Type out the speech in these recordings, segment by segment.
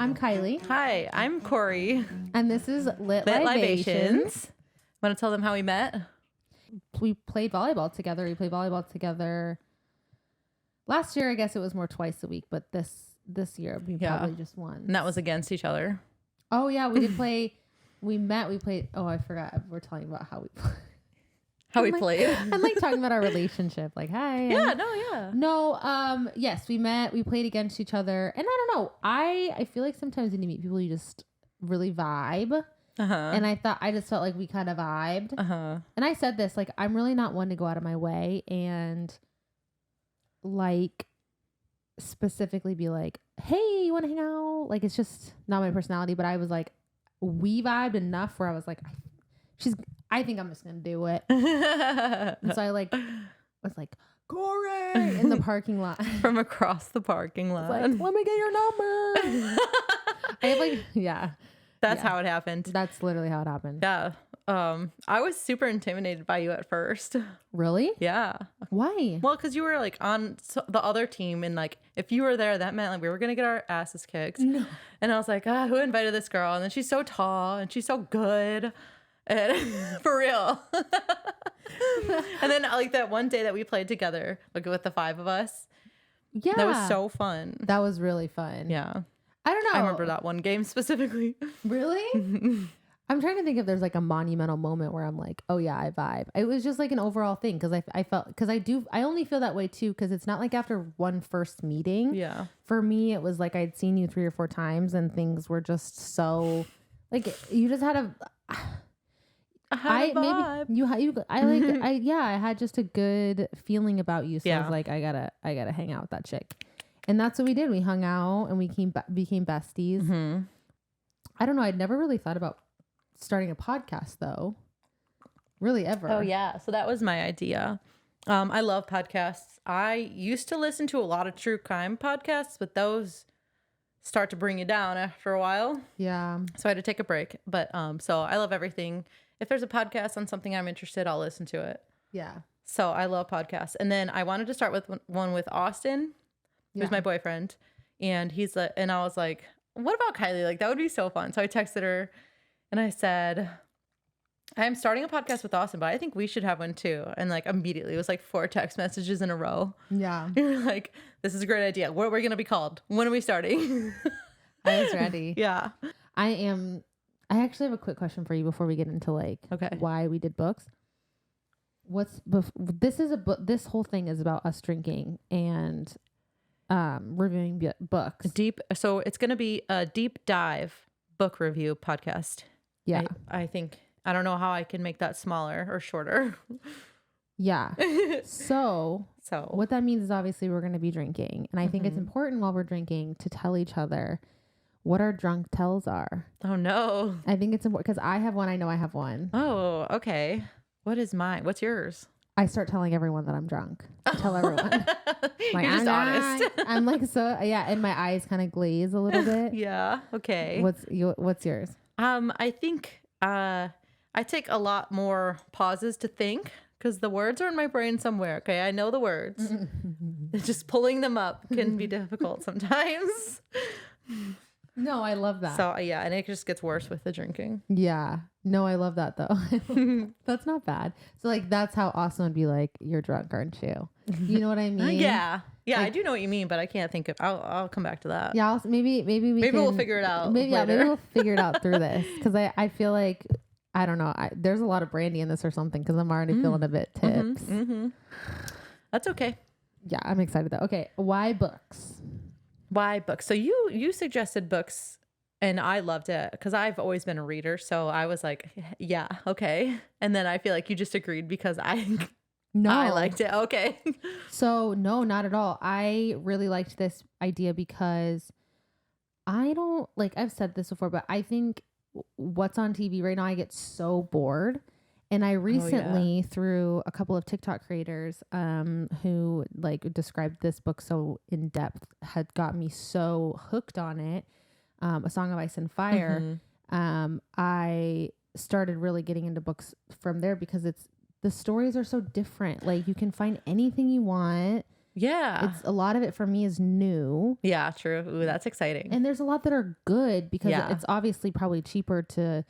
I'm Kylie. Hi, I'm Cori. And this is Lit Libations. Want to tell them how we met? We played volleyball together. We played volleyball together. Last year, I guess it was more twice a week, but this year we probably just once. And that was against each other. Oh, yeah. We did play. We met. We played. Oh, I forgot. We're talking about how we played. Played. I'm like talking about our relationship. Like, hi. Yes, we met. We played against each other. And I don't know. I feel like sometimes when you meet people, you just really vibe. And I just felt like we kind of vibed. And I said this, like, I'm really not one to go out of my way and like specifically be like, hey, you want to hang out? Like, it's just not my personality. But I was like, we vibed enough where I was like, I think I'm just going to do it. And so I was like, Cori in the parking lot. From across the parking lot. Like, let me get your number. That's how it happened. That's literally how it happened. Yeah. I was super intimidated by you at first. Really? Yeah. Why? Well, because you were like on the other team, and like if you were there, that meant like we were gonna get our asses kicked. No. And I was like, who invited this girl? And then she's so tall and she's so good. And for real. And then like that one day that we played together, like with the 5 of us. Yeah. That was so fun. That was really fun. Yeah. I don't know. I remember that one game specifically. Really? I'm trying to think if there's like a monumental moment where I'm like, oh yeah, I vibe. It was just like an overall thing. Cause I felt, cause I only feel that way too. Cause it's not like after one first meeting. Yeah. For me, it was like, I'd seen you 3 or 4 times and things were just so like, you just had I had just a good feeling about you. So I was like, I gotta hang out with that chick. And that's what we did. We hung out and we became besties. Mm-hmm. I don't know. I'd never really thought about starting a podcast though. Really ever. Oh yeah. So that was my idea. I love podcasts. I used to listen to a lot of true crime podcasts, but those start to bring you down after a while. Yeah. So I had to take a break. But so I love everything. If there's a podcast on something I'm interested, I'll listen to it. Yeah. So I love podcasts. And then I wanted to start with one with Austin, who's my boyfriend. And and I was like, what about Kylie? Like, that would be so fun. So I texted her and I said, I'm starting a podcast with Austin, but I think we should have one too. And like immediately it was like 4 text messages in a row. Yeah. You're like, this is a great idea. What are we going to be called? When are we starting? I was ready. Yeah. I actually have a quick question for you before we get into like why we did books. This whole thing is about us drinking and reviewing books. So it's going to be a deep dive book review podcast. Yeah. I think, I don't know how I can make that smaller or shorter. Yeah. So what that means is obviously we're going to be drinking. And I think it's important while we're drinking to tell each other what our drunk tells are. Oh no. I think it's important because I have one. I know I have one. Oh, okay. What is mine? What's yours? I start telling everyone that I'm drunk. I tell everyone. Like, you're just honest. I'm like, so yeah. And my eyes kind of glaze a little bit. Yeah. Okay. What's yours? I think, I take a lot more pauses to think because the words are in my brain somewhere. Okay. I know the words. Just pulling them up can be difficult sometimes. No, I love that. So yeah, and it just gets worse with the drinking. Yeah. No, I love that though. That's not bad. So like that's how Austin would be like, you're drunk, aren't you? You know what I mean? Yeah. Yeah, like, I do know what you mean, but I can't think of I'll come back to that. Yeah, maybe we'll figure it out. Maybe we'll figure it out through this. Cause I feel like I don't know. There's a lot of brandy in this or something because I'm already feeling a bit tips. That's okay. Yeah, I'm excited though. Okay. Why books? Why books? So you suggested books and I loved it because I've always been a reader. So I was like, yeah, okay. And then I feel like you just agreed because I liked it. Okay. So no, not at all. I really liked this idea because I've said this before, but I think what's on TV right now, I get so bored. And I recently, through a couple of TikTok creators who like described this book so in depth, had got me so hooked on it, A Song of Ice and Fire. I started really getting into books from there because the stories are so different. Like you can find anything you want. Yeah. A lot of it for me is new. Yeah, true. Ooh, that's exciting. And there's a lot that are good because it's obviously probably cheaper to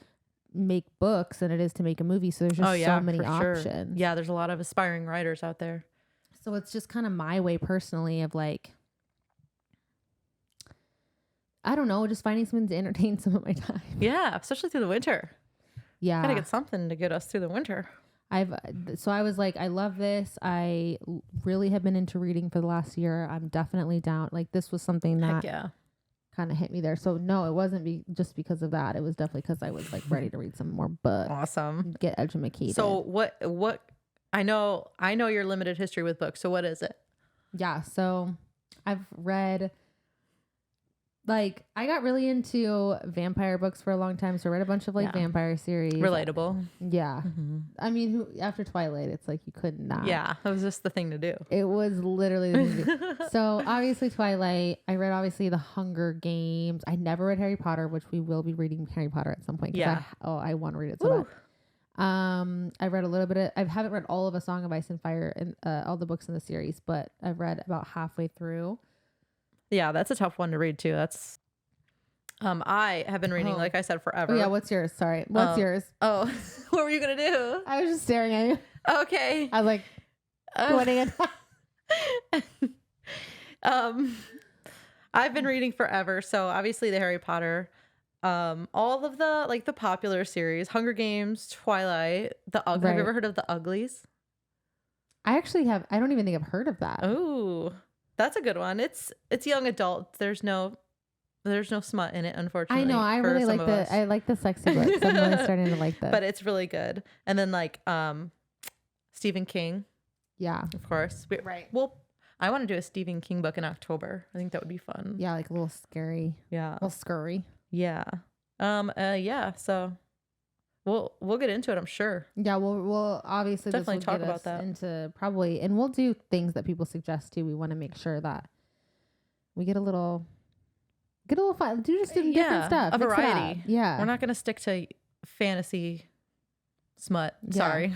make books than it is to make a movie. So there's just so many options. Sure. Yeah, there's a lot of aspiring writers out there. So it's just kind of my way personally of like, I don't know, just finding something to entertain some of my time. Yeah, especially through the winter. Yeah. Gotta get something to get us through the winter. So I was like, I love this. I really have been into reading for the last year. I'm definitely down. Like this was something that kind of hit me there. So no, it wasn't just because of that. It was definitely because I was like ready to read some more books. Awesome. Get educated. So what, I know your limited history with books. So what is it? Yeah. So I've read, like, I got really into vampire books for a long time. So I read a bunch of like vampire series. Relatable. Yeah. Mm-hmm. I mean, after Twilight, it's like you could not. Yeah. That was just the thing to do. It was literally the movie. So obviously Twilight. I read obviously The Hunger Games. I never read Harry Potter, which we will be reading Harry Potter at some point. Yeah. I want to read it so bad. I read a little bit of, I haven't read all of A Song of Ice and Fire and all the books in the series, but I've read about halfway through. Yeah, that's a tough one to read too. That's I have been reading, like I said, forever. Oh, yeah, what's yours? Sorry. What's yours? Oh, what were you gonna do? I was just staring at you. Okay. I was like, pointing at I've been reading forever. So obviously the Harry Potter, all of the like the popular series, Hunger Games, Twilight, Have you ever heard of The Uglies? I actually have. I don't even think I've heard of that. Oh, that's a good one. It's young adult. There's no smut in it, unfortunately. I know. I really like I like the sexy books. I'm really starting to like that. But it's really good. And then like Stephen King. Yeah. Of course. Right. Well, I want to do a Stephen King book in October. I think that would be fun. Yeah, like a little scary. Yeah. A little scurry. Yeah. Yeah. So we'll get into it, I'm sure. Yeah, we'll obviously definitely this will talk get about us that. Into probably, and we'll do things that people suggest too. We want to make sure that we get a little fun. Do just different stuff. A variety. Yeah. We're not gonna stick to fantasy smut. Yeah. Sorry.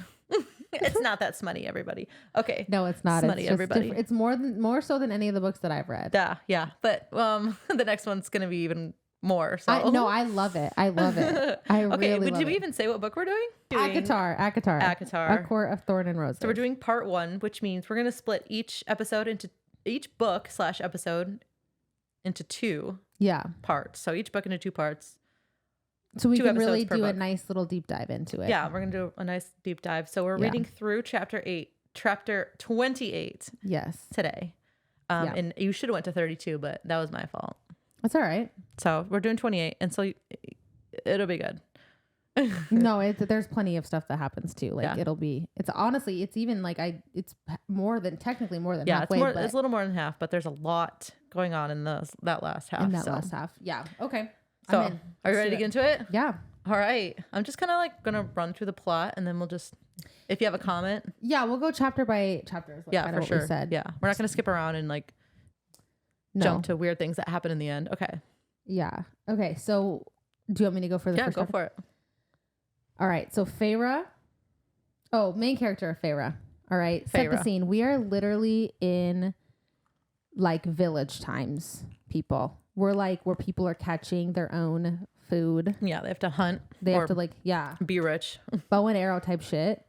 It's not that smutty, everybody. Okay. No, it's not. Smutty, it's everybody. It's more so than any of the books that I've read. Yeah. But the next one's gonna be even more. So I love it. I love it. Okay. Did we even say what book we're doing? ACOTAR. A Court of Thorn and Roses. So we're doing part 1, which means we're gonna split each book / episode into 2 parts. So each book into 2 parts. So we can really do a nice little deep dive into it. Yeah, we're going to do a nice deep dive. So we're reading through chapter 28 today. And you should have went to 32, but that was my fault. That's all right. So we're doing 28, and so it'll be good. No, there's plenty of stuff that happens too. Like it's honestly, it's even like it's technically more than halfway. It's a little more than half, but there's a lot going on in that last half. Last half. Yeah. Okay. So are you ready to get into it? Yeah. All right. I'm just kind of like going to run through the plot, and then we'll just, if you have a comment. Yeah. We'll go chapter by chapter. Yeah, for sure. Yeah. We're not going to skip around and like jump to weird things that happen in the end. Okay. Yeah. Okay. So do you want me to go for the first chapter? For it. All right. So Feyre. Oh, main character Feyre. All right. Set the scene. We are literally in like village times, people. We're like where people are catching their own food. Yeah, they have to hunt. They have to be rich. Bow and arrow type shit.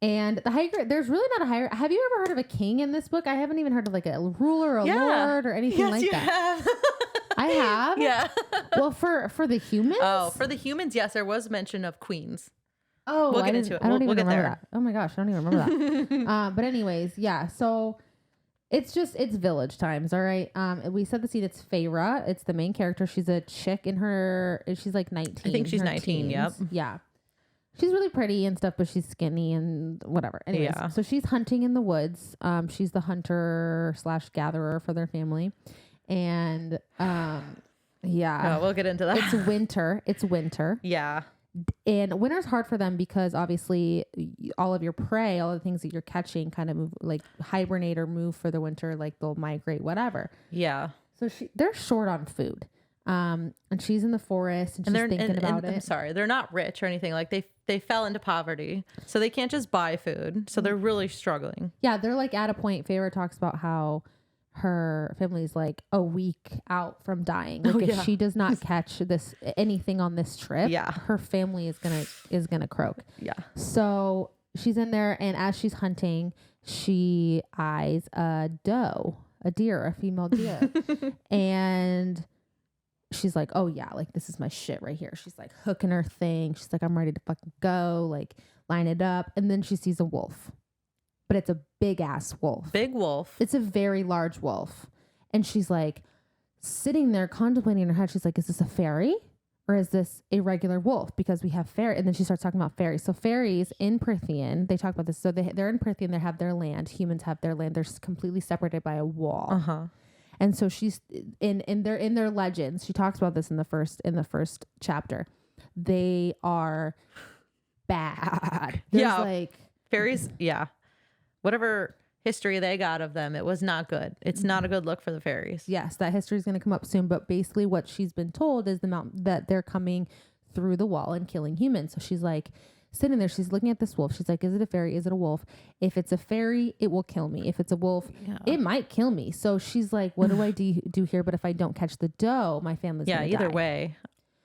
And the high grade, there's really not a higher. Have you ever heard of a king in this book? I haven't even heard of like a ruler or a lord or anything like that. Have. I have. Yeah. Well, for the humans. Oh, for the humans, yes, there was mention of queens. Oh, we'll get into it. I don't even remember there. that. Oh my gosh, I don't even remember that. But anyways, yeah. So it's village times. All right. We set the scene. It's Feyre. It's the main character. She's a chick she's like 19. I think she's 19. Teens. Yep. Yeah. She's really pretty and stuff, but she's skinny and whatever. Anyways, so she's hunting in the woods. She's the hunter / gatherer for their family. And we'll get into that. It's winter. Yeah. And winter's hard for them because obviously all of your prey, all the things that you're catching kind of move, like hibernate or move for the winter, like they'll migrate, whatever. Yeah. So they're short on food. And she's in the forest and she's thinking about it. I'm sorry, they're not rich or anything. Like they fell into poverty, so they can't just buy food. So they're really struggling. Yeah, they're like at a point. Feyre talks about how her family's like a week out from dying. Like if she does not catch anything on this trip, her family is gonna croak. Yeah. So she's in there, and as she's hunting, she eyes a female deer, and she's like, oh yeah, like this is my shit right here. She's like hooking her thing. She's like, I'm ready to fucking go, like line it up. And then she sees a wolf, but it's a big ass wolf. Big wolf. It's a very large wolf. And she's like sitting there contemplating in her head. She's like, is this a fairy or is this a regular wolf? Because we have fairy. And then she starts talking about fairies. So fairies in Prythian, they talk about this. So they're in Prythian. They have their land. Humans have their land. They're completely separated by a wall. Uh-huh. And so she's in their legends. She talks about this in the first chapter. They are bad. There's like fairies. Yeah. Whatever history they got of them, it was not good. It's not a good look for the fairies. Yes. That history is going to come up soon. But basically what she's been told is that they're coming through the wall and killing humans. So she's like sitting there. She's looking at this wolf. She's like, is it a fairy? Is it a wolf? If it's a fairy, it will kill me. If it's a wolf, it might kill me. So she's like, what do I do here? But if I don't catch the doe, my family's going to die. Either way,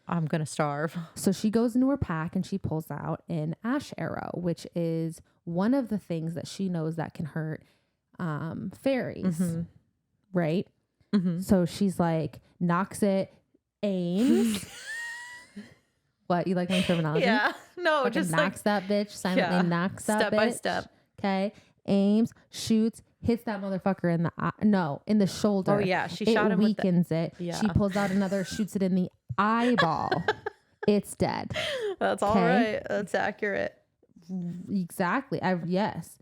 I'm going to starve. So she goes into her pack and she pulls out an ash arrow, which is one of the things that she knows that can hurt fairies. Right? So she's like, knocks it, aims. What, you like my terminology? Yeah. No, just knocks that bitch, silently knocks that step bitch. By step. Okay. Aims, shoots, hits that motherfucker in the eye. No, in the shoulder. Oh yeah, she shot him. Weakens it. Yeah. She pulls out another, shoots it in the eyeball. It's dead. That's all right. That's accurate. Exactly. Yes.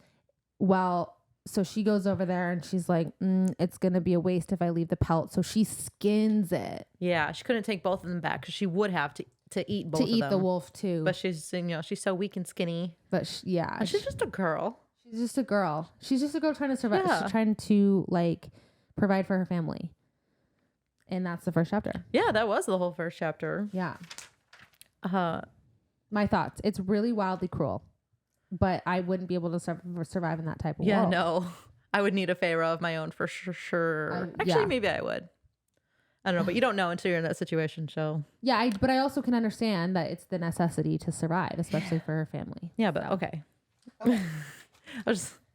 Well, so she goes over there and she's like, it's going to be a waste if I leave the pelt. So she skins it. Yeah. She couldn't take both of them back because she would have to eat both of them. To eat the wolf too. But she's, she's so weak and skinny. But she's just a girl. She's just a girl. She's just a girl trying to survive. Yeah. She's trying to like provide for her family. And that's the first chapter. Yeah, that was the whole first chapter. Yeah. My thoughts. It's really wildly cruel. But I wouldn't be able to survive in that type of world. Yeah, no. I would need a pharaoh of my own for sure. Actually, maybe I would. I don't know, but you don't know until you're in that situation, so. Yeah, but I also can understand that it's the necessity to survive, especially for her family. Yeah, but okay.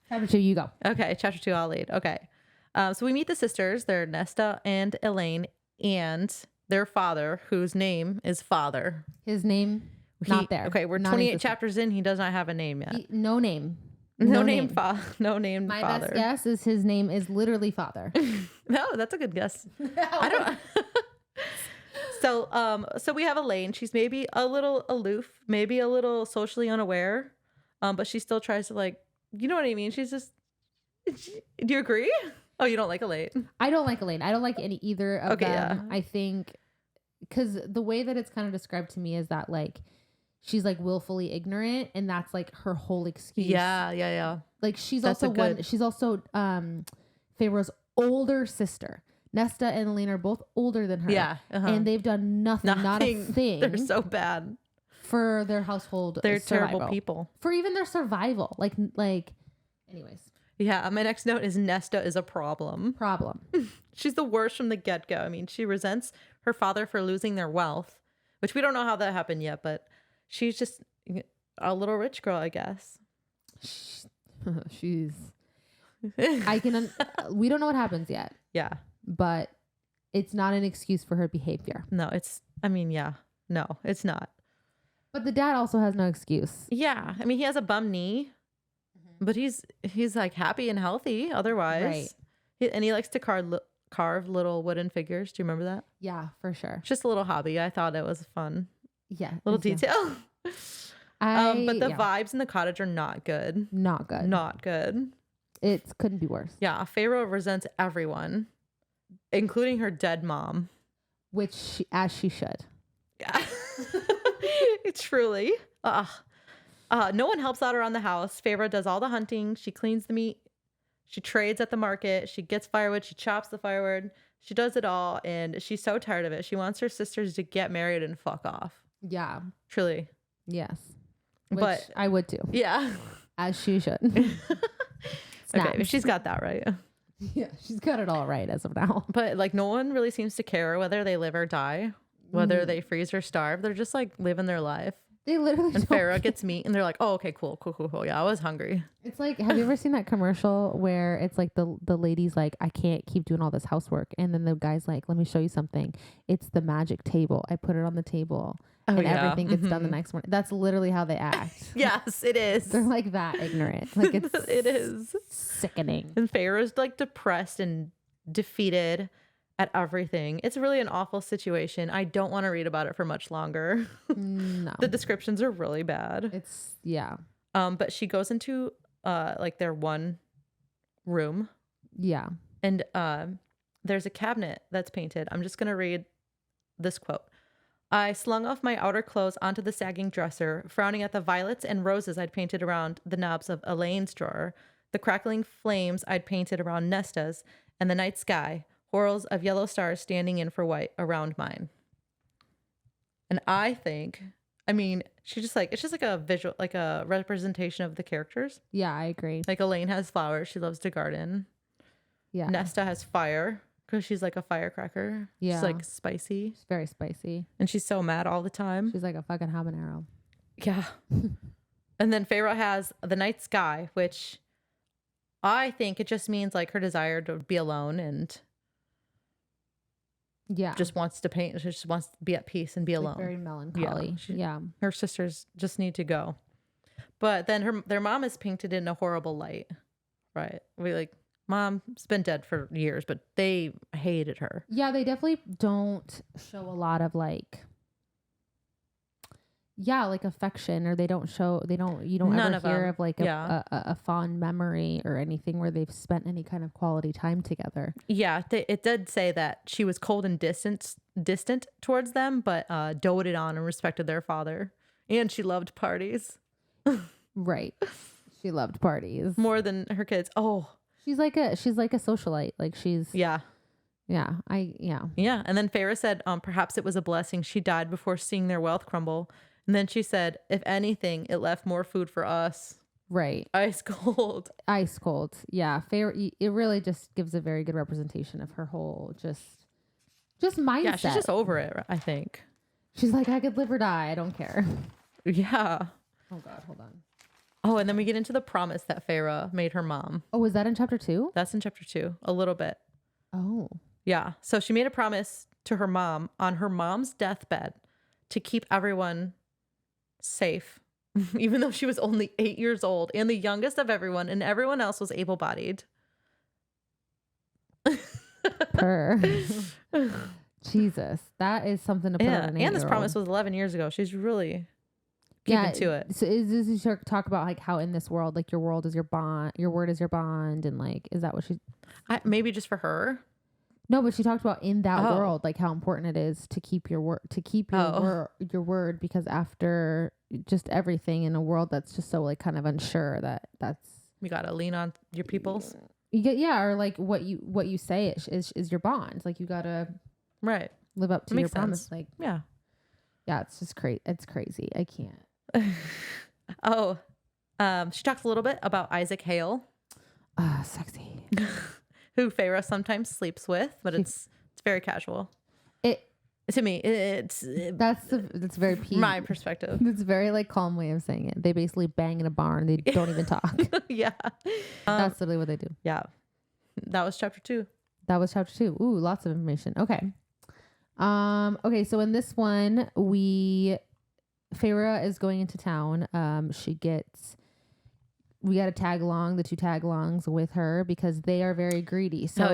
Chapter 2, you go. Okay, chapter 2, I'll lead. Okay. So we meet the sisters. They're Nesta and Elaine, and their father, whose name is Father. His name... not there. Okay, we're 28 chapters in. He does not have a name yet. No name. No name. No name. My father. best guess is his name is literally Father. No, that's a good guess. No. I don't. So we have Elaine. She's maybe a little aloof, maybe a little socially unaware, but she still tries to you know what I mean? She's just. Do you agree? Oh, you don't like Elaine? I don't like Elaine. I don't like either of them. Yeah. I think because the way that it's kind of described to me is that she's willfully ignorant, and that's her whole excuse. Yeah. Like she's also Pharaoh's older sister. Nesta and Elaine are both older than her. Yeah. And they've done nothing, not a thing. They're so bad for their household. They're survival. Terrible people. For even their survival. Anyways. Yeah, my next note is Nesta is a problem. She's the worst from the get-go. I mean, she resents her father for losing their wealth, which we don't know how that happened yet, but she's just a little rich girl, I guess. She's... we don't know what happens yet. Yeah. But it's not an excuse for her behavior. No, no, it's not. But the dad also has no excuse. Yeah. I mean, he has a bum knee, but he's happy and healthy otherwise. Right. And he likes to carve little wooden figures. Do you remember that? Yeah, for sure. Just a little hobby. I thought it was fun. Yeah. Little detail. But the vibes in the cottage are not good. Not good. It couldn't be worse. Yeah. Pharaoh resents everyone, including her dead mom. Which, as she should. Yeah. Truly. No one helps out around the house. Pharaoh does all the hunting. She cleans the meat. She trades at the market. She gets firewood. She chops the firewood. She does it all, and she's so tired of it. She wants her sisters to get married and fuck off. Yeah. Truly. Yes. But which I would too. Yeah. As she should. Okay, she's got that right. Yeah, she's got it all right as of now. But like no one really seems to care whether they live or die, whether they freeze or starve. They're just like living their life. They literally And Farrah gets meat and they're like, oh, okay, cool. Yeah, I was hungry. It's like, have you ever seen that commercial where it's like the lady's like, I can't keep doing all this housework. And then the guy's like, let me show you something. It's the magic table. I put it on the table and everything gets done the next morning. That's literally how they act. Yes, it is. They're like that ignorant. Like it is sickening. And Farrah's like depressed and defeated at everything. It's really an awful situation. I don't want to read about it for much longer. No. The descriptions are really bad. Yeah. But she goes into like their one room. Yeah. And there's a cabinet that's painted. I'm just going to read this quote. I slung off my outer clothes onto the sagging dresser, frowning at the violets and roses I'd painted around the knobs of Elaine's drawer, the crackling flames I'd painted around Nesta's, and the night sky, whorls of yellow stars standing in for white around mine. And I think, I mean, she just like, it's just like a visual, like a representation of the characters. Yeah, I agree. Like Elaine has flowers. She loves to garden. Yeah. Nesta has fire because she's like a firecracker. Yeah. She's like spicy. She's very spicy. And she's so mad all the time. She's like a fucking habanero. Yeah. And then Farrah has the night sky, which I think it just means like her desire to be alone and just wants to paint. She just wants to be at peace and be alone. Very melancholy. Yeah. Her sisters just need to go. But then their mom is painted in a horrible light. Right. Mom's been dead for years, but they hated her. Yeah, they definitely don't show a lot of like affection, or you don't ever hear of like a fond memory or anything where they've spent any kind of quality time together. Yeah, it did say that she was cold and distant towards them, but doted on and respected their father. And she loved parties. Right. She loved parties. More than her kids. Oh. She's like a socialite. Like she's Yeah. Yeah. Yeah. And then Farrah said, perhaps it was a blessing she died before seeing their wealth crumble. And then she said, if anything, it left more food for us. Right. Ice cold. Yeah. Farrah, it really just gives a very good representation of her whole just mindset. Yeah, she's just over it, I think. She's like, I could live or die. I don't care. Yeah. Oh God, hold on. Oh, and then we get into the promise that Farrah made her mom. Oh, was that in chapter 2? That's in chapter 2, a little bit. Oh. Yeah. So she made a promise to her mom on her mom's deathbed to keep everyone safe, even though she was only 8 years old and the youngest of everyone, and everyone else was able-bodied. Jesus, that is something to put on an 8-year-old. And this promise was 11 years ago. She's really keeping to it. So is this talk about like how in this world, like your world is your bond, your word is your bond, and like, is that what she? Maybe just for her. No, but she talked about in that world, like how important it is to keep your word, your word, because after just everything in a world that's just so like kind of unsure, that's you gotta lean on your peoples. Or like what you say is your bond. Like you gotta live up to your promise. Like it's just crazy. It's crazy. I can't. She talks a little bit about Isaac Hale. Sexy. Who Farrah sometimes sleeps with, but it's very casual. To me, that's very PG. My perspective. It's very like calm way of saying it. They basically bang in a barn. They don't even talk. Yeah, that's literally what they do. Yeah, that was chapter 2. Ooh, lots of information. Okay. Okay. So in this one, Farrah is going into town. We got to tag along, the 2 tag-alongs with her because they are very greedy. So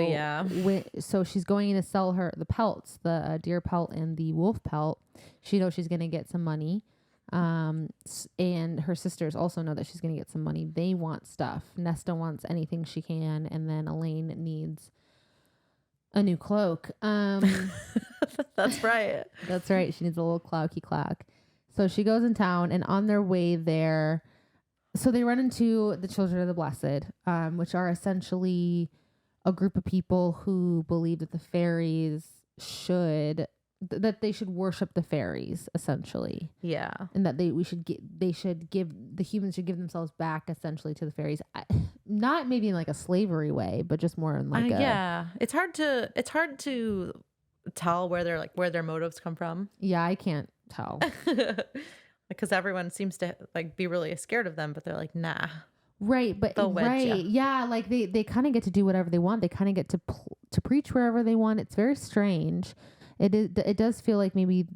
so she's going to sell her the pelts, the deer pelt and the wolf pelt. She knows she's going to get some money. And her sisters also know that she's going to get some money. They want stuff. Nesta wants anything she can. And then Elaine needs a new cloak. That's right. That's right. She needs a little cloaky cloak. So she goes in town, and on their way there, so they run into the Children of the Blessed, which are essentially a group of people who believe that the fairies that they should worship the fairies, essentially. Yeah. And that the humans should give themselves back essentially to the fairies. Not maybe in like a slavery way, but just more in like yeah. It's hard to tell where their motives come from. Yeah, I can't tell. Because everyone seems to like be really scared of them, but they're like, nah. Right, but yeah, like they kind of get to do whatever they want. They kind of get to preach wherever they want. It's very strange. It does feel like maybe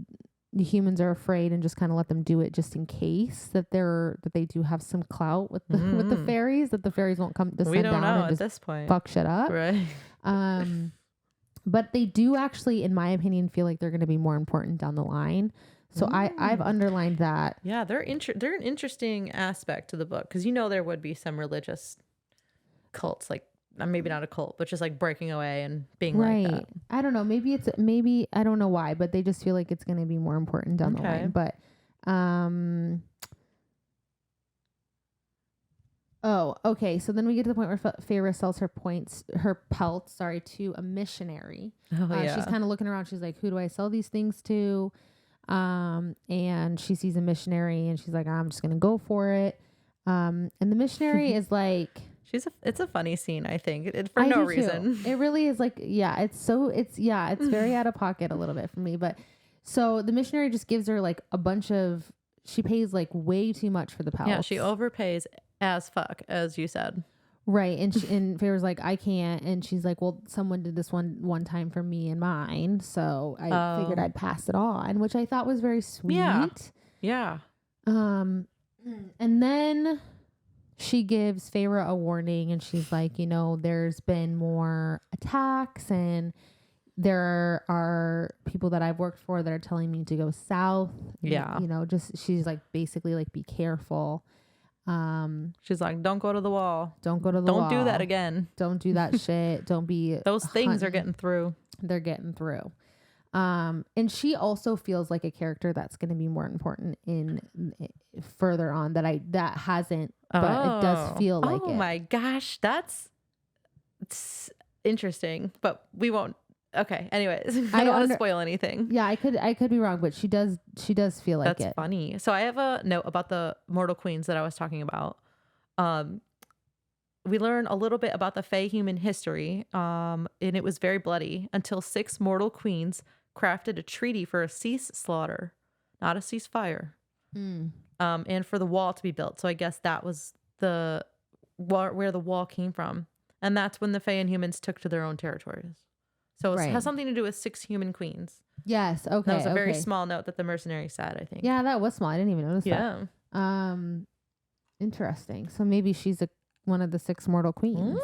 the humans are afraid and just kind of let them do it just in case that they do have some clout with the fairies, that the fairies won't come descend down and just at this point fuck shit up. Right. But they do actually, in my opinion, feel like they're going to be more important down the line. So I've underlined that. Yeah, they're an interesting aspect to the book, because there would be some religious cults, like maybe not a cult, but just like breaking away and being like that. I don't know. Maybe I don't know why, but they just feel like it's going to be more important down the line. But oh, okay. So then we get to the point where Feyre sells her pelts, to a missionary. She's kind of looking around. She's like, who do I sell these things to? And she sees a missionary and she's like, I'm just going to go for it. And the missionary is like, it's a funny scene, I think, for no reason. It really is like, it's very out of pocket a little bit for me. But so the missionary just gives her like she pays like way too much for the pelts. Yeah, she overpays as fuck, as you said. Right. And Feyre's like, I can't. And she's like, well, someone did this one time for me and mine. So I figured I'd pass it on, which I thought was very sweet. Yeah. And then she gives Feyre a warning and she's like, there's been more attacks and there are people that I've worked for that are telling me to go south. Yeah. She's like, basically like, be careful. She's like, don't go to the wall. Don't go to the wall. Don't do that again. Don't do that shit. Don't be. Those things are getting through. They're getting through. And she also feels like a character that's going to be more important in further on that hasn't, but it does feel like it. Oh my gosh. It's interesting, but we won't. Okay. Anyways, I don't want to spoil anything. Yeah, I could be wrong, but she does feel like That's funny. So I have a note about the mortal queens that I was talking about. We learn a little bit about the Fae human history, and it was very bloody until 6 mortal queens crafted a treaty for a cease slaughter, not a ceasefire, and for the wall to be built. So I guess that was where the wall came from, and that's when the Fae and humans took to their own territories. So it has something to do with 6 human queens. Yes. Okay. That was a very small note that the mercenary said, I think. Yeah, that was small. I didn't even notice that. Yeah. Interesting. So maybe she's one of the 6 mortal queens.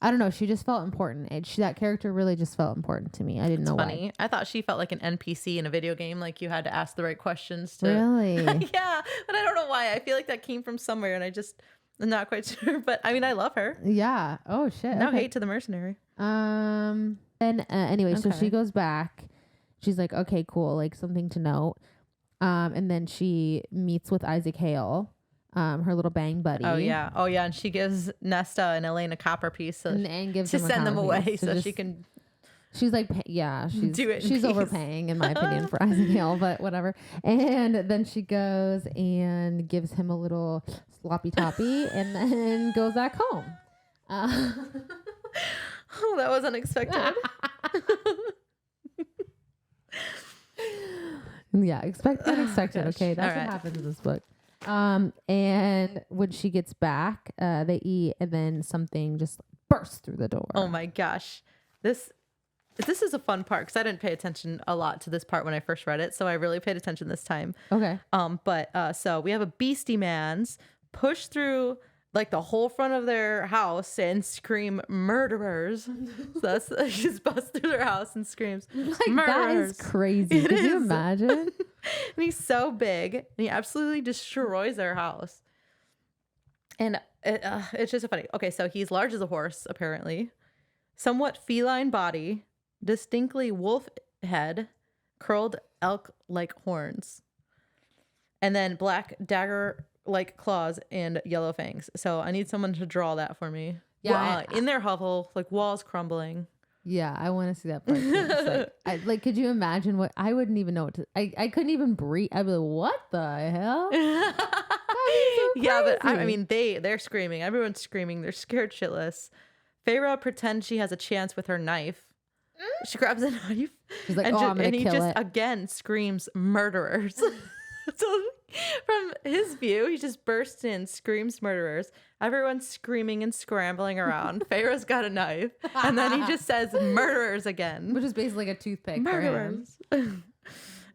I don't know. She just felt important. That character really just felt important to me. I didn't know funny. Why. I thought she felt like an NPC in a video game. Like you had to ask the right questions to. Really? Yeah. But I don't know why. I feel like that came from somewhere and I'm not quite sure. But I mean, I love her. Yeah. Oh, shit. No hate to the mercenary. And anyway, so she goes back. She's like, okay, cool. Like something to note. And then she meets with Isaac Hale. Her little bang buddy. Oh yeah. And she gives Nesta and Elaine a copper piece and gives to send them away so she can. She's like, she's overpaying in my opinion for Isaac Hale, but whatever. And then she goes and gives him a little sloppy toppy, and then goes back home. Oh, that was unexpected. Yeah, expect unexpected. Okay, that's what happens in this book. And when she gets back, they eat, and then something just bursts through the door. Oh my gosh. This is a fun part because I didn't pay attention a lot to this part when I first read it, so I really paid attention this time. Okay. So we have a beastie man's push through like the whole front of their house and scream murderers. So that's she just busts through their house and screams murderers. That is crazy. Can you imagine? And he's so big and he absolutely destroys their house. And it's just funny. Okay, so he's large as a horse, apparently. Somewhat feline body, distinctly wolf head, curled elk-like horns. And then black dagger-like claws and yellow fangs. So I need someone to draw that for me. in their hovel, like walls crumbling. Yeah, I want to see that part too. Like, could you imagine what I wouldn't even know what to? I couldn't even breathe. I'd be like, what the hell? So yeah, but I mean, they're screaming. Everyone's screaming. They're scared shitless. Feyre pretends she has a chance with her knife. She grabs a knife. She's like, I'm gonna and he kill just it. again screams murderers. So from his view, he just bursts in, screams murderers. Everyone's screaming and scrambling around. Feyre's got a knife. And then he just says murderers again. Which is basically like a toothpick. Murderers.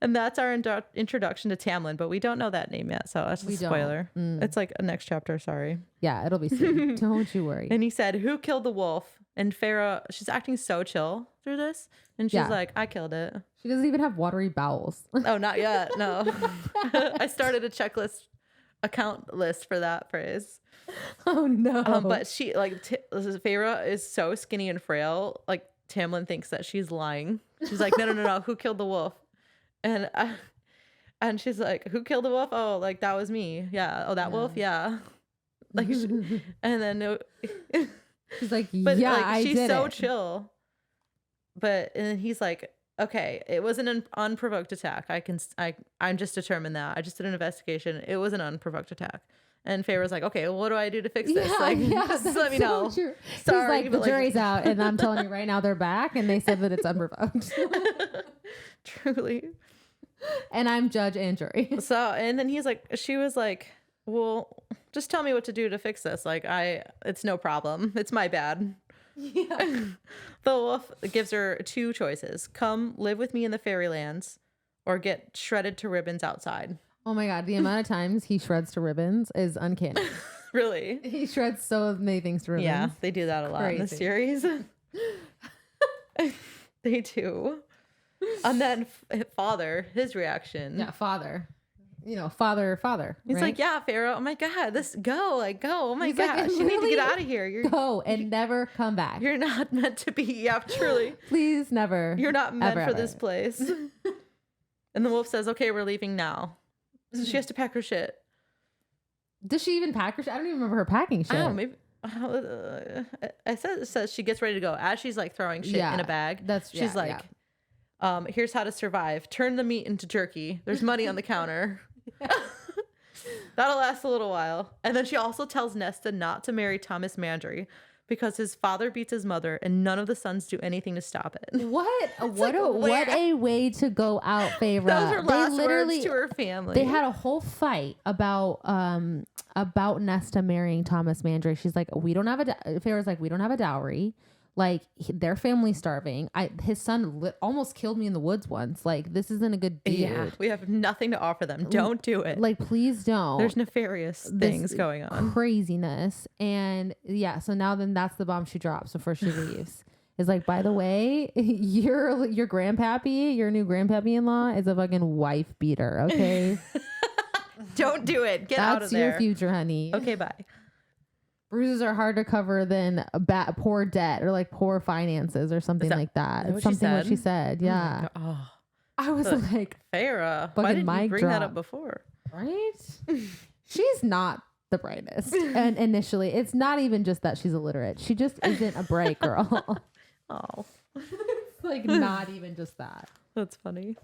And that's our introduction to Tamlin, but we don't know that name yet, so that's a spoiler. It's like a next chapter, sorry. Yeah, it'll be soon. Don't you worry. And he said, who killed the wolf? And Feyre, she's acting so chill through this. And she's like, I killed it. She doesn't even have watery bowels. Oh, not yet. No. I started a checklist account list for that phrase. Oh, no. But she, like, Feyre is so skinny and frail. Like, Tamlin thinks that she's lying. She's like, no. Who killed the wolf? And she's like, who killed the wolf? Oh, like, that was me. Yeah. Oh, that wolf? Yeah. Like, and then she's like, but yeah, like, she's so it. chill. But and then he's like, okay, it was an unprovoked attack. I'm just determined that I just did an investigation. It was an unprovoked attack. And Feyre's like, okay, well, what do I do to fix this? Just let me know. True. Sorry, like, the jury's out, and I'm telling you right now, they're back, and they said that it's unprovoked. Truly. And I'm judge and jury. So, and then she was like, well, just tell me what to do to fix this. Like, it's no problem. It's my bad. Yeah. The wolf gives her two choices: come live with me in the fairylands, or get shredded to ribbons outside. Oh my god, the amount of times he shreds to ribbons is uncanny. Really? He shreds so many things to ribbons. Yeah, they do that a lot in the series. They do. And then father, his reaction. Yeah, father. Father. He's right? like, yeah, Pharaoh. Oh my god, go. Oh my god, like, you need to get out of here. Go and never come back. You're not meant to be. Yeah, truly. Please, never. You're not meant ever, for this place. And the wolf says, okay, we're leaving now. So she has to pack her shit. Does she even pack her shit? I don't even remember her packing shit. I don't know, maybe. It says she gets ready to go as she's like throwing shit in a bag. She's like, here's how to survive. Turn the meat into jerky. There's money on the counter. That'll last a little while. And then she also tells Nesta not to marry Thomas Mandry because his father beats his mother and none of the sons do anything to stop it. What a way to go out, Feyre. Those are last words to her family. They had a whole fight about Nesta marrying Thomas Mandry. She's like, Feyre's like, we don't have a dowry. Like, their family's starving. His son almost killed me in the woods once. Like, this isn't a good dude. Yeah, we have nothing to offer them. Don't do it. Like, please don't. There's nefarious things going on. Craziness. And yeah, so now then that's the bomb she drops before she leaves. Is like, by the way, your grandpappy, your new grandpappy-in-law is a fucking wife beater, okay? Don't do it. Get out of there. That's your future, honey. Okay, bye. Bruises are hard to cover than poor debt or like poor finances or something like that. It's something what she said. Yeah. Oh, I was like, Feyre, why didn't you bring that up before? Right? She's not the brightest. And initially, it's not even just that she's illiterate. She just isn't a bright girl. Oh. Like, not even just that. That's funny.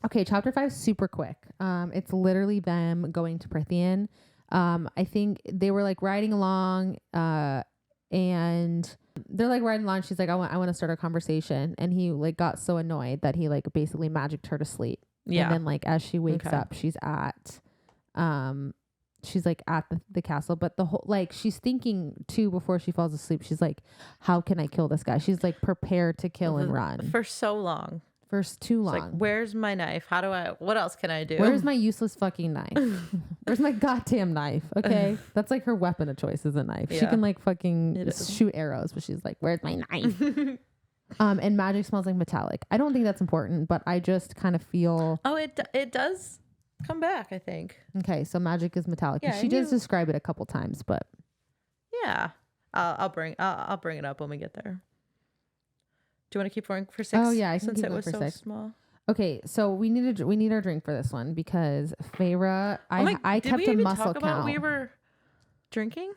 Okay, chapter 5, super quick. It's literally them going to Prythian. I think they were like riding along, and they're like riding along. She's like, I want to start a conversation. And he like got so annoyed that he like basically magicked her to sleep. Yeah. And then like, as she wakes up, she's like at the castle, but the whole, like, she's thinking too before she falls asleep. She's like, how can I kill this guy? She's like prepared to kill and run for so long. Too long. Like, where's my knife? What else can I do? Where's my useless fucking knife? Where's my goddamn knife? Okay. That's like her weapon of choice is a knife. Yeah. She can like fucking shoot arrows, but she's like, where's my knife? And magic smells like metallic. I don't think that's important, but I just kind of feel. Oh, it does come back, I think. Okay. So magic is metallic. Yeah, she does describe it a couple times, but. Yeah. I'll bring it up when we get there. Do you want to keep going for 6? Oh yeah, I can since keep it was for so 6. Small. Okay, so we need our drink for this one because Feyre, I kept a muscle count. We were drinking.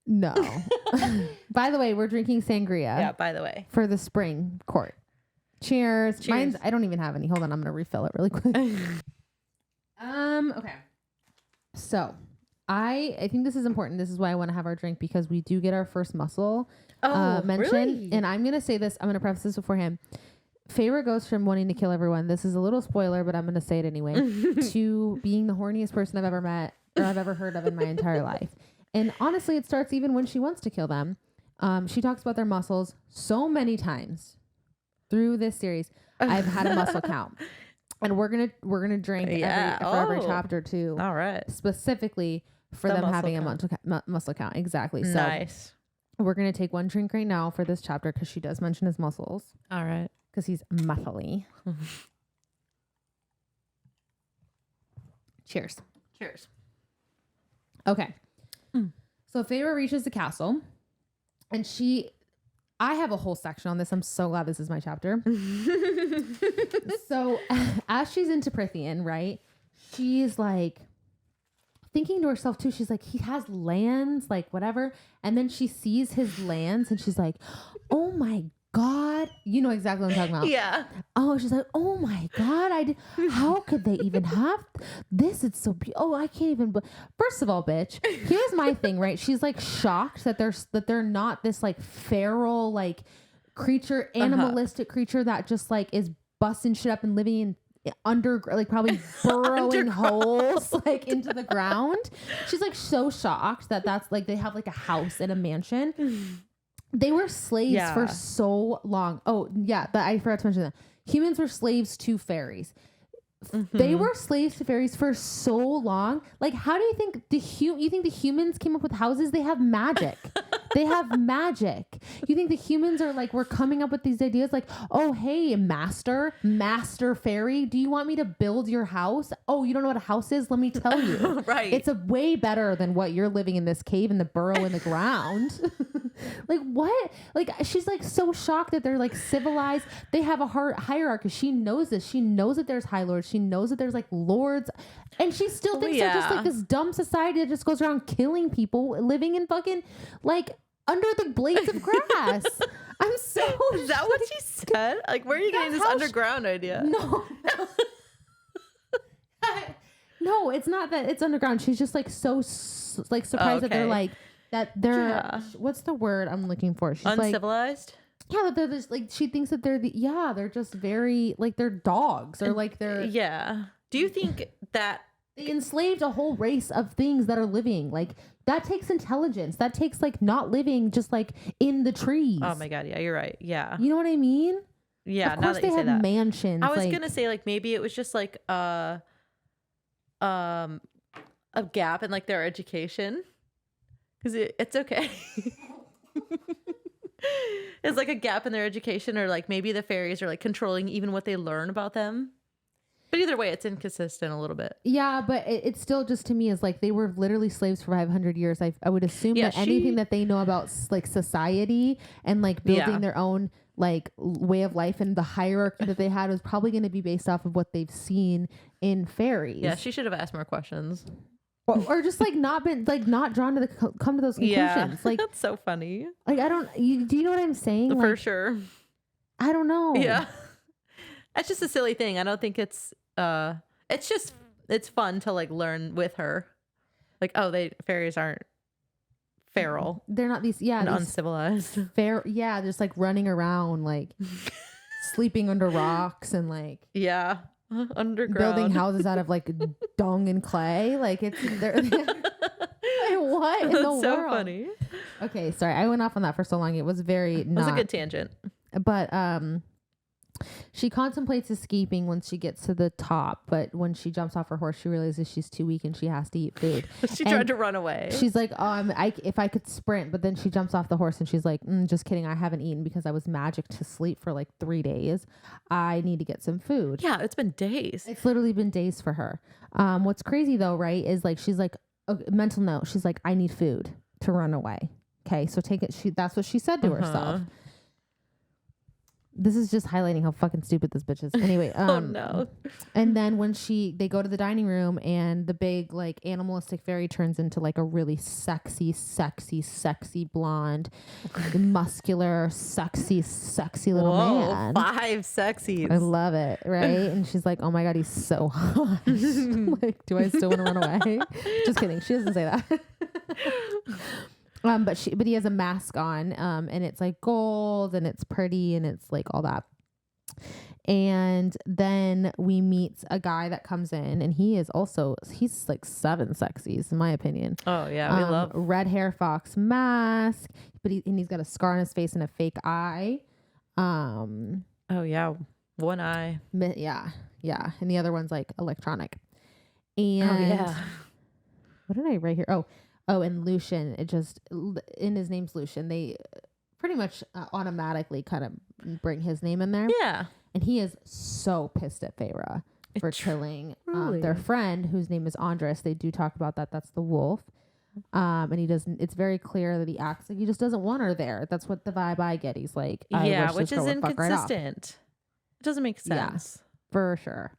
No. By the way, we're drinking sangria. Yeah, by the way. For the spring court. Cheers. Mine's, I don't even have any. Hold on. I'm going to refill it really quick. Okay. So I think this is important. This is why I want to have our drink, because we do get our first muscle mentioned. Really? And I'm going to say this. I'm going to preface this beforehand. Feyre goes from wanting to kill everyone. This is a little spoiler, but I'm going to say it anyway. To being the horniest person I've ever met or I've ever heard of in my entire life. And honestly, it starts even when she wants to kill them. She talks about their muscles so many times through this series. I've had a muscle count, and we're gonna drink every chapter too. All right, specifically for them having count. A muscle count. Exactly. So nice. We're gonna take one drink right now for this chapter because she does mention his muscles. All right, because he's muscly. Cheers. Cheers. Okay. So Feyre reaches the castle, and I have a whole section on this. I'm so glad this is my chapter. So as she's into Prithian, right, she's like thinking to herself too. She's like, he has lands, like whatever. And then she sees his lands and she's like, oh my God. You know exactly what I'm talking about. Yeah. Oh, she's like, oh my God. How could they even have this? It's so beautiful. Oh, I can't even. First of all, bitch, here's my thing, right? She's like shocked that they're not this like feral, like creature, animalistic creature that just like is busting shit up and living in like probably burrowing holes like into the ground. She's like so shocked that's like they have like a house and a mansion. They were slaves for so long. Oh, yeah, but I forgot to mention that. Humans were slaves to fairies. Mm-hmm. They were slaves to fairies for so long. Like, how do you think you think the humans came up with houses? They have magic. They have magic. You think the humans are like, we're coming up with these ideas like, oh, hey, master fairy, do you want me to build your house? Oh, you don't know what a house is? Let me tell you. Right. It's a way better than what you're living in this cave in the burrow in the ground. Like, what? Like, she's like so shocked that they're like civilized. They have a hierarchy. She knows this. She knows that there's high lords. She knows that there's like lords. And she still thinks they're just like this dumb society that just goes around killing people, living in fucking like under the blades of grass. I'm so. Is that what she said? Like, where are you getting this underground idea? No. No, it's not that it's underground. She's just like so like surprised that they're like that they're what's the word I'm looking for? She's uncivilized. Like, yeah, they're just like she thinks that they're just very like they're dogs or like they're Do you think that they enslaved a whole race of things that are living? Like that takes intelligence. That takes like not living just like in the trees. Oh my God, yeah, you're right. Yeah, you know what I mean? Yeah, of course they have mansions. I was gonna say like maybe it was just like a gap in like their education. Because it's okay. It's like a gap in their education, or like maybe the fairies are like controlling even what they learn about them. But either way, it's inconsistent a little bit. Yeah, but it's still just to me is like they were literally slaves for 500 years. I would assume that anything that they know about like society and like building their own like way of life and the hierarchy that they had was probably going to be based off of what they've seen in fairies. Yeah, she should have asked more questions. Or just like not drawn to come to those conclusions. Yeah, like that's so funny. Like do you know what I'm saying? For like, sure. I don't know. Yeah, that's just a silly thing. I don't think it's fun to like learn with her. Like, oh, fairies aren't feral. They're not these uncivilized. Just like running around like sleeping under rocks and like underground building houses out of like dung and clay. Like it's what in the world? So funny. Okay, sorry, I went off on that for so long. It was it was a good tangent. But she contemplates escaping once she gets to the top, but when she jumps off her horse, she realizes she's too weak and she has to eat food. She tried to run away. She's like, if I could sprint, but then she jumps off the horse and she's like, just kidding. I haven't eaten because I was magic to sleep for like 3 days. I need to get some food. Yeah, it's been days. It's literally been days for her. What's crazy though, right, is like, she's like, mental note. She's like, I need food to run away. Okay, so take it. That's what she said to herself. this is just highlighting how fucking stupid this bitch is. Anyway, oh no. And then when they go to the dining room and the big like animalistic fairy turns into like a really sexy blonde, muscular, sexy little man. 5 sexies. I love it, right? And she's like, "Oh my god, he's so hot." Like, do I still want to run away? Just kidding. She doesn't say that. But he has a mask on, and it's like gold and it's pretty and it's like all that. And then we meet a guy that comes in and he's like 7 sexies in my opinion. Oh yeah. We love red hair fox mask, but he's got a scar on his face and a fake eye. Oh yeah. One eye. Yeah. Yeah. And the other one's like electronic. And what did I write here? Oh, and Lucian, in his name's Lucian, they pretty much automatically kind of bring his name in there. Yeah. And he is so pissed at Feyre for killing their friend, whose name is Andres. They do talk about that. That's the wolf. And it's very clear that he acts like he just doesn't want her there. That's what the vibe I get. He's like, which is inconsistent. It doesn't make sense. Yeah, for sure.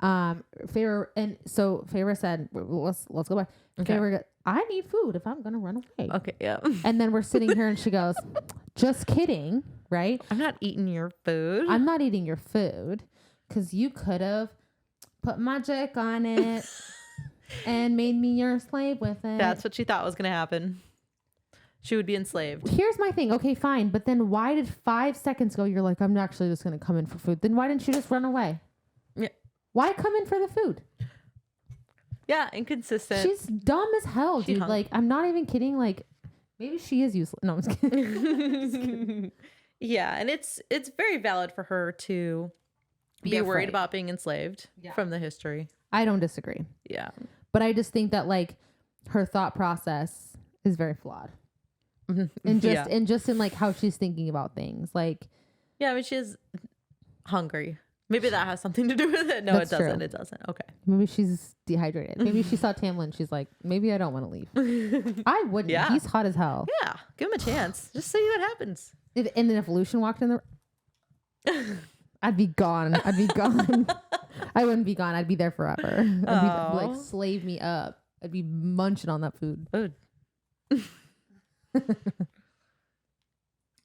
Feyre said, let's go back. Okay. Feyre, I need food if I'm gonna run away. Okay, yeah. And then we're sitting here and she goes, just kidding, right? I'm not eating your food. I'm not eating your food because you could have put magic on it and made me your slave with it. That's what she thought was gonna happen. She would be enslaved. Here's my thing. Okay, fine. But then why did 5 seconds ago you're like, I'm actually just gonna come in for food? Then why didn't you just run away? Yeah. Why come in for the food? Yeah, inconsistent. She's dumb as hell, dude. Like, I'm not even kidding. Like, maybe she is useless. No, I'm just kidding. Yeah, and it's very valid for her to be worried about being enslaved from the history. I don't disagree. Yeah. But I just think that, like, her thought process is very flawed. And just in like how she's thinking about things. Like, yeah, I mean, she's hungry. Maybe that has something to do with it. No, it doesn't. True. It doesn't. Okay. Maybe she's dehydrated. Maybe she saw Tamlin. She's like, maybe I don't want to leave. I wouldn't. Yeah. He's hot as hell. Yeah. Give him a chance. Just see what happens. And then if Lucian walked in I'd be gone. I wouldn't be gone. I'd be there forever. I'd be like, slave me up. I'd be munching on that food. All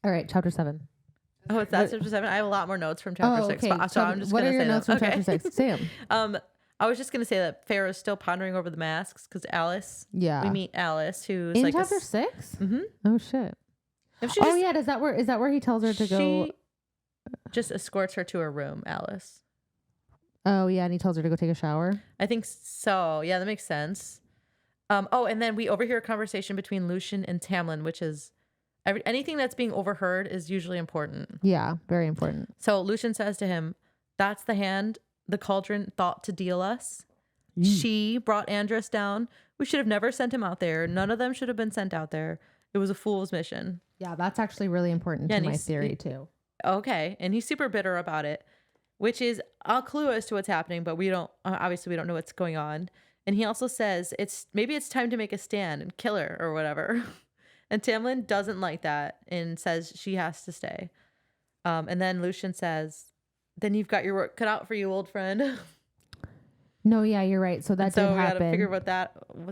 right. Chapter 7. Oh, it's that chapter 7. I have a lot more notes from chapter 6. Okay. So I'm just what gonna are your say notes from chapter 6? Sam. I was just gonna say that Feyre is still pondering over the masks because Alice. Yeah. We meet Alice, who's in like chapter 6. Mm-hmm. Oh shit. Is that where he tells her to go? Just escorts her to her room, Alice. Oh yeah, and he tells her to go take a shower. I think so. Yeah, that makes sense. And then we overhear a conversation between Lucian and Tamlin, which is. Anything that's being overheard is usually important. Yeah, very important. So Lucian says to him, that's the hand the cauldron thought to deal us. She brought Andros down. We should have never sent him out there. None of them should have been sent out there. It was a fool's mission. Yeah, that's actually really important to my theory too. Okay. And he's super bitter about it, which is a clue as to what's happening, but we don't know what's going on. And he also says maybe it's time to make a stand and kill her or whatever. And Tamlin doesn't like that and says she has to stay. And then Lucian says, then you've got your work cut out for you, old friend. No, yeah, you're right. So that did happen. So we got to figure what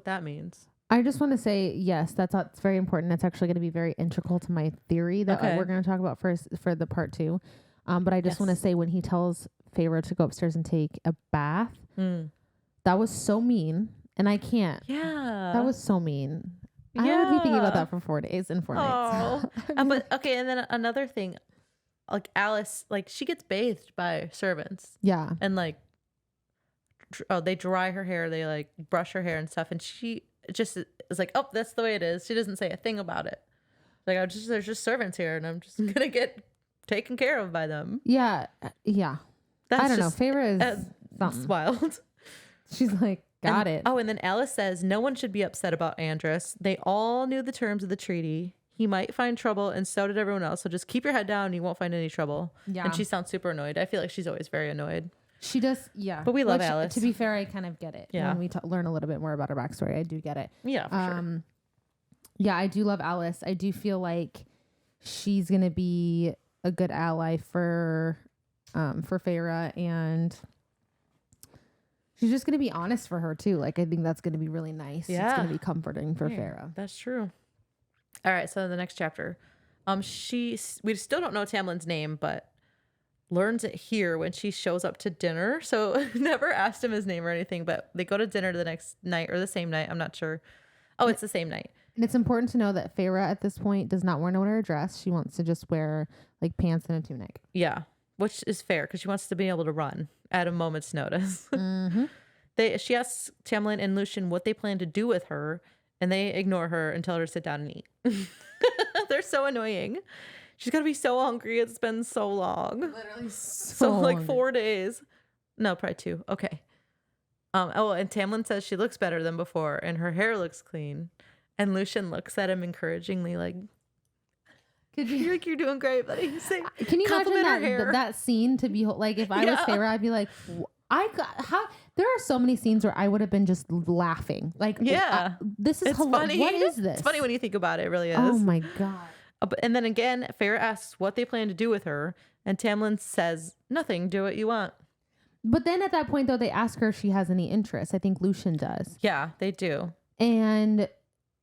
that means. I just want to say, yes, that's very important. That's actually going to be very integral to my theory that we're going to talk about first for the part 2. But I just want to say when he tells Feyre to go upstairs and take a bath, that was so mean. And I can't. Yeah. That was so mean. Yeah. I would be thinking about that for 4 days and 4 nights. But okay, and then another thing, like Alice, like she gets bathed by servants. Yeah. And like, they dry her hair, they like brush her hair and stuff, and she just is like, oh, that's the way it is. She doesn't say a thing about it. Like, there's just servants here, and I'm just gonna get taken care of by them. Yeah. Yeah. I don't know. Feyre is something wild. She's like, got it. Oh, and then Alice says no one should be upset about Andros. They all knew the terms of the treaty. He might find trouble, and so did everyone else. So just keep your head down, and you won't find any trouble. Yeah. And she sounds super annoyed. I feel like she's always very annoyed. She does, yeah. But we love Alice. To be fair, I kind of get it. Yeah. When we learn a little bit more about her backstory, I do get it. Yeah, for sure. Yeah, I do love Alice. I do feel like she's going to be a good ally for Feyre, and she's just going to be honest for her too. Like, I think that's going to be really nice. Yeah. It's going to be comforting for Feyre. That's true. All right. So the next chapter, we still don't know Tamlin's name, but learns it here when she shows up to dinner. So never asked him his name or anything, but they go to dinner the next night or the same night. I'm not sure. Oh, it's the same night. And it's important to know that Feyre at this point does not want to wear a dress. She wants to just wear like pants and a tunic. Yeah. Which is fair because she wants to be able to run at a moment's notice. Mm-hmm. She asks Tamlin and Lucien what they plan to do with her, and they ignore her and tell her to sit down and eat. They're so annoying. She's gonna be so hungry. It's been so long. Literally so like 4 days. No, probably 2. Okay. And Tamlin says she looks better than before, and her hair looks clean. And Lucien looks at him encouragingly, like, you're doing great, buddy. Can you imagine that scene to be like, if I was Feyre, I'd be like, there are so many scenes where I would have been just laughing. Like, this is funny. What is this? It's funny when you think about it. It really is. Oh my God. And then again, Feyre asks what they plan to do with her, and Tamlin says, nothing, do what you want. But then at that point, though, they ask her if she has any interest. I think Lucien does. Yeah, they do. And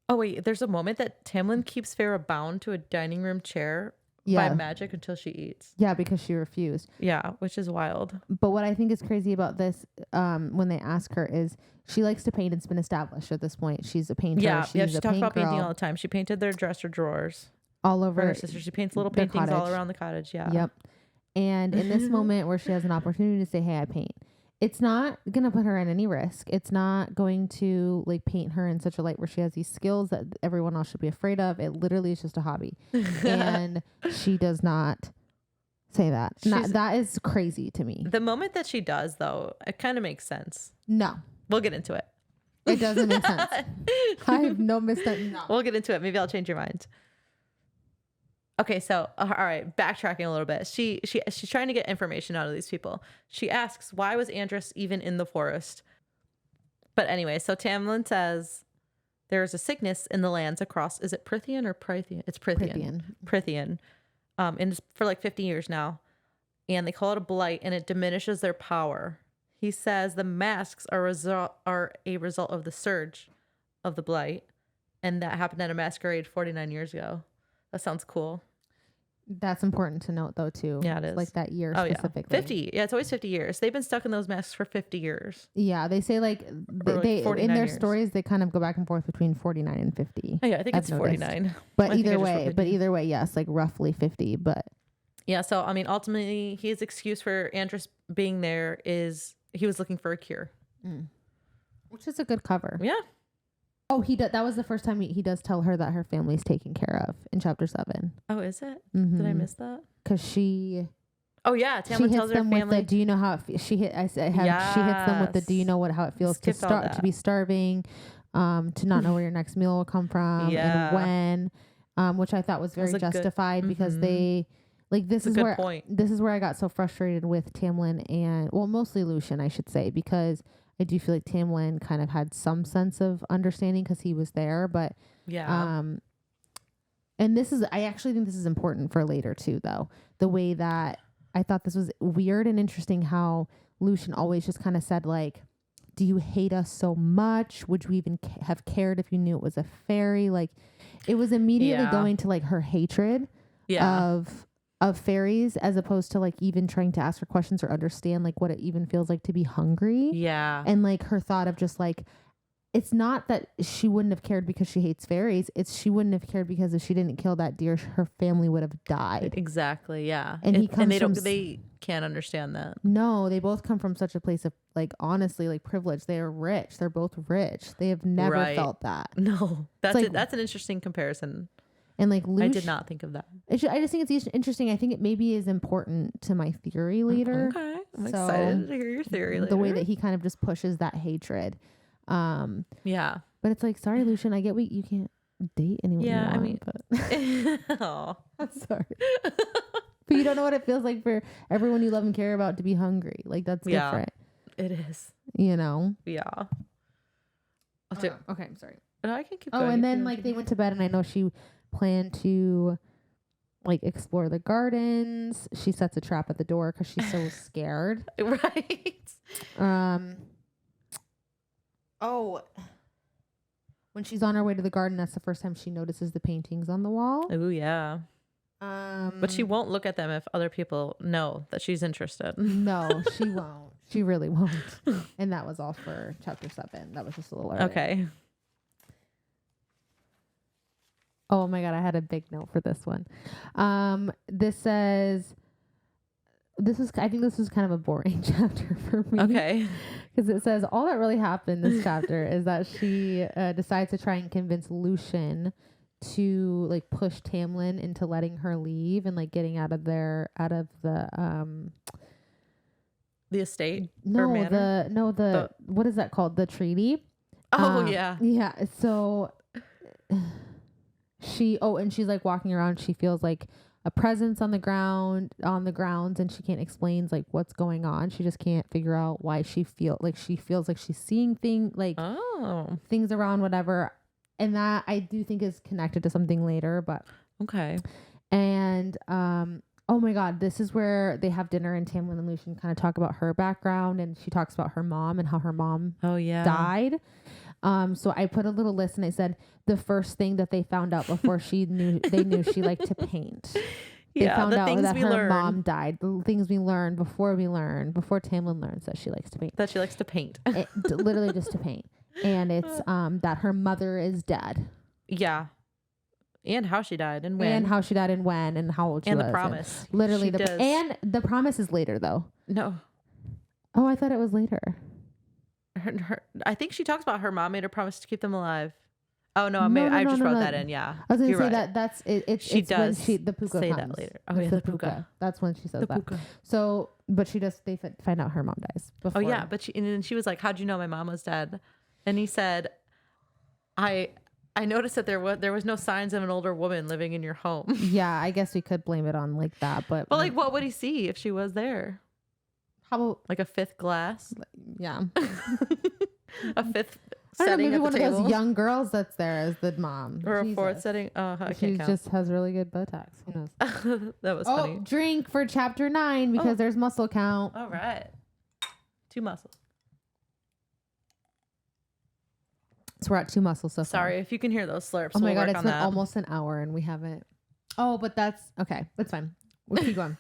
oh, wait, there's a moment that Tamlin keeps Feyre bound to a dining room chair by magic until she eats. Yeah, because she refused. Yeah, which is wild. But what I think is crazy about this, when they ask her, is she likes to paint. It's been established at this point. She's a painter. Yeah, she talks about painting all the time. She painted their dresser drawers. All over her sister. She paints little paintings all around the cottage. Yeah. Yep. And in this moment where she has an opportunity to say, hey, I paint, it's not going to put her at any risk. It's not going to like paint her in such a light where she has these skills that everyone else should be afraid of. It literally is just a hobby. And she does not say that. That is crazy to me. The moment that she does, though, it kind of makes sense. No. We'll get into it. It doesn't make sense. I have no misstep. No. We'll get into it. Maybe I'll change your mind. Okay, so all right, backtracking a little bit. She's trying to get information out of these people. She asks, why was Andros even in the forest? But anyway, so Tamlin says there is a sickness in the lands across, is it Prythian or Prythian? It's Prythian. Prythian. And it's for like 50 years now. And they call it a blight, and it diminishes their power. He says the masks are a result of the surge of the blight. And that happened at a masquerade 49 years ago. That sounds cool. That's important to note, though, too. Yeah, it is. Like that year specifically. Yeah. 50. Yeah, it's always 50 years. They've been stuck in those masks for 50 years. Yeah, they say they in their stories, they kind of go back and forth between 49 and 50. Oh, yeah, I think it's 49. But either way, yes, like roughly 50. But yeah, so, I mean, ultimately, his excuse for Andros being there is he was looking for a cure. Which is a good cover. Yeah. Oh, that was the first time he does tell her that her family's taken care of in chapter 7. Oh, is it? Mm-hmm. Did I miss that? Because she... Oh, yeah. Tamlin tells her family... do you know how it she hits them with the, do you know how it feels to be starving, to not know where your next meal will come from, and when, which I thought was very justified because they... Like, this is where I got so frustrated with Tamlin and... Well, mostly Lucien, I should say, because... I do feel like Tamlin kind of had some sense of understanding because he was there, but and I actually think this is important for later too, though. The way that I thought this was weird and interesting how Lucien always just kind of said like, do you hate us so much? Would you even have cared if you knew it was a fairy? Like it was immediately going to like her hatred of fairies as opposed to like even trying to ask her questions or understand like what it even feels like to be hungry. Yeah. And like her thought of just like, it's not that she wouldn't have cared because she hates fairies. It's she wouldn't have cared because if she didn't kill that deer, her family would have died. Exactly. Yeah. And they can't understand that. No, they both come from such a place of like, honestly, like privilege. They are rich. They're both rich. They have never felt that. No, that's an interesting comparison. And like I did not think of that. I just think it's interesting. I think it maybe is important to my theory later. Okay. I'm excited to hear your theory later. The way that he kind of just pushes that hatred. Yeah. But it's like, sorry, Lucien, I get you can't date anyone. Yeah, you want, but I'm sorry. But you don't know what it feels like for everyone you love and care about to be hungry. Like that's different. It is. You know? Yeah. Okay, I'm sorry. No, I can keep going. Oh, and then like they went to bed and I know she planned to like explore the gardens. She sets a trap at the door because she's so scared. Right. When she's on her way to the garden, that's the first time she notices the paintings on the wall. Oh yeah. But she won't look at them if other people know that she's interested. No, she won't. She really won't. And that was all for chapter 7. That was just a little early. Okay. Oh my God, I had a big note for this one. This says, I think this is kind of a boring chapter for me. Okay. Because it says all that really happened this chapter is that she decides to try and convince Lucian to like push Tamlin into letting her leave and like getting out of the estate. What is that called? The treaty. Oh yeah. Yeah. So she's like walking around. She feels like a presence on the grounds, and she can't explain like what's going on. She just can't figure out why she feels like she's seeing things around, whatever. And that I do think is connected to something later, but okay. And oh my God, this is where they have dinner and Tamlin and Lucian kind of talk about her background, and she talks about her mom and how her mom died. So I put a little list and I said the first thing that they found out before they knew she liked to paint. They found out that her mom died. The things we learned before Tamlin learns that she likes to paint. That she likes to paint. Literally just to paint. And it's that her mother is dead. Yeah. And how she died and when. And how old she was. And the promise. And literally and the promise is later though. No. Oh, I thought it was later. I think she talks about her mom made her promise to keep them alive. Oh no, I just wrote that in. Yeah, I was gonna say that that's it. It's when the puka say comes. That later. Oh yeah, the puka. That's when she says that. Puka. So, but they find out her mom dies. Before. Oh yeah, but she was like, "How'd you know my mom was dead?" And he said, "I noticed that there was no signs of an older woman living in your home." Yeah, I guess we could blame it on like that, but like, what would he see if she was there? How like a fifth glass? Yeah, a fifth. I don't know, maybe one table. of those young girls that's there as the mom. Or a fourth setting. Oh, I can't count. She just has really good Botox. Who knows? That was funny. Drink for chapter 9 because there's muscle count. All right. 2 muscles. So we're at 2 muscles so far. Sorry if you can hear those slurps. Oh my God, it's been almost an hour and we haven't. Oh, but that's okay. That's fine. We'll keep going.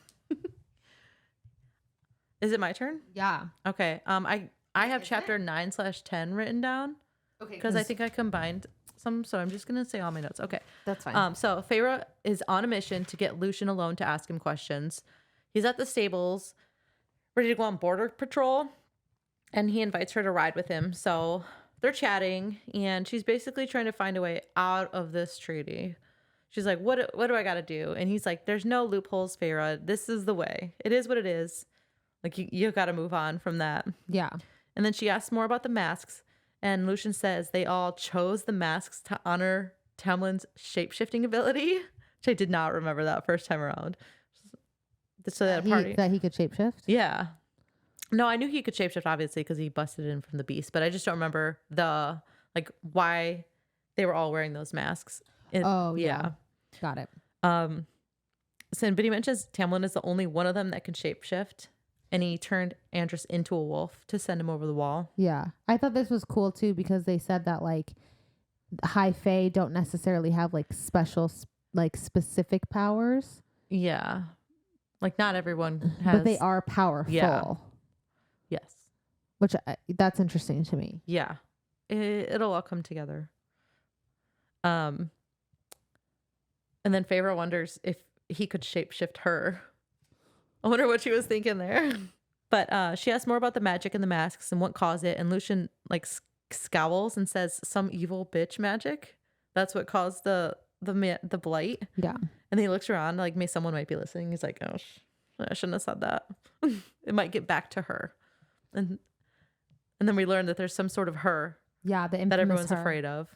Is it my turn? Yeah. Okay. I have chapter 9/10 written down. Okay. Because I think I combined some, so I'm just gonna say all my notes. Okay. That's fine. So Feyre is on a mission to get Lucian alone to ask him questions. He's at the stables, ready to go on border patrol, and he invites her to ride with him. So they're chatting, and she's basically trying to find a way out of this treaty. She's like, what do I got to do? And he's like, there's no loopholes, Feyre. This is the way. It is what it is. Like, you got to move on from that. Yeah. And then she asks more about the masks, and Lucian says they all chose the masks to honor Tamlin's shape-shifting ability, which I did not remember that first time around. So that party. That he could shapeshift? Yeah. No, I knew he could shapeshift, obviously, because he busted in from the beast, but I just don't remember why they were all wearing those masks. Yeah. Got it. But he mentions Tamlin is the only one of them that can shapeshift, and he turned Andros into a wolf to send him over the wall. Yeah. I thought this was cool, too, because they said that, like, high fae don't necessarily have, like, special, like, specific powers. Yeah. Like, not everyone has. But they are powerful. Yeah. Yes. Which, that's interesting to me. Yeah. It'll all come together. And then Feyre wonders if he could shapeshift her. I wonder what she was thinking there. But she asks more about the magic and the masks and what caused it. And Lucian like scowls and says some evil bitch magic. That's what caused the blight. Yeah. And then he looks around like someone might be listening. He's like, oh, I shouldn't have said that. It might get back to her. And then we learn that there's some sort of her. Yeah, the infamous that everyone's her. afraid of.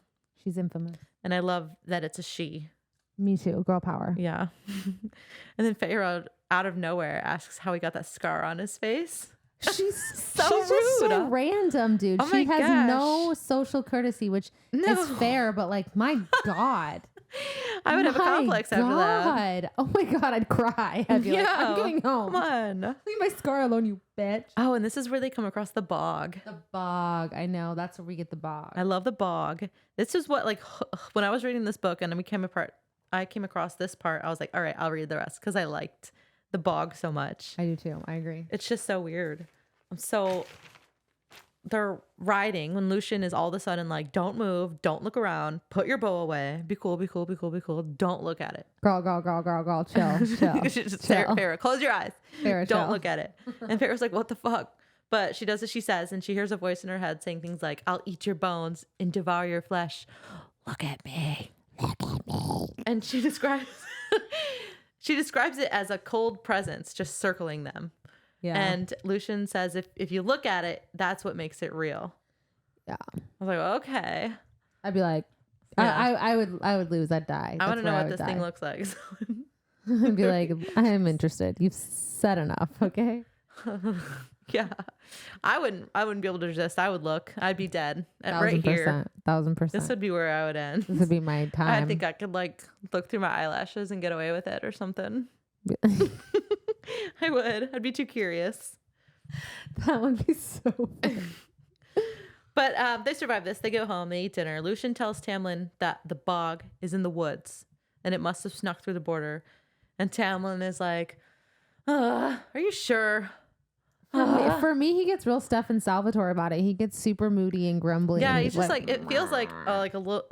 She's infamous. And I love that it's a she. Me too. Girl power. Yeah. And then Feyre out of nowhere asks how he got that scar on his face. She's so she's rude. Just so random, dude. Oh she has gosh. no social courtesy, which is fair, but like, my God. I would have a complex after that. Oh my God, I'd cry. I'd be like, I'm going home. Come on. Leave my scar alone, you bitch. Oh, and this is where they come across the bog. The bog. I know. That's where we get the bog. I love the bog. This is what, like, when I was reading this book and I came across this part, I was like, all right, I'll read the rest because I liked the bog so much. I do too. I agree. It's just so weird. So they're riding when Lucian is all of a sudden like, don't move, don't look around, put your bow away, be cool, be cool, be cool, be cool, don't look at it. Girl, chill. Farrah, close your eyes. Farrah, don't look at it. And Farrah's like, what the fuck? But she does as she says, and she hears a voice in her head saying things like, I'll eat your bones and devour your flesh. Look at me. And she describes it as a cold presence just circling them. Yeah. And Lucian says if you look at it, that's what makes it real. Yeah. I was like, okay. I'd be like, yeah. I would lose. I'd die. I want to know what this thing looks like. I'd be like, I am interested. You've said enough, okay? Yeah. I wouldn't be able to resist. I would look. I'd be dead. Right here. 1000%. This would be where I would end. This would be my time. I think I could like look through my eyelashes and get away with it or something. I would. I'd be too curious. That would be so funny. But they survive this. They go home. They eat dinner. Lucian tells Tamlin that the bog is in the woods and it must have snuck through the border. And Tamlin is like, are you sure? For me, he gets real Stefan Salvatore about it. He gets super moody and grumbling. Yeah, he's just like it feels like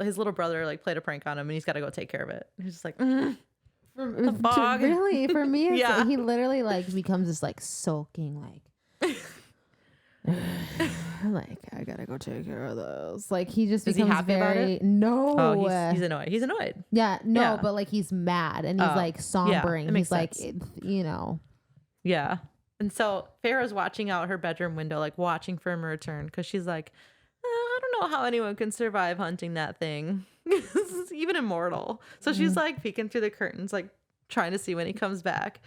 his little brother like played a prank on him and he's got to go take care of it. He's just like, the bog. Really, for me, it's yeah. He literally like becomes this like sulking like. Like I gotta go take care of those. Like he just becomes happy very about it? No. Oh, he's annoyed. He's annoyed. Yeah, no, yeah. But like he's mad and he's like sombering. Yeah, he's like, you know. Yeah. And so Farrah's watching out her bedroom window, like watching for him to return because she's like, I don't know how anyone can survive hunting that thing. It's even immortal. So she's like peeking through the curtains, like trying to see when he comes back.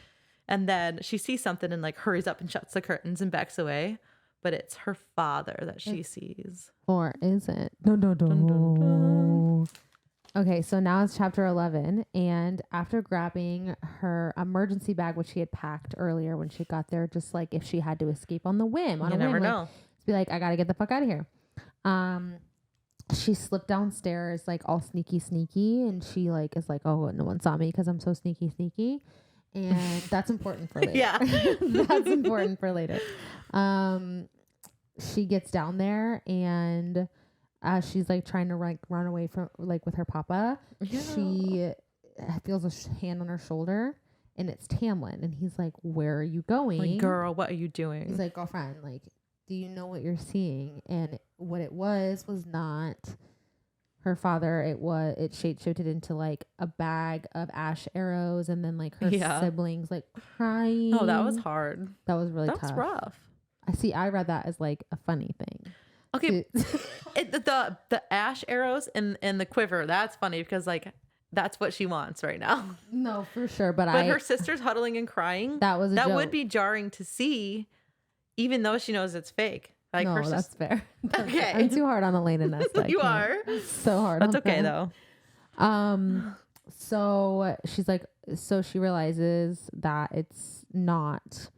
And then she sees something and like hurries up and shuts the curtains and backs away. But it's her father that she sees. Or is it? No. Dun, dun, dun. Okay, so now it's chapter 11. And after grabbing her emergency bag, which she had packed earlier when she got there, just like if she had to escape on the whim. You never know. Like, be like, I got to get the fuck out of here. She slipped downstairs like all sneaky. And she like is like, oh, no one saw me because I'm so sneaky. And that's important for later. Yeah. That's important for later. She gets down there and she's like trying to like run away from like with her papa. Yeah. She feels a hand on her shoulder and it's Tamlin and he's like, where are you going? Like, girl, what are you doing? He's like, girlfriend, like, do you know what you're seeing? And what it was not her father. It shapeshifted into like a bag of ash arrows and then like her siblings like crying. Oh, that was hard. That was really tough. That was rough. I read that as like a funny thing. Okay. The ash arrows and the quiver, that's funny because like that's what she wants right now. No, for sure. But her sister's huddling and crying. That would be jarring to see, even though she knows it's fake. Like no, that's fair. Okay. I'm too hard on Elena Nesta. You are. So hard. That's okay though. So she's like, so she realizes that it's not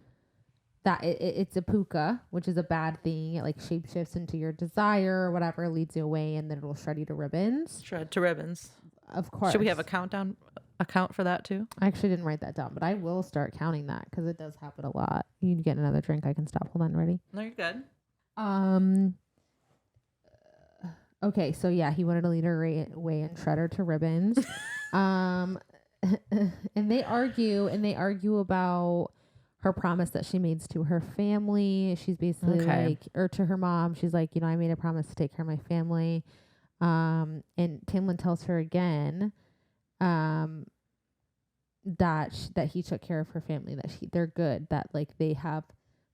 that it's a puka, which is a bad thing. It like shapeshifts into your desire or whatever, leads you away, and then it'll shred you to ribbons. Shred to ribbons. Of course. Should we have a count for that too? I actually didn't write that down, but I will start counting that because it does happen a lot. You get another drink. I can stop. Hold on. Ready? No, you're good. Okay, so yeah, he wanted to lead her away and shred her to ribbons. And they argue about her promise that she made to her family. She's basically like, or to her mom, she's like, I made a promise to take care of my family. And Tamlin tells her again, that he took care of her family, that they're good, that like they have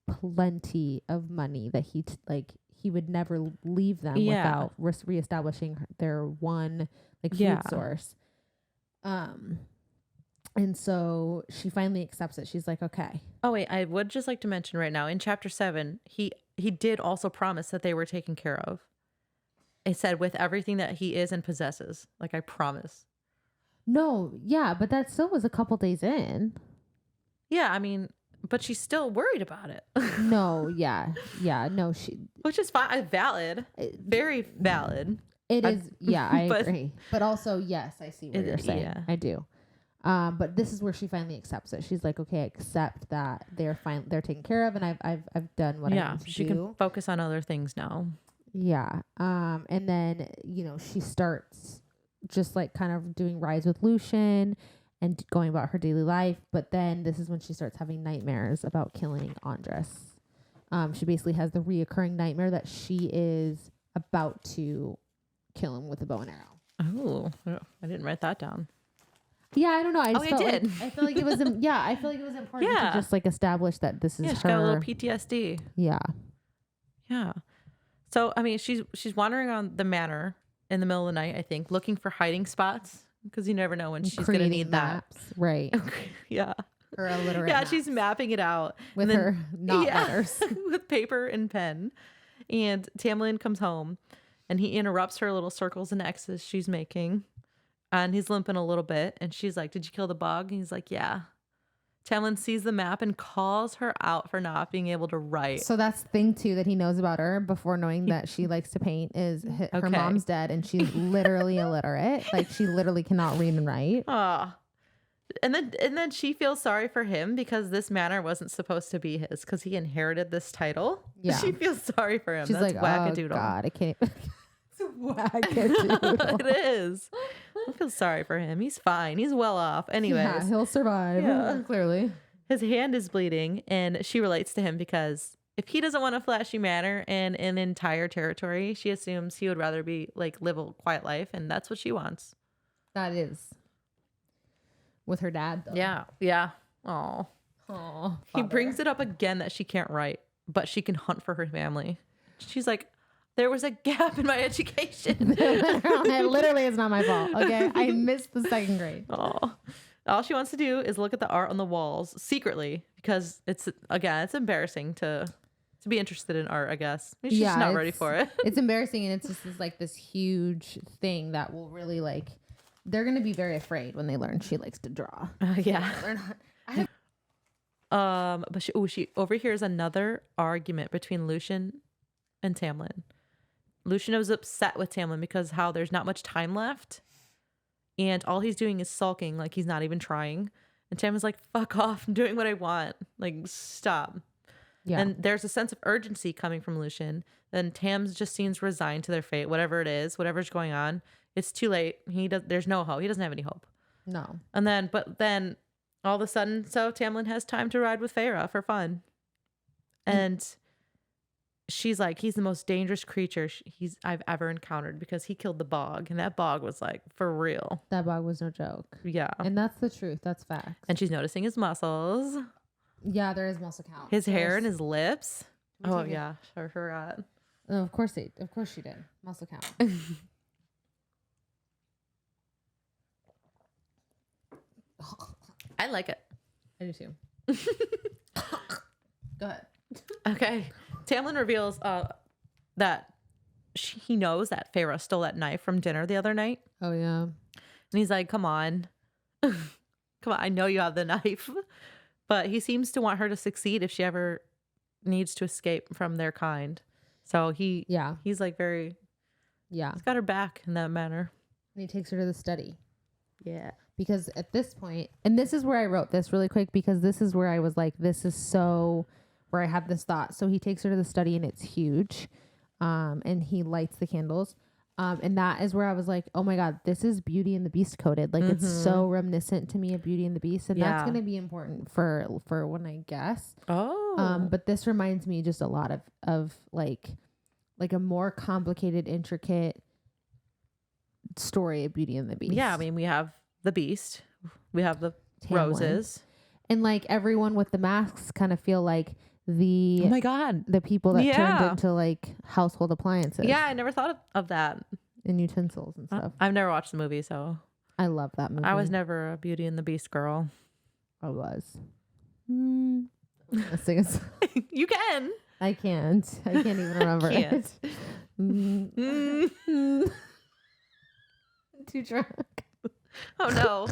plenty of money, that he would never leave them without reestablishing their one like food source. And so she finally accepts it. She's like, okay. Oh wait, I would just like to mention right now in chapter 7, he did also promise that they were taken care of. It said with everything that he is and possesses, like I promise. No, yeah, but that still was a couple days in. Yeah, I mean, but she's still worried about it. No, no, which is fine, valid, very valid. It is, yeah, I agree. But also, yes, I see what you're saying. Yeah. I do. But this is where she finally accepts it. She's like, okay, I accept that they're taken care of, and I've done what I need to do. She can focus on other things now. Yeah. And then, she starts just like kind of doing rides with Lucian and going about her daily life. But then this is when she starts having nightmares about killing Andres. She basically has the reoccurring nightmare that she is about to kill him with a bow and arrow. Oh, I didn't write that down. Yeah, I don't know. I did. I feel like it was. I feel like it was important to just like establish that this is her. She got a little PTSD. Yeah. Yeah. So I mean, she's wandering around the manor in the middle of the night, I think, looking for hiding spots because you never know when she's gonna need maps. That. Right. Yeah. Her illiterate. Yeah, maps. She's mapping it out with her letters with paper and pen. And Tamlin comes home, and he interrupts her little circles and X's she's making. And he's limping a little bit. And she's like, did you kill the bug? And he's like, yeah. Tamlin sees the map and calls her out for not being able to write. So that's the thing, too, that he knows about her before knowing that she likes to paint is her mom's dead. And she's literally illiterate. Like, she literally cannot read and write. And then she feels sorry for him because this manor wasn't supposed to be his because he inherited this title. Yeah. She feels sorry for him. She's That's like, wackadoodle. Oh, God, I can't. It's wackadoodle. It is. I feel sorry for him. He's fine. He's well off. Anyways. Yeah, he'll survive. Yeah. Clearly. His hand is bleeding, and she relates to him because if he doesn't want a flashy manor and an entire territory, she assumes he would rather be like live a quiet life, and that's what she wants. That is. With her dad, though. Yeah. Yeah. Oh. He brings it up again that she can't write, but she can hunt for her family. She's like, there was a gap in my education. It literally is not my fault. Okay. I missed the second grade. Oh. All she wants to do is look at the art on the walls secretly because it's embarrassing to be interested in art, I guess. She's just not ready for it. It's embarrassing, and it's just this huge thing that will really they're going to be very afraid when they learn she likes to draw. Yeah. But she overhears another argument between Lucian and Tamlin. Lucian was upset with Tamlin because how there's not much time left. And all he's doing is sulking like he's not even trying. And Tamlin's like, fuck off. I'm doing what I want. Like, stop. Yeah. And there's a sense of urgency coming from Lucian. Then Tams just seems resigned to their fate, whatever it is, whatever's going on. It's too late. There's no hope. He doesn't have any hope. No. But then all of a sudden, so Tamlin has time to ride with Feyre for fun. And she's like, he's the most dangerous creature I've ever encountered because he killed the bog. And that bog was like, for real. That bog was no joke. Yeah. And that's the truth. That's facts. And she's noticing his muscles. Yeah, there is muscle count. His hair and his lips. Oh, yeah. I forgot. Oh, of course she did. Muscle count. I like it. I do too. Go ahead. Okay. Tamlin reveals that he knows that Feyre stole that knife from dinner the other night. Oh, yeah. And he's like, come on. Come on. I know you have the knife. But he seems to want her to succeed if she ever needs to escape from their kind. So he's like very... Yeah. He's got her back in that manner. And he takes her to the study. Yeah. Because at this point, and this is where I wrote this really quick because this is where I was like, this is so, where I had this thought. So he takes her to the study and it's huge. And he lights the candles. And that is where I was like, oh my God, this is Beauty and the Beast coded. Like it's so reminiscent to me of Beauty and the Beast. And that's going to be important for when I guess. Oh. But this reminds me just a lot of like a more complicated, intricate story of Beauty and the Beast. Yeah. I mean, we have the Beast. We have the Tamlin. roses. And like everyone with the masks kind of feel like oh my God, the people that turned into like household appliances. Yeah, I never thought of that. And utensils and stuff. I've never watched the movie, so I love that movie. I was never a Beauty and the Beast girl. I was. Let's sing a song. You can. I can't. I can't even remember it. Mm. Too drunk. Oh no.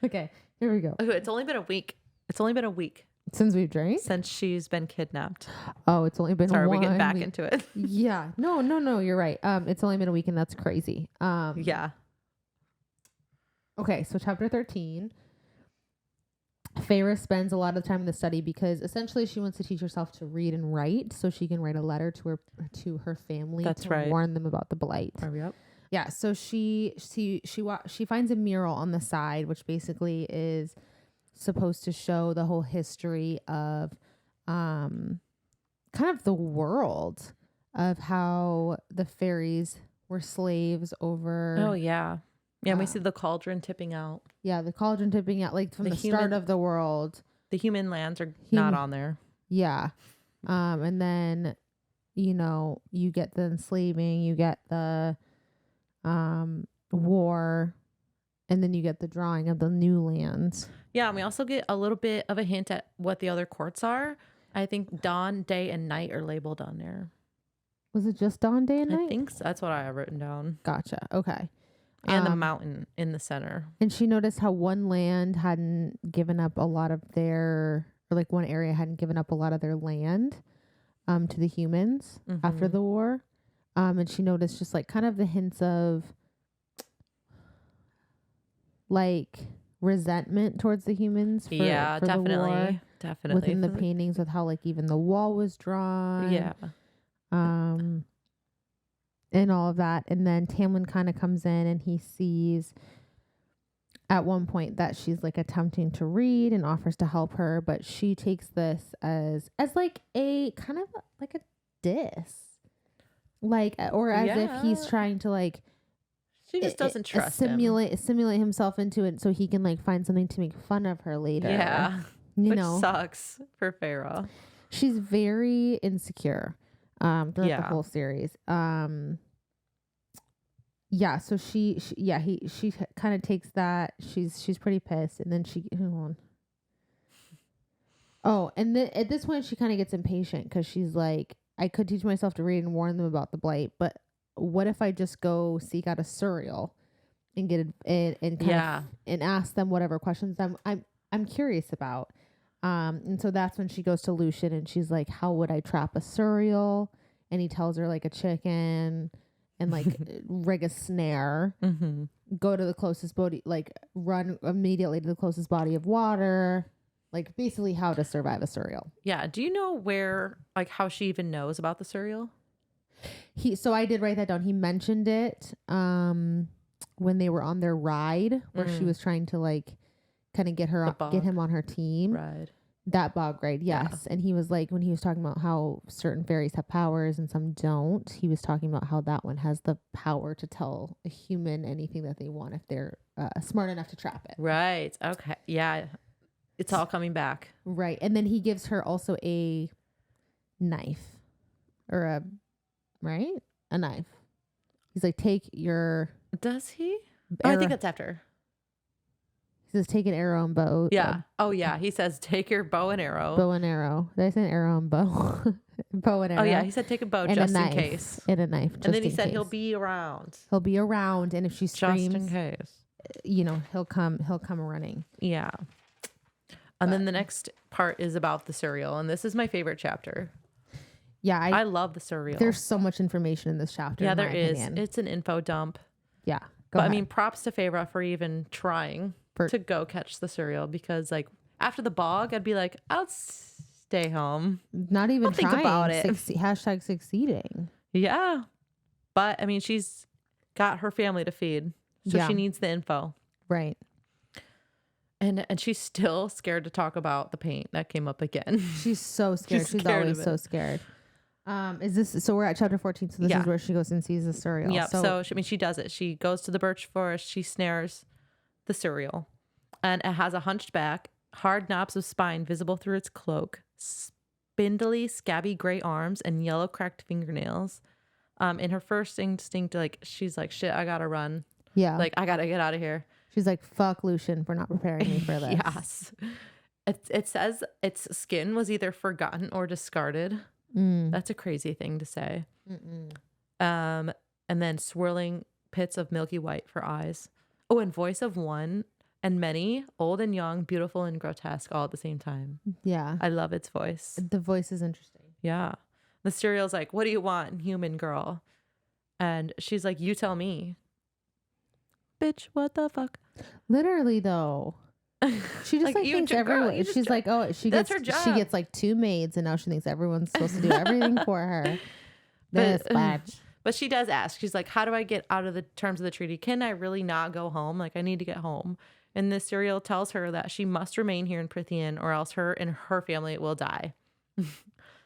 Okay, here we go. Oh, it's only been a week. It's only been a week Since we've drank? since she's been kidnapped. Oh, it's only been Sorry, one we're getting back week. into it. Yeah. No, you're right. It's only been a week and that's crazy. Yeah. Okay, so chapter 13. Feyre spends a lot of time in the study because essentially she wants to teach herself to read and write so she can write a letter to her family to warn them about the blight. Yep. Yeah, so she finds a mural on the side which basically is supposed to show the whole history of kind of the world of how the fairies were slaves over. Oh yeah. Yeah, and we see the cauldron tipping out. Yeah, the cauldron tipping out, like from the start of the world. The human lands are not on there. Yeah. And then, you get the enslaving, you get the war, and then you get the drawing of the new lands. Yeah, and we also get a little bit of a hint at what the other courts are. I think dawn, day, and night are labeled on there. Was it just dawn, day, and night? I think so. That's what I have written down. Gotcha. Okay. And the mountain in the center. And she noticed how one land hadn't given up a lot of one area hadn't given up a lot of their land to the humans after the war. And she noticed just like kind of the hints of like resentment towards the humans for definitely. the war. Definitely. Within the paintings with how like even the wall was drawn. Yeah. And all of that. And then Tamlin kind of comes in and he sees at one point that she's like attempting to read and offers to help her, but she takes this as like a kind of like a diss. Like, or as if he's trying to like, she just doesn't trust simulate himself into it so he can like find something to make fun of her later. Yeah. Which sucks for Feyre. She's very insecure throughout the whole series. So she kind of takes that. She's pretty pissed, and then and then at this point she kind of gets impatient because she's like, I could teach myself to read and warn them about the blight, but what if I just go seek out a Suriel and get it and ask them whatever questions I'm curious about. And so that's when she goes to Lucian and she's like, how would I trap a Suriel? And he tells her like a chicken and like rig a snare, go to the closest body, like run immediately to the closest body of water, like basically how to survive a Suriel. Yeah. Do you know how she even knows about the Suriel? So I did write that down. He mentioned it when they were on their ride where she was trying to like kind of get him on her team. Right. That bog ride, yes. Yeah. And he was like, when he was talking about how certain fairies have powers and some don't, he was talking about how that one has the power to tell a human anything that they want if they're smart enough to trap it. Right. Okay. Yeah. It's all coming back. Right. And then he gives her also a knife or a knife. He's like, take your... Does he? Oh, I think that's after. He says, take an arrow and bow. Yeah. Oh, yeah. He says, take your bow and arrow. Bow and arrow. Did I say an arrow and bow? Bow and arrow. Oh, yeah. He said, take a bow and just a knife, in case. And a knife. And then he said, he'll be around. He'll be around. And if she screams, just in case, he'll come running. Yeah. And then the next part is about the Suriel. And this is my favorite chapter. Yeah. I love the Suriel. There's so much information in this chapter. Yeah, there is. It's an info dump. Yeah. But I mean, props to Feyre for even trying to go catch the Suriel, because like after the bog, I'd be like, I'll stay home. Not even think about it. Hashtag succeeding. Yeah. But I mean, she's got her family to feed. So she needs the info. Right. And she's still scared to talk about the paint that came up again. She's so scared. She's always so scared. So we're at chapter 14. So this is where she goes and sees the Suriel. Yeah. So she does it. She goes to the birch forest. She snares the Suriel, and it has a hunched back, hard knobs of spine visible through its cloak, spindly, scabby gray arms, and yellow cracked fingernails. In her first instinct, like she's like, shit, I gotta run. Yeah. Like I gotta get out of here. She's like, fuck Lucian for not preparing me for this. Yes. It says its skin was either forgotten or discarded. That's a crazy thing to say. And then swirling pits of milky white for eyes. Oh, and voice of one and many, old and young, beautiful and grotesque, all at the same time. Yeah. I love its voice. The voice is interesting. Yeah. The cereal's like, what do you want, human girl? And she's like, you tell me. Bitch, what the fuck? Literally, though. She just like thinks everyone. She's like, oh, she gets like 2 maids, and now she thinks everyone's supposed to do everything for her. But she does ask. She's like, how do I get out of the terms of the treaty? Can I really not go home? Like, I need to get home. And this cereal tells her that she must remain here in Prythian, or else her and her family will die.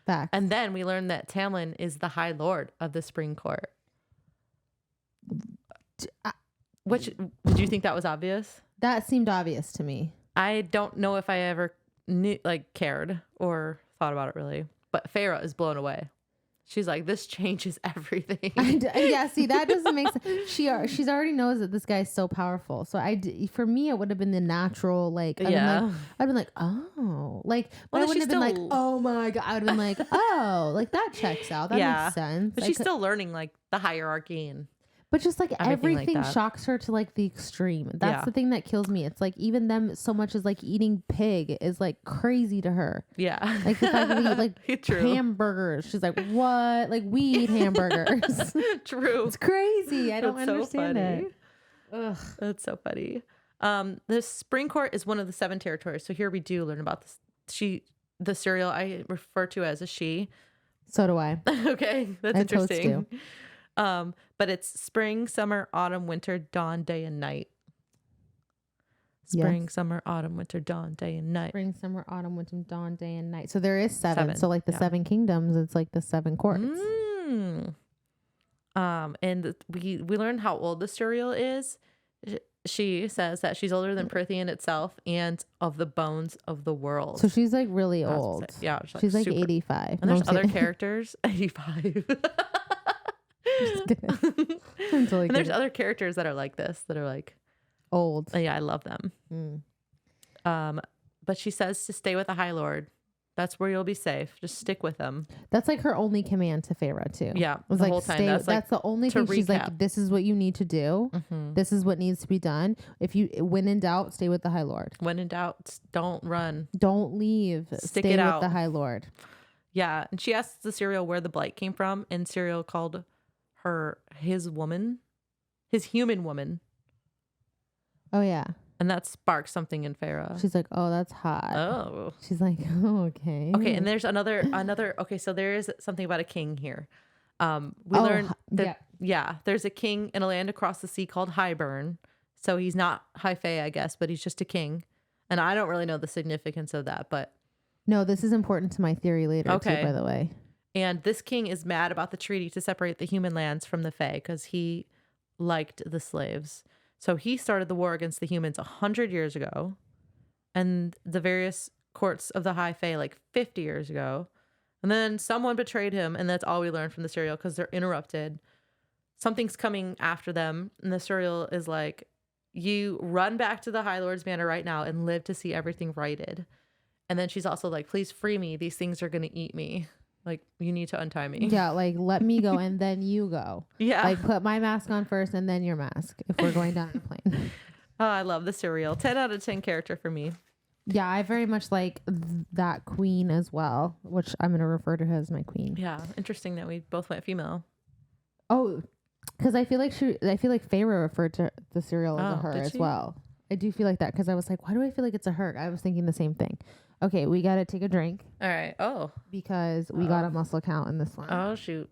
Facts. And then we learn that Tamlin is the High Lord of the Spring Court. Which, did you think that was obvious? That seemed obvious to me. I don't know if I ever cared or thought about it really. But Feyre is blown away. She's like, this changes everything. Yeah, see, that doesn't make sense. She's already knows that this guy's so powerful. So for me, it would have been the natural, like, I'd been like, oh, like, well, I wouldn't have been like, oh my God. I would have been like, oh, like that checks out. That makes sense. But she's still learning like the hierarchy but just like everything shocks her to like the extreme. That's the thing that kills me. It's like even them so much as like eating pig is like crazy to her. Yeah. Like the fact that we eat like hamburgers. She's like, what? Like we eat hamburgers. True. It's crazy. I don't understand it. Ugh. That's so funny. The Spring Court is one of the 7 territories. So here we do learn about this. The cereal I refer to as a she. So do I. Okay. That's interesting. But it's spring, summer, autumn, winter, dawn, day, and night. Spring, summer, autumn, winter, dawn, day, and night. Spring, summer, autumn, winter, dawn, day, and night. So there is 7. So like the 7 kingdoms, it's like the 7 courts. And we learn how old the cereal is. She says that she's older than Prythian itself and of the bones of the world. So she's like really old. Yeah. She's like 85. And there's other characters. 85. And there's other characters that are like this, that are like old. Yeah, I love them. But she says to stay with the High Lord. That's where you'll be safe. Just stick with them. That's like her only command to Feyre too. Yeah, it was the like whole time. That's the only thing. She's like, this is what you need to do. This is what needs to be done. When in doubt, stay with the High Lord. When in doubt, don't run. Don't leave. Stay with the High Lord. Yeah, and she asks the cereal where the blight came from, and cereal called her his human woman. Oh yeah. And that sparks something in Feyre. She's like, oh, that's hot. Oh. She's like, oh, okay. Okay, and there's another okay, so there is something about a king here. We learned that there's a king in a land across the sea called Highburn. So he's not High Fae, I guess, but he's just a king. And I don't really know the significance of that, but no, this is important to my theory later too, by the way. And this king is mad about the treaty to separate the human lands from the Fae because he liked the slaves. So he started the war against the humans 100 years ago, and the various courts of the High Fae like 50 years ago. And then someone betrayed him, and that's all we learned from the cereal because they're interrupted. Something's coming after them, and the cereal is like, you run back to the High Lord's Manor right now and live to see everything righted. And then she's also like, please free me. These things are going to eat me. Like, you need to untie me. Yeah, like, let me go and then you go. Yeah. Like, put my mask on first and then your mask if we're going down a plane. Oh, I love the cereal. 10 out of 10 character for me. Yeah, I very much like that queen as well, which I'm going to refer to her as my queen. Yeah, interesting that we both went female. Oh, because I feel like Feyre referred to the cereal as a her as well. I do feel like that because I was like, why do I feel like it's a her? I was thinking the same thing. Okay, we got to take a drink. All right. Oh. Because we got a muscle count in this one. Oh, shoot.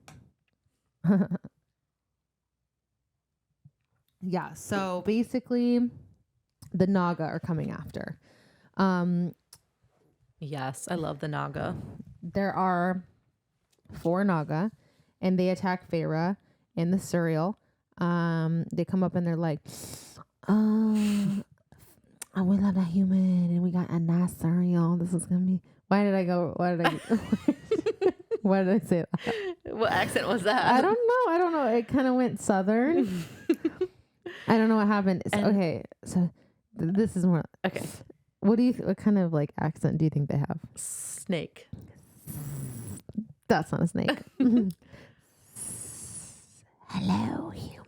Yeah, so basically the Naga are coming after. Yes, I love the Naga. There are 4 Naga, and they attack Feyre and the cereal. They come up and they're like, oh, we love a human and we got a nice cereal. This is going to be... Why did I say that? What accent was that? I don't know. It kind of went southern. I don't know what happened. So this is more... Okay. What kind of like accent do you think they have? Snake. That's not a snake. Hello, human.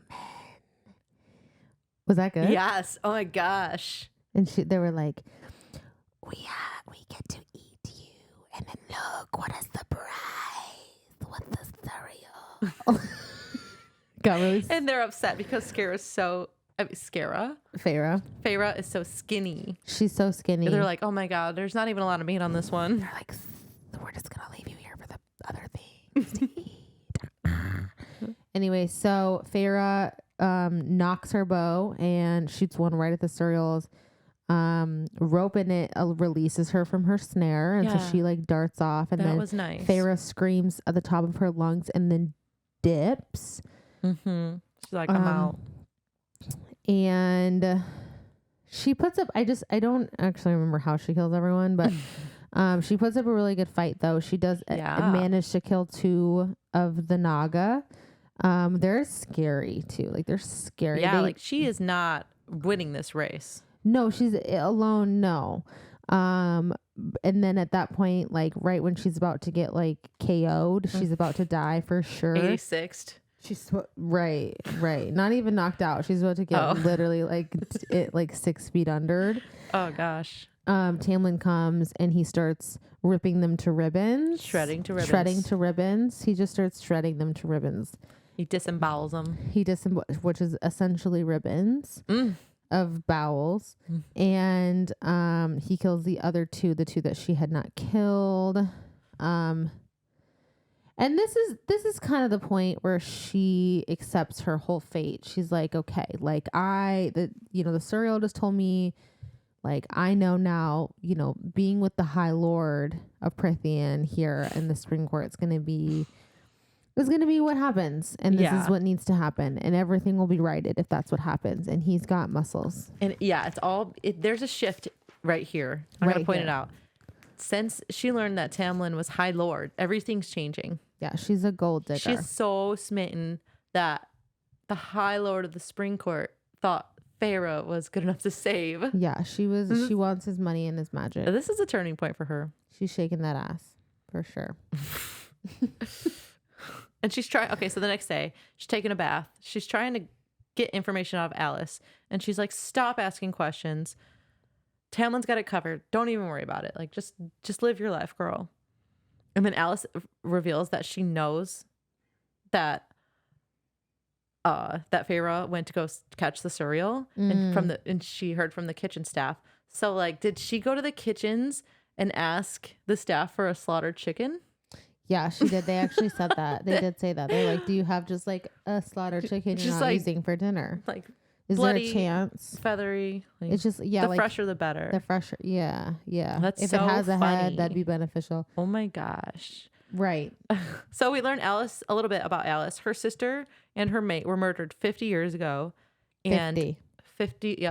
Was that good? Yes. Oh my gosh. And they were like, we get to eat you, and then look, what is the prize? What's the cereal? Got really. And they're upset because Farrah is so skinny. She's so skinny. And they're like, oh my God, there's not even a lot of meat on this one. They're like, we're just gonna leave you here for the other things to eat. Anyway, so Farrah knocks her bow and shoots one right at the cereals. Rope in it releases her from her snare, and so she like darts off, and that then was nice. Farrah screams at the top of her lungs and then dips. Mm-hmm. She's like, I'm out. And she puts up, I don't actually remember how she kills everyone, but she puts up a really good fight though. She does manage to kill 2 of the Naga. They're scary too. Like they're scary. Yeah, like she is not winning this race. No, she's alone. No. And then at that point, like right when she's about to get like KO'd, she's about to die for sure. 86th. She's right. Not even knocked out. She's about to get literally like 6 feet under. Oh gosh. Tamlin comes and he starts ripping them to ribbons. Shredding to ribbons. He just starts shredding them to ribbons. He disembowels them. Which is essentially ribbons of bowels. And he kills the other 2, the 2 that she had not killed. And this is kind of the point where she accepts her whole fate. She's like, okay, like the cereal just told me, like, I know now, being with the High Lord of Prithian here in the Spring Court, it's going to be what happens. And this is what needs to happen. And everything will be righted if that's what happens. And he's got muscles. And there's a shift right here. I'm going to point it out. Since she learned that Tamlin was High Lord, everything's changing. Yeah, she's a gold digger. She's so smitten that the High Lord of the Spring Court thought Farrah was good enough to save. Yeah, she wants his money and his magic. This is a turning point for her. She's shaking that ass, for sure. And she's trying, so the next day, she's taking a bath. She's trying to get information out of Alice. And she's like, stop asking questions. Tamlin's got it covered. Don't even worry about it. Like, just live your life, girl. And then Alice reveals that she knows that Farrah went to go catch the cereal, and she heard from the kitchen staff. So, like, did she go to the kitchens and ask the staff for a slaughtered chicken? Yeah, she did. They actually said that. They did say that. They're like, do you have just like a slaughtered chicken you're not using for dinner? Like, is bloody, there a chance? Feathery. Like, it's just, the fresher the better. The fresher. Yeah. That's if so it has a funny. head, that'd be beneficial. Oh my gosh. Right. So we learned a little bit about Alice. Her sister and her mate were murdered 50 years ago. And 50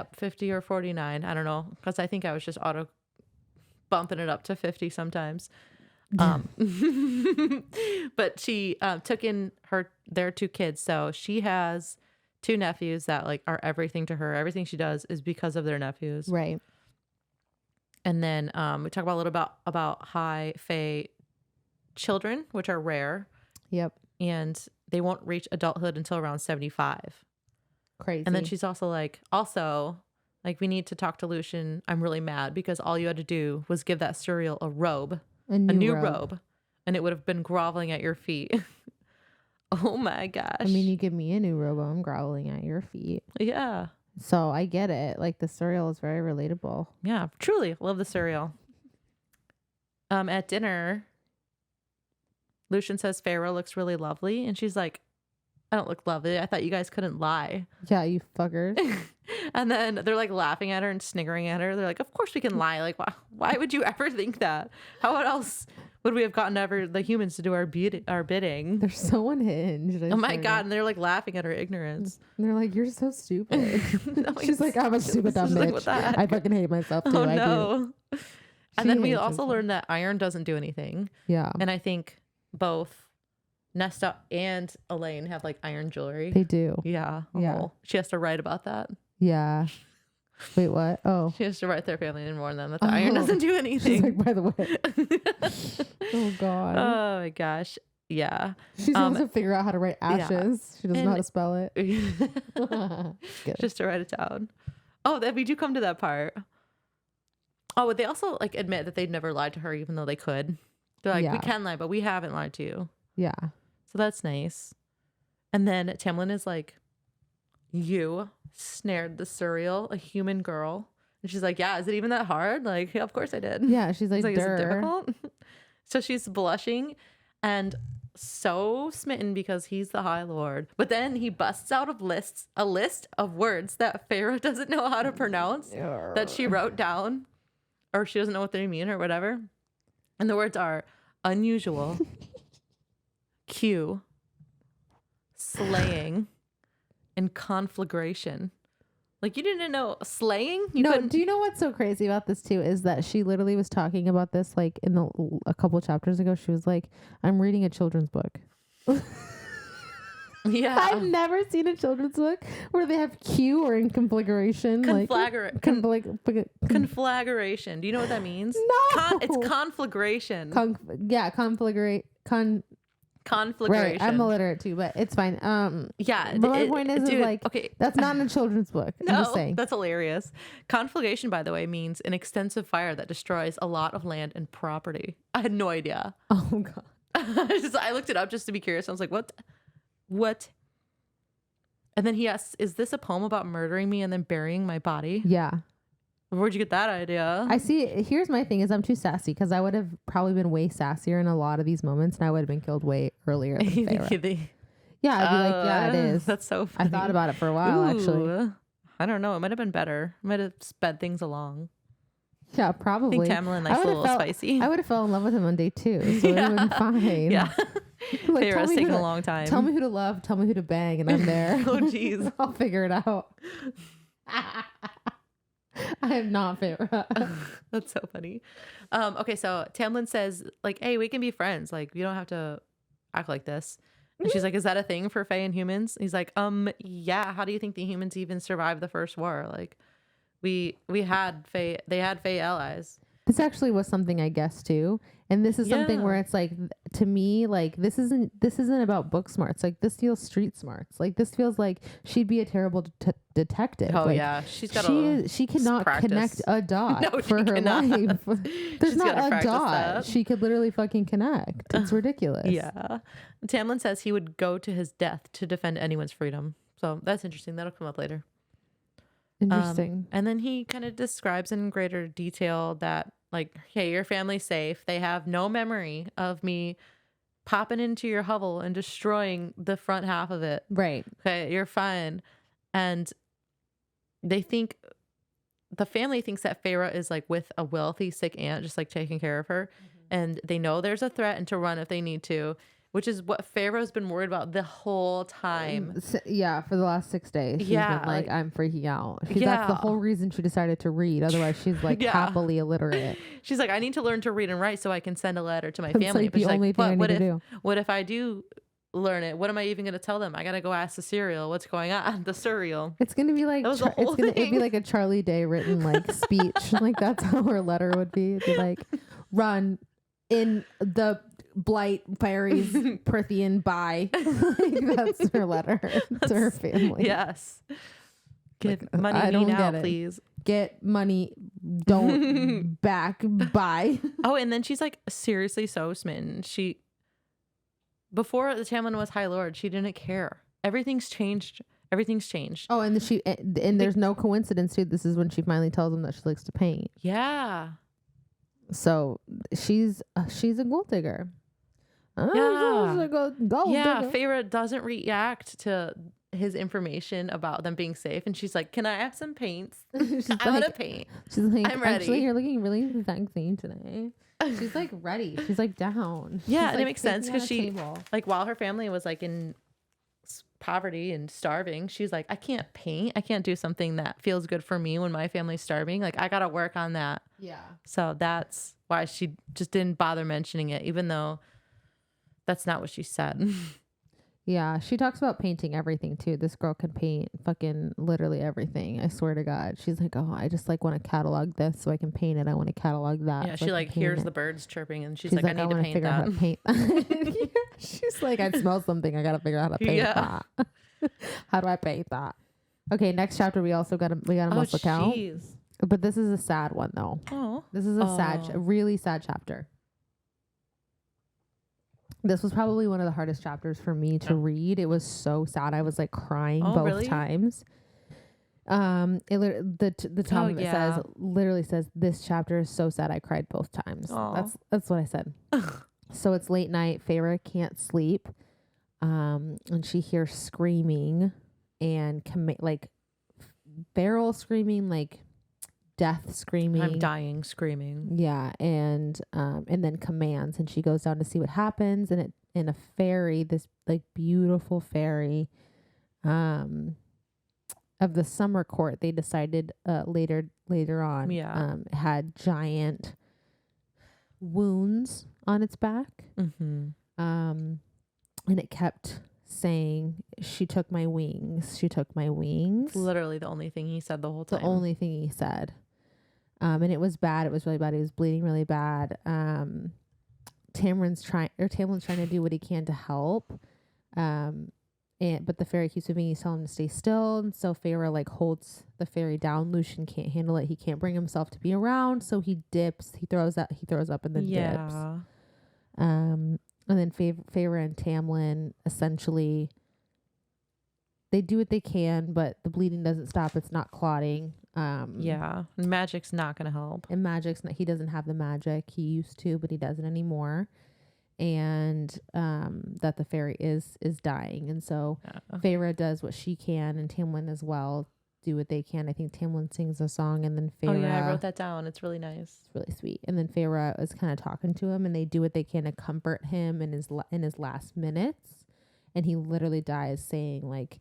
or 49. I don't know. Because I think I was just auto bumping it up to 50 sometimes. But she took in their 2 kids. So she has 2 nephews that like are everything to her. Everything she does is because of their nephews. Right. And then we talk about a little about high fae children, which are rare. Yep. And they won't reach adulthood until around 75. Crazy. And then she's also like, we need to talk to Lucian. I'm really mad because all you had to do was give that cereal a robe. A new robe. And it would have been groveling at your feet. Oh my gosh. I mean, you give me a new robe, I'm groveling at your feet. Yeah. So I get it. Like the cereal is very relatable. Yeah, truly. Love the cereal. At dinner, Lucian says Farrah looks really lovely. And she's like, I don't look lovely. I thought you guys couldn't lie. Yeah, you fuckers. And then they're like laughing at her and sniggering at her. They're like, of course we can lie. Like, why would you ever think that? How else would we have gotten the humans to do our bidding? They're so unhinged. Oh my God. And they're like laughing at her ignorance. And they're like, you're so stupid. No, she's like, I'm a stupid dumb bitch. Like, I fucking hate myself too. Oh no. I do. And then we also learned that iron doesn't do anything. Yeah. And I think both Nesta and Elaine have like iron jewelry. They do. Yeah. Yeah. She has to write about that. Yeah. Wait, what? Oh. She has to write their family and warn them that the iron doesn't do anything. She's like, by the way. Oh God. Oh my gosh. Yeah. She's supposed to figure out how to write ashes. Yeah. She doesn't know how to spell it. Just to write it down. Oh, we do come to that part. Oh, but they also like admit that they'd never lied to her, even though they could. They're like, we can lie, but we haven't lied to you. Yeah. So that's nice. And then Tamlin is like, you snared the Suriel, a human girl. And she's like, yeah, is it even that hard? Like, yeah, of course I did. Yeah, she's like, is it difficult? So she's blushing and so smitten because he's the High Lord. But then he busts out of a list of words that Feyre doesn't know how to pronounce that she wrote down, or she doesn't know what they mean or whatever. And the words are unusual, Q, slaying, and conflagration. Like, you didn't know slaying? Do you know what's so crazy about this too is that she literally was talking about this like in a couple chapters ago. She was like, I'm reading a children's book. Yeah. I've never seen a children's book where they have Q or in conflagration. Conflagration. Do you know what that means? No. It's conflagration. Conflagration. Conflagration. Right, I'm illiterate too, but it's fine. Yeah. But my point is like, okay, that's not in a children's book. No, I'm just saying. That's hilarious. Conflagration, by the way, means an extensive fire that destroys a lot of land and property. I had no idea. Oh God. I looked it up just to be curious. I was like, what? And then he asks, is this a poem about murdering me and then burying my body? Yeah. Where'd you get that idea? I see. Here's my thing is I'm too sassy because I would have probably been way sassier in a lot of these moments and I would have been killed way earlier than Feyre. Yeah, I'd be like, yeah, it is. That's so funny. I thought about it for a while, actually. I don't know. It might have been better. Might have sped things along. Yeah, probably. I think Tamlin likes a little spicy. I would have fell in love with him on day 2, so it would have been fine. Yeah. Like, Feyre's taking a long time. Tell me who to love, tell me who to bang, and I'm there. Oh, jeez. I'll figure it out. I am not Feyre. That's so funny. Okay, so Tamlin says, like, hey, we can be friends. Like, you don't have to act like this. And she's like, is that a thing for Fae and humans? He's like, yeah. How do you think the humans even survived the first war? Like, we had Fae, they had Fae allies. This actually was something I guessed too. And this is something where it's like, to me, like, this isn't about book smarts. Like, this feels street smarts. Like, this feels like she'd be a terrible detective. Oh, like, yeah. She cannot connect a dot for her life. There's not a dot. That. She could literally fucking connect. It's ridiculous. Yeah. Tamlin says he would go to his death to defend anyone's freedom. So that's interesting. That'll come up later. Interesting. And then he kind of describes in greater detail that, like, hey, your family's safe. They have no memory of me popping into your hovel and destroying the front half of it. Right. Okay, you're fine. And they think, the family thinks that Feyre is like with a wealthy, sick aunt, just like taking care of her. Mm-hmm. And they know there's a threat and to run if they need to, which is what Pharaoh's been worried about the whole time. Yeah, for the last 6 days. She's been like, I'm freaking out. That's the whole reason she decided to read. Otherwise, she's like happily illiterate. She's like, I need to learn to read and write so I can send a letter to my family. Like, but the only thing I need to do. What if I do learn it? What am I even going to tell them? I got to go ask the Suriel what's going on. The Suriel. It's going to be like, it'd be like a Charlie Day written like speech. Like, that's how her letter would be. It'd be like, run in the Blight Fairies Prithian by. Like, that's her letter to her family. Yes. Get money now, please. Get money. Don't back buy. Oh, and then she's like seriously so smitten. Before the Tamlin was High Lord, she didn't care. Everything's changed. Oh, and there's no coincidence too. This is when she finally tells him that she likes to paint. Yeah. So she's a gold digger. Feyre doesn't react to his information about them being safe, and she's like, "Can I have some paints? I want to paint." She's like, "I'm ready. Actually, you're looking really sexy today." She's like ready. She's like down. Yeah, and like, it makes sense because she like while her family was like in poverty and starving, she's like, I can't paint. I can't do something that feels good for me when my family's starving. Like, I gotta work on that. Yeah. So that's why she just didn't bother mentioning it, even though that's not what she said. Yeah, she talks about painting everything too. This girl can paint fucking literally everything. I swear to God. She's like, oh, I just like want to catalog this so I can paint it. I want to catalog that. Yeah, so she like hears the birds chirping and she's like, I need to paint figure that. out how to paint that. Yeah, she's like, I smell something. I gotta figure out how to paint that. How do I paint that? Okay, next chapter we also got a muscle count. But this is a sad one though. Oh, this is a really sad chapter. This was probably one of the hardest chapters for me to read. It was so sad. I was like crying both times. The top of it says literally says this chapter is so sad I cried both times. That's what I said. So it's late night. Feyre can't sleep. And she hears screaming and like Beryl screaming, like death screaming. I'm dying screaming. Yeah, and then commands, and she goes down to see what happens, and a fairy, this like beautiful fairy of the summer court, they decided later on had giant wounds on its back. And it kept saying, she took my wings, she took my wings. Literally the only thing he said the whole time. The only thing he said. And it was bad. It was really bad. He was bleeding really bad. Tamlin's trying to do what he can to help. But the fairy keeps moving. He's telling him to stay still. And so Feyre like holds the fairy down. Lucian can't handle it. He can't bring himself to be around. So he dips. He throws up and then dips. And then Feyre and Tamlin essentially, they do what they can, but the bleeding doesn't stop. It's not clotting. Magic's not gonna help. And he doesn't have the magic he used to, but he doesn't anymore. And that the fairy is dying. And so Feyre does what she can, and Tamlin as well do what they can. I think Tamlin sings a song, and then Feyre. Oh yeah, I wrote that down. It's really nice. It's really sweet. And then Feyre is kind of talking to him, and they do what they can to comfort him in his last minutes. And he literally dies saying like,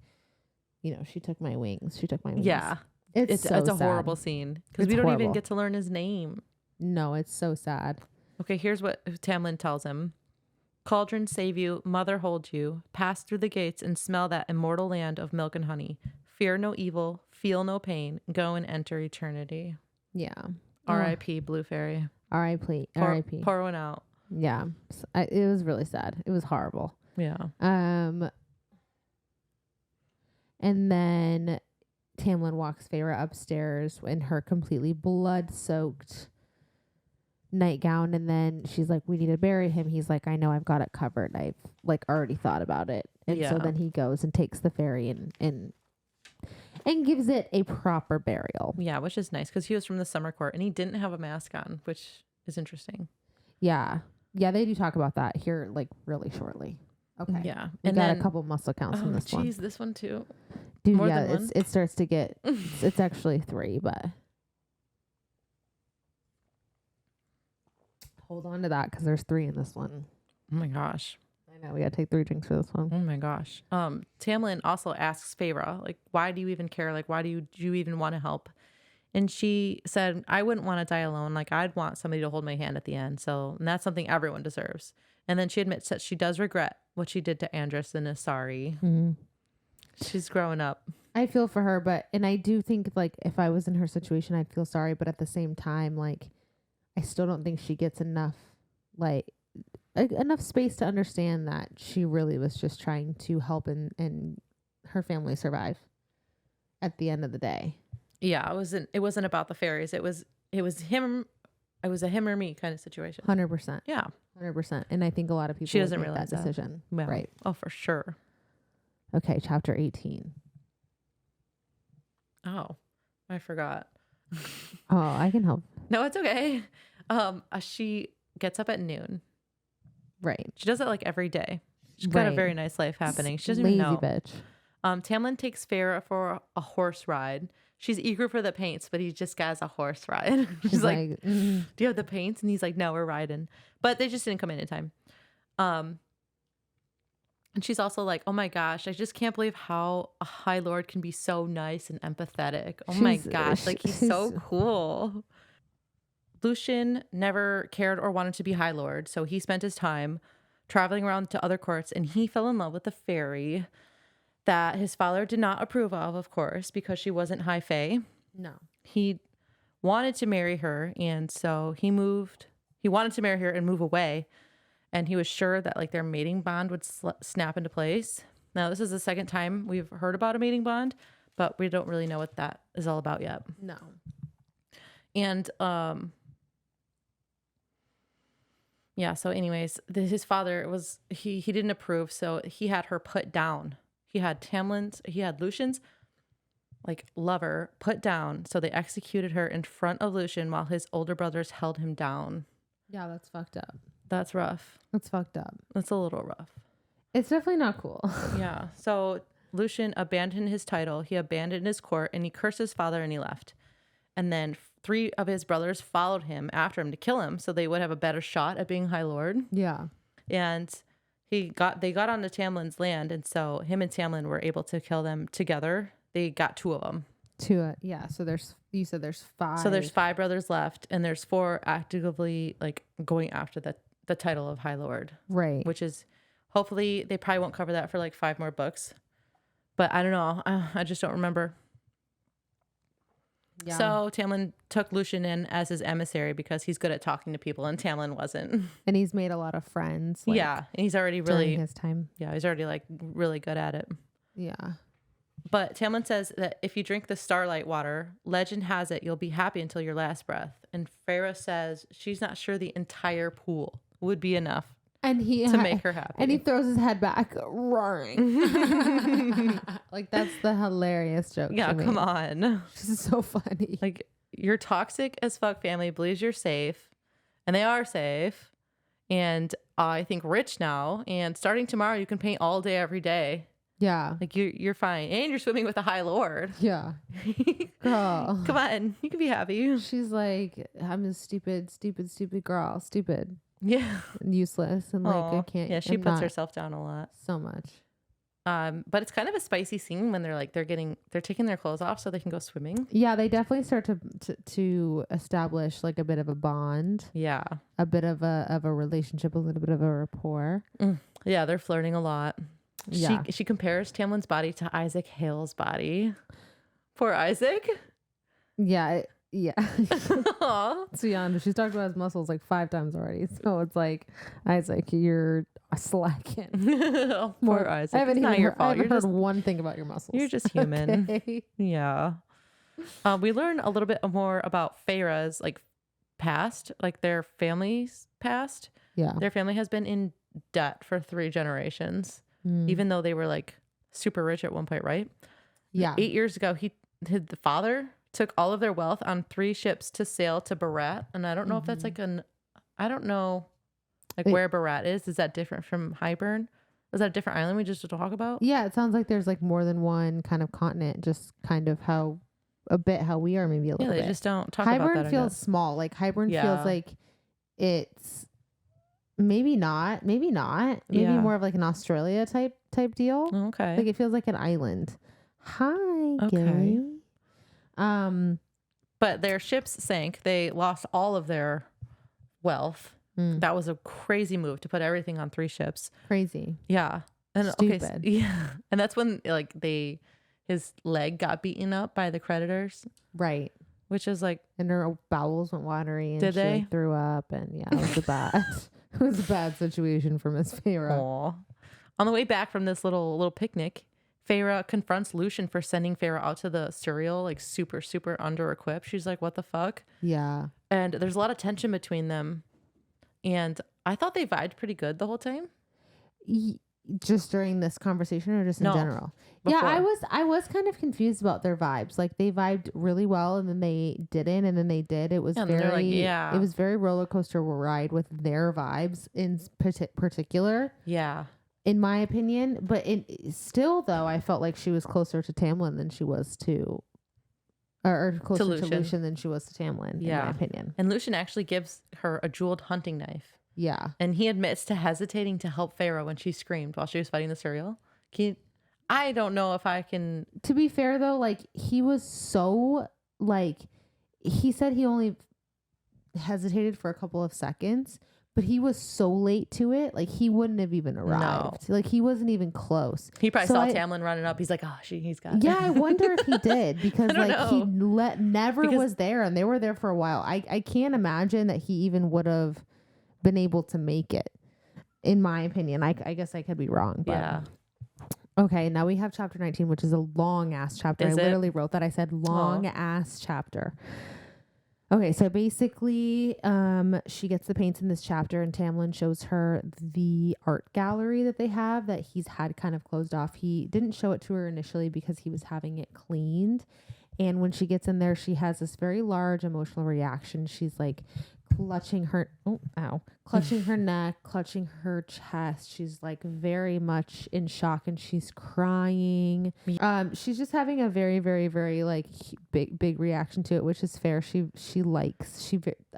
she took my wings. She took my wings. Yeah. It's a horrible scene because we don't even get to learn his name. No, it's so sad. Okay, here's what Tamlin tells him. Cauldron save you, mother hold you, pass through the gates and smell that immortal land of milk and honey. Fear no evil, feel no pain, go and enter eternity. Yeah. R.I.P. Blue Fairy. R.I.P. Pour one out. Yeah. It was really sad. It was horrible. Yeah. And then Tamlin walks Feyre upstairs in her completely blood-soaked nightgown, and then she's like, we need to bury him. He's like, I know, I've got it covered. I've like already thought about it. And so then he goes and takes the fairy and gives it a proper burial. Yeah, which is nice because he was from the summer court and he didn't have a mask on, which is interesting. Yeah. Yeah, they do talk about that here like really shortly. Okay. Yeah. We got a couple muscle counts from this one. Geez, this one too. Dude, more than one? It starts to get, it's actually 3, but hold on to that because there's 3 in this one. Oh my gosh. I know, we gotta take 3 drinks for this one. Oh my gosh. Tamlin also asks Feyre, like, why do you even care? Like, why do you even want to help? And she said, I wouldn't want to die alone. Like, I'd want somebody to hold my hand at the end. And that's something everyone deserves. And then she admits that she does regret what she did to Andros and is sorry. Mm-hmm. She's growing up. I feel for her, and I do think like if I was in her situation, I'd feel sorry. But at the same time, like, I still don't think she gets enough space to understand that she really was just trying to help and her family survive at the end of the day. Yeah, it wasn't about the fairies. It was him. It was a him or me kind of situation. 100%. Yeah. 100%. And I think a lot of people she doesn't realize that decision. Well, right. Oh, for sure. Okay, chapter 18. Oh, I forgot. Oh, I can help. No, it's okay. She gets up at noon. Right. She does it like every day. She's got a very nice life happening. She doesn't even know. Lazy bitch. Tamlin takes Feyre for a horse ride. She's eager for the paints, but he just got a horse ride. She's like, do you have the paints? And he's like, no, we're riding. But they just didn't come in time. And she's also like, oh my gosh, I just can't believe how a High Lord can be so nice and empathetic. Oh my gosh, like he's so cool. Lucian never cared or wanted to be High Lord, so he spent his time traveling around to other courts, and he fell in love with a fairy that his father did not approve of course, because she wasn't high fae. No. He wanted to marry her, and so he wanted to marry her and move away, and he was sure that like their mating bond would snap into place. Now, this is the second time we've heard about a mating bond, but we don't really know what that is all about yet. No. And yeah, so anyways, his father he didn't approve, so he had her put down. He had Lucian's like lover put down, so they executed her in front of Lucian while his older brothers held him down. Yeah, that's fucked up. That's rough. That's fucked up. That's a little rough. It's definitely not cool. Yeah. So Lucian abandoned his title, he abandoned his court, and he cursed his father, and he left. And then 3 of his brothers followed him after him to kill him, so they would have a better shot at being High Lord. Yeah. And they got onto Tamlin's land, and so him and Tamlin were able to kill them together. They got 2 of them. Yeah. So you said there's 5. So there's 5 brothers left, and there's 4 actively like going after the title of High Lord. Right. Which is, hopefully they probably won't cover that for like 5 more books, but I don't know. I just don't remember. Yeah. So Tamlin took Lucian in as his emissary because he's good at talking to people, and Tamlin wasn't. And he's made a lot of friends. Like, yeah, and he's already really his time. Yeah, he's already like really good at it. Yeah. But Tamlin says that if you drink the starlight water, legend has it you'll be happy until your last breath. And Feyre says she's not sure the entire pool would be enough to make her happy. And he throws his head back, roaring. Like, that's the hilarious joke. Yeah, come on. She's so funny. Like, your toxic as fuck family believes you're safe, and they are safe. And I think rich now, and starting tomorrow, you can paint all day, every day. Yeah. Like, you're fine. And you're swimming with a High Lord. Yeah. Girl. Come on. You can be happy. She's like, I'm a stupid girl. Stupid. Yeah. And useless. And like, I can't. Yeah, she puts herself down a lot. So much. But it's kind of a spicy scene when they're taking their clothes off so they can go swimming. Yeah, they definitely start to establish like a bit of a bond. Yeah. A bit of a relationship, a little bit of a rapport. Yeah, they're flirting a lot. Yeah. She compares Tamlin's body to Isaac Hale's body. Poor Isaac. Yeah. Yeah. So yeah, she's talked about his muscles like 5 times already. So it's like, Isaac, you're slacking. Poor Isaac. I haven't your fault. I haven't heard one thing about your muscles. You're just human. Okay. Yeah. We learn a little bit more about Feyre's like past, like their family's past. Yeah. Their family has been in debt for 3 generations, even though they were like super rich at one point, right? Yeah. 8 years ago, the father took all of their wealth on 3 ships to sail to Barat. And I don't know if that's like I don't know where Barat is. Is that different from Highburn? Is that a different island we just talk about? Yeah, it sounds like there's like more than one kind of continent, just kind of how we are, maybe a little bit. Yeah, they just don't talk Highburn about that. Feels small. Like Highburn feels like it's maybe maybe more of like an Australia type deal. Okay. Like it feels like an island. Hi, Gary. But their ships sank. They lost all of their wealth. That was a crazy move to put everything on 3 ships. Crazy. Yeah. And stupid. Yeah. And that's when like his leg got beaten up by the creditors. Right. Which is like, and her bowels went watery and did she they? Like, threw up, and yeah, it was a bad situation for Miss Feyre. Aww. On the way back from this little picnic, Feyre confronts Lucian for sending Feyre out to the Suriel, like super, super under equipped. She's like, what the fuck? Yeah. And there's a lot of tension between them. And I thought they vibed pretty good the whole time. Just during this conversation or just in general? Before. Yeah, I was kind of confused about their vibes. Like they vibed really well and then they didn't and then they did. It was it was very roller coaster ride with their vibes in particular. Yeah. In my opinion, but still though, I felt like she was closer to Tamlin than she was to or closer to Lucian than she was to Tamlin, in my opinion. And Lucian actually gives her a jeweled hunting knife. Yeah. And he admits to hesitating to help Feyre when she screamed while she was fighting the Suriel. I don't know if I can... To be fair, though, like, he was so, like... He said he only hesitated for a couple of seconds, But he was so late to it. Like, he wouldn't have even arrived. No. Like, he wasn't even close. He probably saw Tamlin running up. He's like, oh, he's got it. Yeah, I wonder if he did. Because, like, he never was there. And they were there for a while. I can't imagine that he even would have been able to make it, in my opinion. I guess I could be wrong. But. Yeah. Okay, now we have chapter 19, which is a long-ass chapter. I literally wrote that. I said long-ass chapter. Okay, so basically, she gets the paints in this chapter, and Tamlin shows her the art gallery that they have that he's had kind of closed off. He didn't show it to her initially because he was having it cleaned. And when she gets in there, she has this very large emotional reaction. She's like clutching her neck, clutching her chest. She's like very much in shock, and she's crying. She's just having a very, very, very like big reaction to it, which is fair.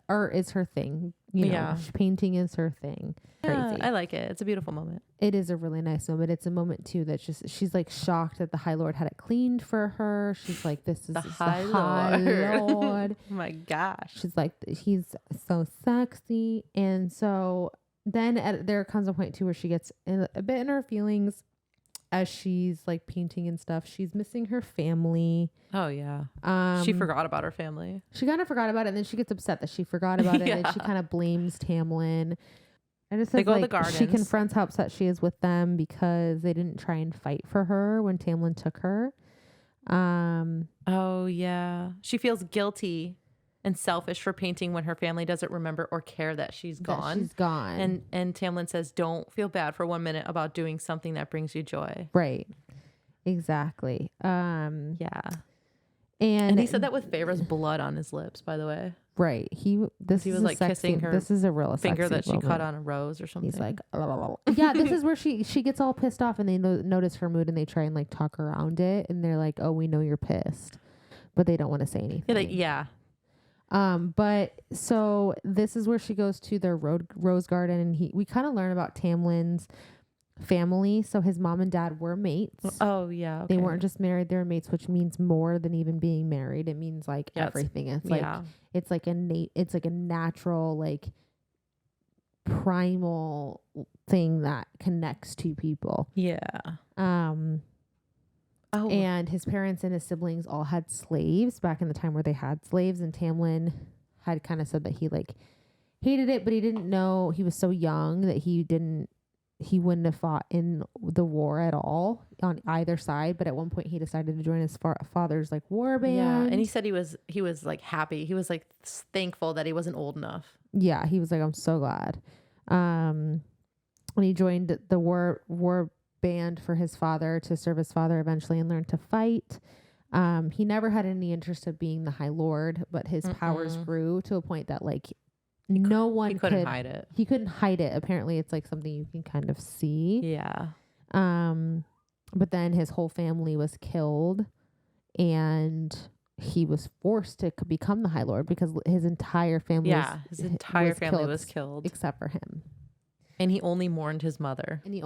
Art is her thing. You know, painting is her thing. Crazy. I like it. It's a beautiful moment. It is a really nice moment. It's a moment too that she's like shocked that the High Lord had it cleaned for her. She's like, this is the High Lord. Oh my gosh. She's like, he's so sexy. And so then there comes a point too where she gets a bit in her feelings as she's like painting and stuff. She's missing her family. Oh yeah. She forgot about her family. She kind of forgot about it, and then she gets upset that she forgot about it, and she kind of blames Tamlin. And it says, they go to the gardens. She confronts how upset she is with them because they didn't try and fight for her when Tamlin took her. Oh yeah. She feels guilty and selfish for painting when her family doesn't remember or care that she's gone. She's gone. And Tamlin says, don't feel bad for 1 minute about doing something that brings you joy. Right. Exactly. Yeah. And he said that with Feyre's blood on his lips, by the way. Right. He was like kissing her. This is a real finger that she moment. cut on a rose or something. He's like, yeah. This is where she gets all pissed off, and they notice her mood, and they try and like talk around it, and they're like, oh, we know you're pissed, but they don't want to say anything. Yeah. But so this is where she goes to their rose garden, and we kind of learn about Tamlin's family. So his mom and dad were mates. Oh yeah. Okay. They weren't just married, they were mates, which means more than even being married. It means like everything. It's like a natural, like primal thing that connects two people. Yeah. And his parents and his siblings all had slaves back in the time where they had slaves, and Tamlin had kind of said that he like hated it, but he didn't know, he was so young that he wouldn't have fought in the war at all on either side. But at one point he decided to join his father's like war band. Yeah. And he said he was like happy. He was like thankful that he wasn't old enough. Yeah. He was like, I'm so glad. And he joined the war band for his father to serve his father eventually and learn to fight. He never had any interest of being the High Lord, but his powers grew to a point that like he couldn't hide it. He couldn't hide it. Apparently it's like something you can kind of see. Yeah. But then his whole family was killed, and he was forced to become the High Lord because his entire family was killed except for him. And he only mourned his mother. He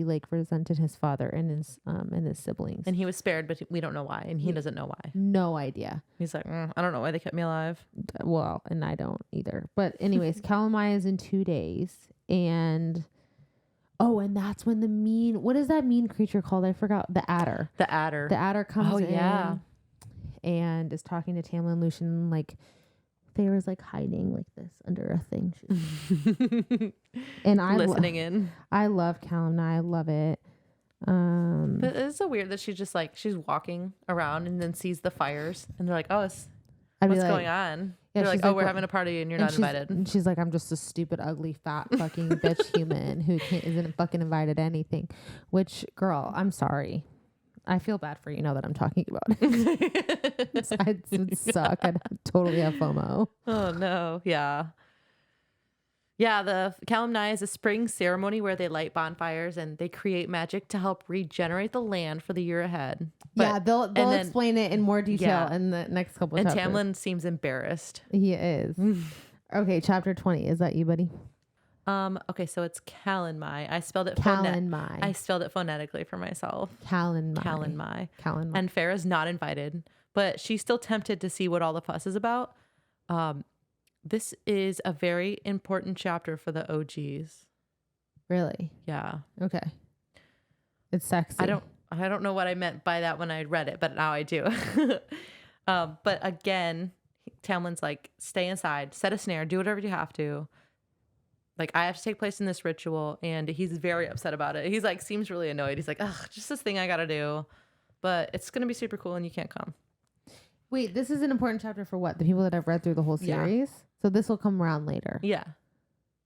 like resented his father and his siblings. And he was spared, but we don't know why. And he doesn't know why. No idea. He's like, I don't know why they kept me alive. Well, and I don't either. But anyways, Calamai is in 2 days. And that's when what is that mean creature called? I forgot. The Adder. The Adder comes in and is talking to Tamlin, Lucian, like, Feyre's like hiding like this under a thing. And I listening I love Calamai. I love it. But it's so weird that she's walking around and then sees the fires, and they're like, oh, what's going on? Yeah, they're like, oh, we're having a party and you're not invited. And she's like, I'm just a stupid, ugly, fat fucking bitch human who isn't fucking invited to anything. Which, girl, I'm sorry. I feel bad for you now that I'm talking about it. It would suck. I'd totally have FOMO. Oh, no. Yeah. Yeah, the Calamai is a spring ceremony where they light bonfires and they create magic to help regenerate the land for the year ahead. They'll explain it in more detail in the next couple of chapters. And Tamlin seems embarrassed. He is. Okay, chapter 20. Is that you, buddy? Okay, so it's Calamai. I spelled it phonetically for myself. Calamai. And Feyre's not invited, but she's still tempted to see what all the fuss is about. This is a very important chapter for the OGs. Really? Yeah. Okay. It's sexy. I don't know what I meant by that when I read it, but now I do. But again, Tamlin's like, stay inside, set a snare, do whatever you have to. Like, I have to take place in this ritual, and he's very upset about it. He's like, seems really annoyed. He's like, ugh, just this thing I gotta do. But it's gonna be super cool, and you can't come. Wait, this is an important chapter for what? The people that have read through the whole series? Yeah. So this will come around later. Yeah.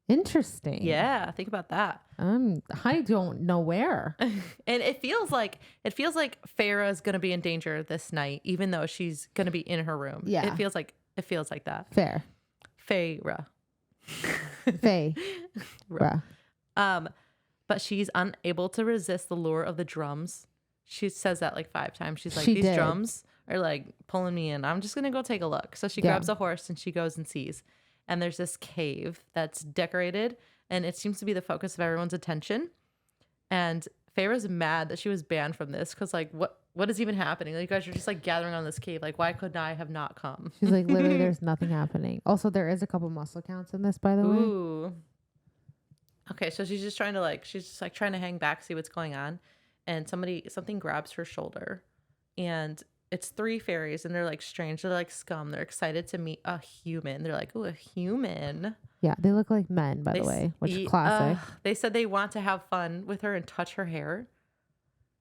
Interesting. Yeah, think about that. I don't know where. And it feels like Feyre is gonna be in danger this night, even though she's gonna be in her room. Yeah. It feels like that. Fair. Feyre. Feyre. But she's unable to resist the lure of the drums. She says that like 5 times. She's like, these drums are like pulling me in. I'm just gonna go take a look. So she grabs a horse and she goes and sees. And there's this cave that's decorated, and it seems to be the focus of everyone's attention. And Feyre's mad that she was banned from this because, like, what is even happening? Like, you guys are just like gathering on this cave. Like, why could I have not come? She's like, literally, there's nothing happening. Also, there is a couple muscle counts in this, by the way. Ooh. Okay, so she's just trying to hang back, see what's going on, and something grabs her shoulder, and it's 3 fairies, and they're like strange. They're like scum. They're excited to meet a human. They're like, oh, a human. Yeah, they look like men, by the way, which is classic. They said they want to have fun with her and touch her hair.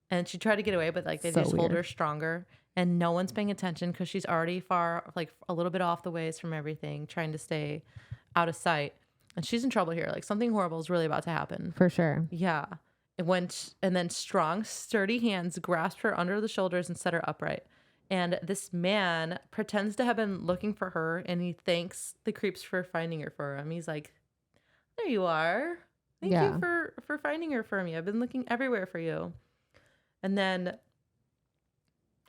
And she tried to get away, but like they just hold her stronger. And no one's paying attention because she's already far, like a little bit off the ways from everything, trying to stay out of sight. And she's in trouble here. Like something horrible is really about to happen. For sure. Yeah. And then strong, sturdy hands grasp her under the shoulders and set her upright. And this man pretends to have been looking for her, and he thanks the creeps for finding her for him. He's like, there you are. Thank you for finding her for me. I've been looking everywhere for you. And then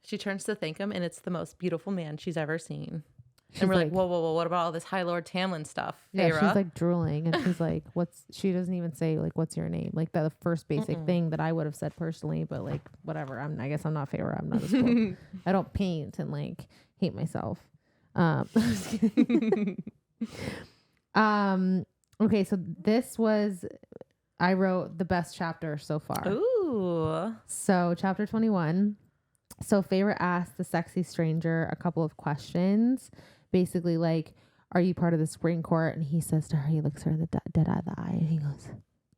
she turns to thank him, and it's the most beautiful man she's ever seen. And we're like, whoa, what about all this High Lord Tamlin stuff? Yeah, Feyre? she's like drooling, and she's like, she doesn't even say like, what's your name? Like the first basic thing that I would have said personally, but like, whatever. I guess I'm not Feyre. I'm not as cool. I don't paint and like hate myself. Okay, so I wrote the best chapter so far. Ooh. So chapter 21. So Feyre asked the sexy stranger a couple of questions. Basically, like, are you part of the spring court? And he says to her, he looks her in the dead eye of the eye, and he goes,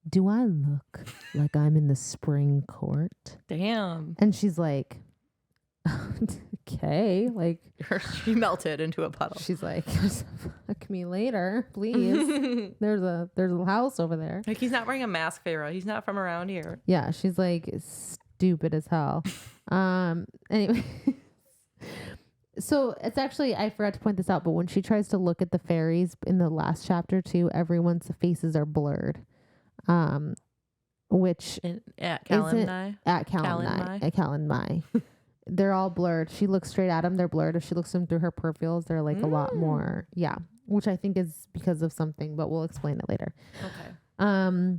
do I look like I'm in the spring court? Damn. And she's like, okay. Like, she melted into a puddle. She's like, fuck me later, please. There's a house over there. Like, he's not wearing a mask, Feyre. He's not from around here. Yeah, she's like stupid as hell. Anyway. So it's actually, I forgot to point this out, but when she tries to look at the fairies in the last chapter too, everyone's faces are blurred. Which at Calenmai. They're all blurred. She looks straight at them, they're blurred. If she looks them through her peripherals, they're like a lot more. Yeah. Which I think is because of something, but we'll explain it later. Okay.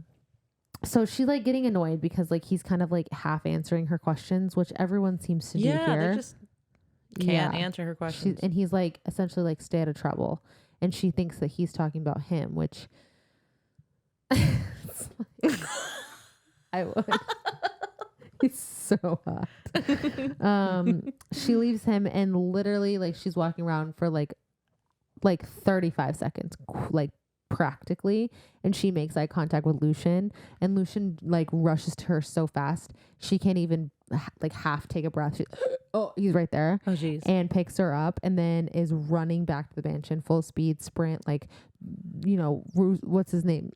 So she's like getting annoyed because like he's kind of like half answering her questions, which everyone seems to do here. They just can't answer her questions. And he's like essentially like stay out of trouble. And she thinks that he's talking about him, which I would. He's so hot. She leaves him and literally like she's walking around for like 35 seconds, like practically, and she makes eye contact with Lucien, and Lucien like rushes to her so fast she can't even like half take a breath. He's right there. Oh geez. And picks her up and then is running back to the mansion full speed sprint, like, you know, what's his name?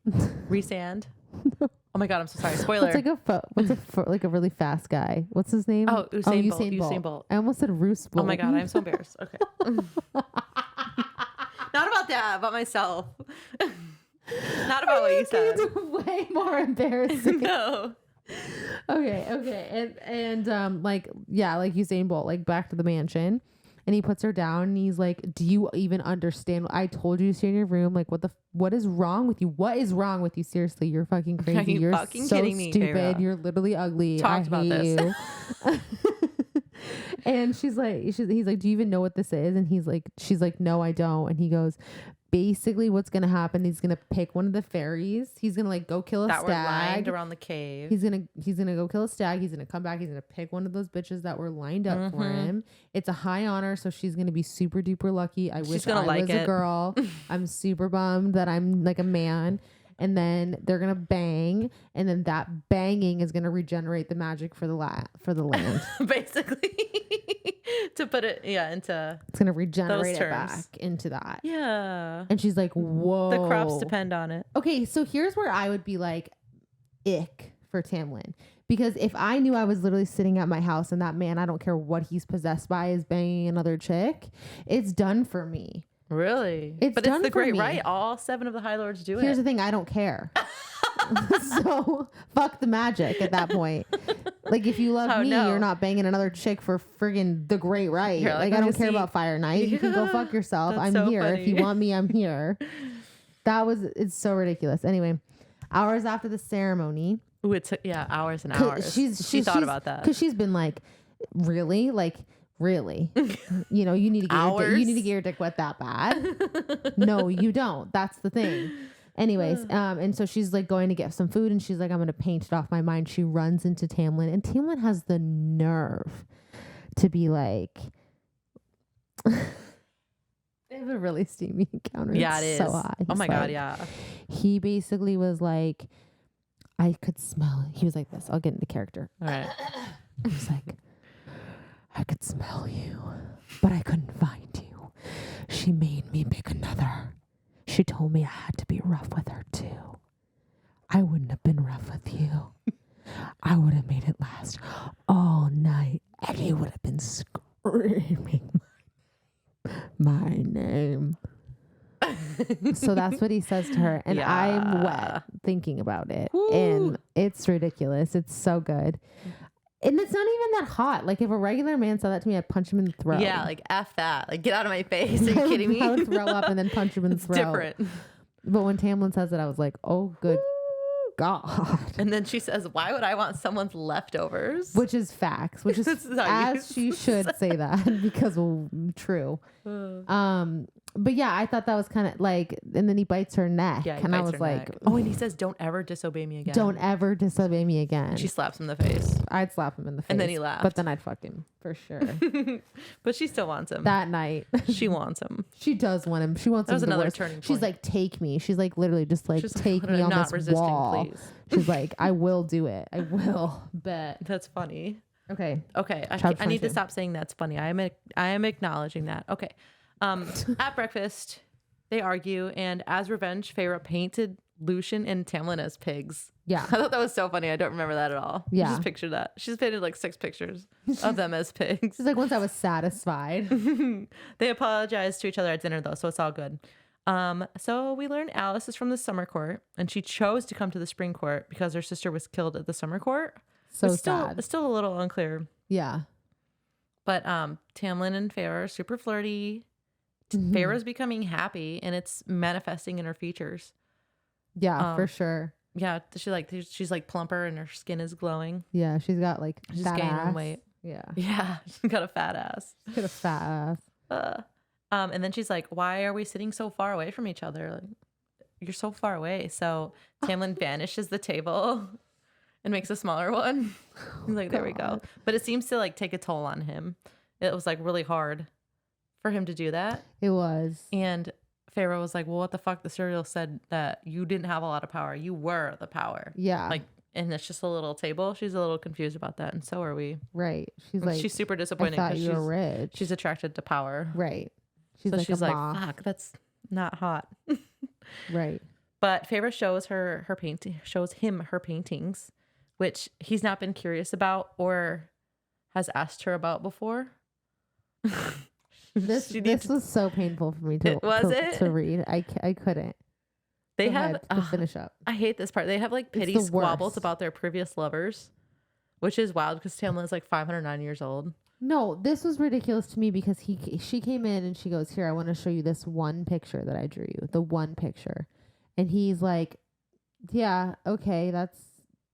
Rhysand. Oh my god, I'm so sorry. Spoiler. What's like a really fast guy? What's his name? Usain Bolt. I almost said Roose Bolt. Oh my god, I'm so embarrassed. Okay. Not about that, about myself. Not about what you said. It's way more embarrassing. No. Okay. And like Usain Bolt, like back to the mansion, and he puts her down and he's like, do you even understand? I told you to stay in your room. Like, what is wrong with you? What is wrong with you? Seriously, you're fucking crazy. You're fucking so kidding me, stupid. Feyre. You're literally ugly. Talked about this. You. And he's like, do you even know what this is? And she's like, no, I don't. And he goes, basically what's gonna happen, he's gonna pick one of the fairies. He's gonna like go kill a stag. That were lined around the cave. He's gonna go kill a stag. He's gonna come back. He's gonna pick one of those bitches that were lined up for him. It's a high honor, so she's gonna be super duper lucky. I wish I was a girl. I'm super bummed that I'm like a man. And then they're gonna bang, and then that banging is gonna regenerate the magic for the land. Basically, to put it, into it's gonna regenerate it back into that. Yeah. And she's like, "Whoa, the crops depend on it." Okay, so here's where I would be like, ick for Tamlin, because if I knew I was literally sitting at my house and that man, I don't care what he's possessed by, is banging another chick, it's done for me. Really? It's the great right. All 7 of the High Lords do it. Here's the thing. I don't care. So fuck the magic at that point. Like if you love me, you're not banging another chick for friggin' the great right. Like I don't care about Fire Night. You can go fuck yourself. I'm so here. Funny. If you want me, I'm here. It's so ridiculous. Anyway, hours after the ceremony. Ooh, it took hours and hours. She thought about that. Because she's been like, really? You know, you need to get your dick wet that bad. No, you don't. That's the thing. Anyways, and so she's like going to get some food, and she's like, I'm gonna paint it off my mind. She runs into Tamlin, and Tamlin has the nerve to be like, they have a really steamy encounter. Yeah, it is so hot. Oh my god, yeah. He basically was like, I could smell it. He was like this. I'll get into character. All right. He was like, I could smell you, but I couldn't find you. She made me pick another. She told me I had to be rough with her too. I wouldn't have been rough with you. I would have made it last all night, and you would have been screaming my name. So that's what he says to her, and I'm wet thinking about it. Woo. And it's ridiculous. It's so good. And it's not even that hot. Like, if a regular man said that to me, I'd punch him in the throat. Yeah, like, F that. Like, get out of my face. Are you kidding me? I would throw up and then punch him in the throat. Different. But when Tamlin says it, I was like, oh, good God. And then she says, why would I want someone's leftovers? Which is facts. Which is as she should say that. Because, true. But yeah, I thought that was kind of like, and then he bites her neck. Yeah, and I was like, oh, and he says, don't ever disobey me again. Don't ever disobey me again. And she slaps him in the face. I'd slap him in the face. And then he laughed. But then I'd fuck him for sure. But she still wants him. That night. She wants him. She does want him. She wants him. That was another turning point. She's like, take me. She's like, literally just like, take me on this wall. Please. She's like, I will do it. I will. Bet. That's funny. Okay. I need to stop saying that's funny. I am acknowledging that. Okay. At breakfast, they argue, and as revenge, Feyre painted Lucian and Tamlin as pigs. Yeah. I thought that was so funny. I don't remember that at all. Yeah. I just picture that. She's painted like 6 pictures of them as pigs. She's like, once I was satisfied. They apologized to each other at dinner, though, so it's all good. So we learn Alice is from the summer court, and she chose to come to the spring court because her sister was killed at the summer court. So sad. It's still a little unclear. Yeah. But Tamlin and Feyre are super flirty. Feyre's becoming happy, and it's manifesting in her features. Yeah, for sure. Yeah, she's like plumper, and her skin is glowing. Yeah, she's got like she's gaining weight. Yeah, she's got a fat ass. She's got a fat ass. And then she's like, "Why are we sitting so far away from each other? Like, you're so far away." So Tamlin vanishes the table and makes a smaller one. He's like, "There we go." But it seems to like take a toll on him. It was like really hard for him to do that. It was. And Feyre was like, well, what the fuck? The serial said that you didn't have a lot of power. You were the power. Yeah. Like, and it's just a little table. She's a little confused about that. And so are we. Right. She's super disappointed because she's rich. She's attracted to power. Right. She's like, fuck, that's not hot. Right. But Feyre shows him her paintings, which he's not been curious about or has asked her about before. This was so painful for me to read. I couldn't. They have finish up. I hate this part. They have like pity squabbles about their previous lovers, which is wild because Tamlin is like 509 years old. No, this was ridiculous to me because she came in and she goes, "Here, I want to show you this one picture that I drew you. The one picture," and he's like, "Yeah, okay, that's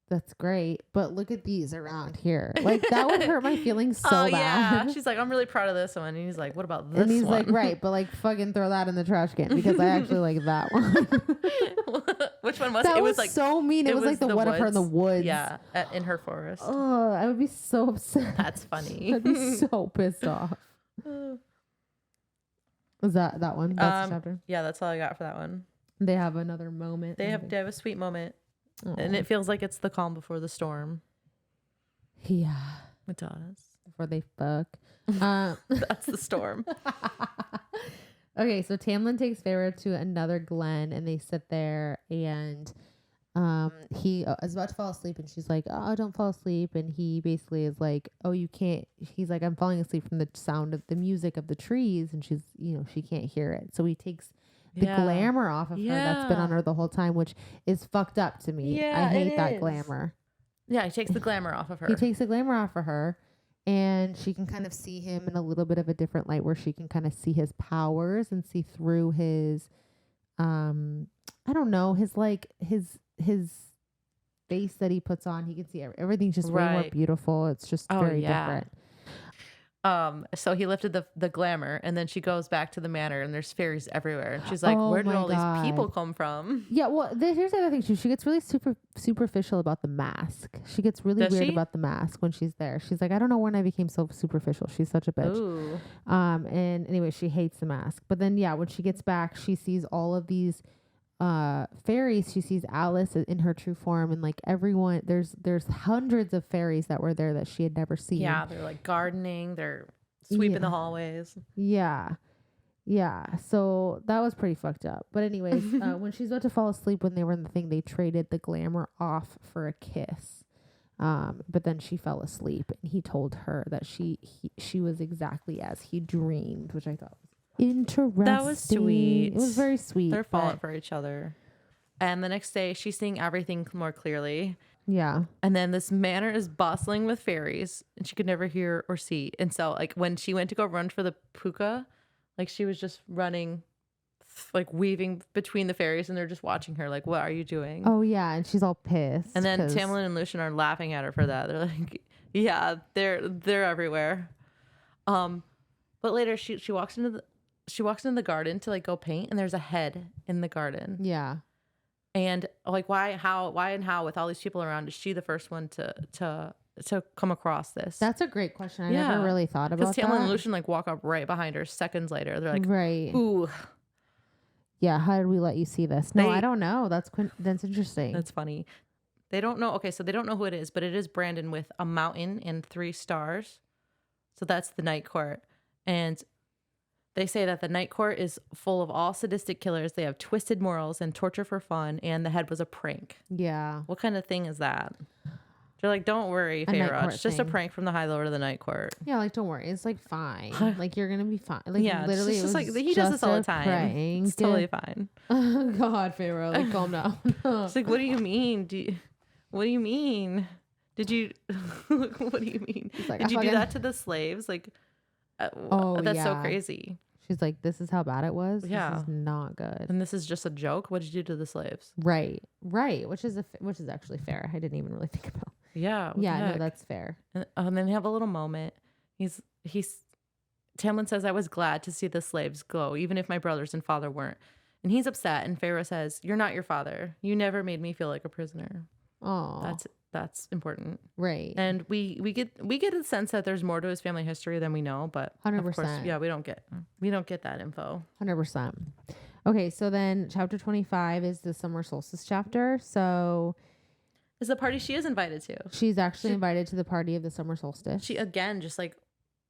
that's great, but look at these around here. Like that would hurt my feelings so bad. Yeah. She's like, I'm really proud of this one. And he's like, what about this one? And he's like, right, but like fucking throw that in the trash can because I actually like that one. Which one was it? That It was like so mean. It was like the one of her in the woods. Yeah, in her forest. Oh, I would be so upset. That's funny. I'd be so pissed off. Was that one? That's the chapter? Yeah, that's all I got for that one. They have another moment. They have a sweet moment. Aww. And it feels like it's the calm before the storm. Yeah. It does. Before they fuck. That's the storm. Okay, so Tamlin takes Feyre to another glen and they sit there and he is about to fall asleep and she's like, oh, don't fall asleep. And he basically is like, oh, you can't. He's like, I'm falling asleep from the sound of the music of the trees. And she's, she can't hear it. So he takes the glamour off of her that's been on her the whole time, which is fucked up to me. Yeah, I hate that glamour. Yeah, he takes the glamour off of her. He takes the glamour off of her and she can kind of see him in a little bit of a different light where she can kind of see his powers and see through his, I don't know, his face that he puts on. He can see everything's just way more beautiful. It's just very different. So he lifted the glamour and then she goes back to the manor and there's fairies everywhere. And she's like, where did all these people come from? Yeah, well, here's the other thing too. She gets really superficial about the mask. She gets really weird about the mask when she's there. She's like, I don't know when I became so superficial. She's such a bitch. Ooh. And anyway, she hates the mask. But then, when she gets back, she sees all of these fairies. She sees Alice in her true form and like everyone, there's hundreds of fairies that were there that she had never seen. Yeah, they're like gardening, they're sweeping the hallways. Yeah so that was pretty fucked up. But anyways, when she's about to fall asleep, when they were in the thing, they traded the glamour off for a kiss. But then she fell asleep and he told her that she was exactly as he dreamed, which I thought was interesting. That was sweet. It was very sweet. They're falling for each other. And the next day she's seeing everything more clearly. Yeah. And then this manor is bustling with fairies and she could never hear or see. And so like when she went to go run for the puka, like she was just running, like weaving between the fairies and they're just watching her like, what are you doing? Oh yeah. And she's all pissed. And then Tamlin and Lucian are laughing at her for that. They're like, yeah, they're everywhere. But later she walks into the garden to like go paint and there's a head in the garden. Yeah. And like why and how with all these people around is she the first one to come across this? That's a great question. I never really thought about that. Because Tamlin and Lucian like walk up right behind her seconds later. They're like, right. Ooh. Yeah, how did we let you see this? No, I don't know. That's interesting. That's funny. They don't know. Okay, so they don't know who it is, but it is Brandon with a mountain and 3 stars. So that's the Night Court. And they say that the Night Court is full of all sadistic killers. They have twisted morals and torture for fun. And the head was a prank. Yeah. What kind of thing is that? They're like, don't worry, Feyre. It's just a prank from the High Lord of the Night Court. Yeah, like, don't worry. It's like fine. Like, you're going to be fine. Like, yeah, literally, it's just like, he does this all the time. Prank. It's totally fine. Oh, God, Feyre. Like, calm down. It's like, what do you mean? What do you mean? Did you, what do you mean? Like, did you do that to the slaves? Like, that's so crazy. She's like, this is how bad it was. Yeah. This is not good. And this is just a joke. What did you do to the slaves? Right. Which is actually fair. I didn't even really think about. Yeah. Yeah, no, that's fair. And then they have a little moment. Tamlin says, I was glad to see the slaves go, even if my brothers and father weren't. And he's upset. And Feyre says, you're not your father. You never made me feel like a prisoner. Oh, that's important. Right. And we get a sense that there's more to his family history than we know, but 100%. Of course, yeah, we don't get that info. 100%. Okay, so then chapter 25 is the summer solstice chapter. So it's the party she is invited to. She's actually invited to the party of the summer solstice. She again just like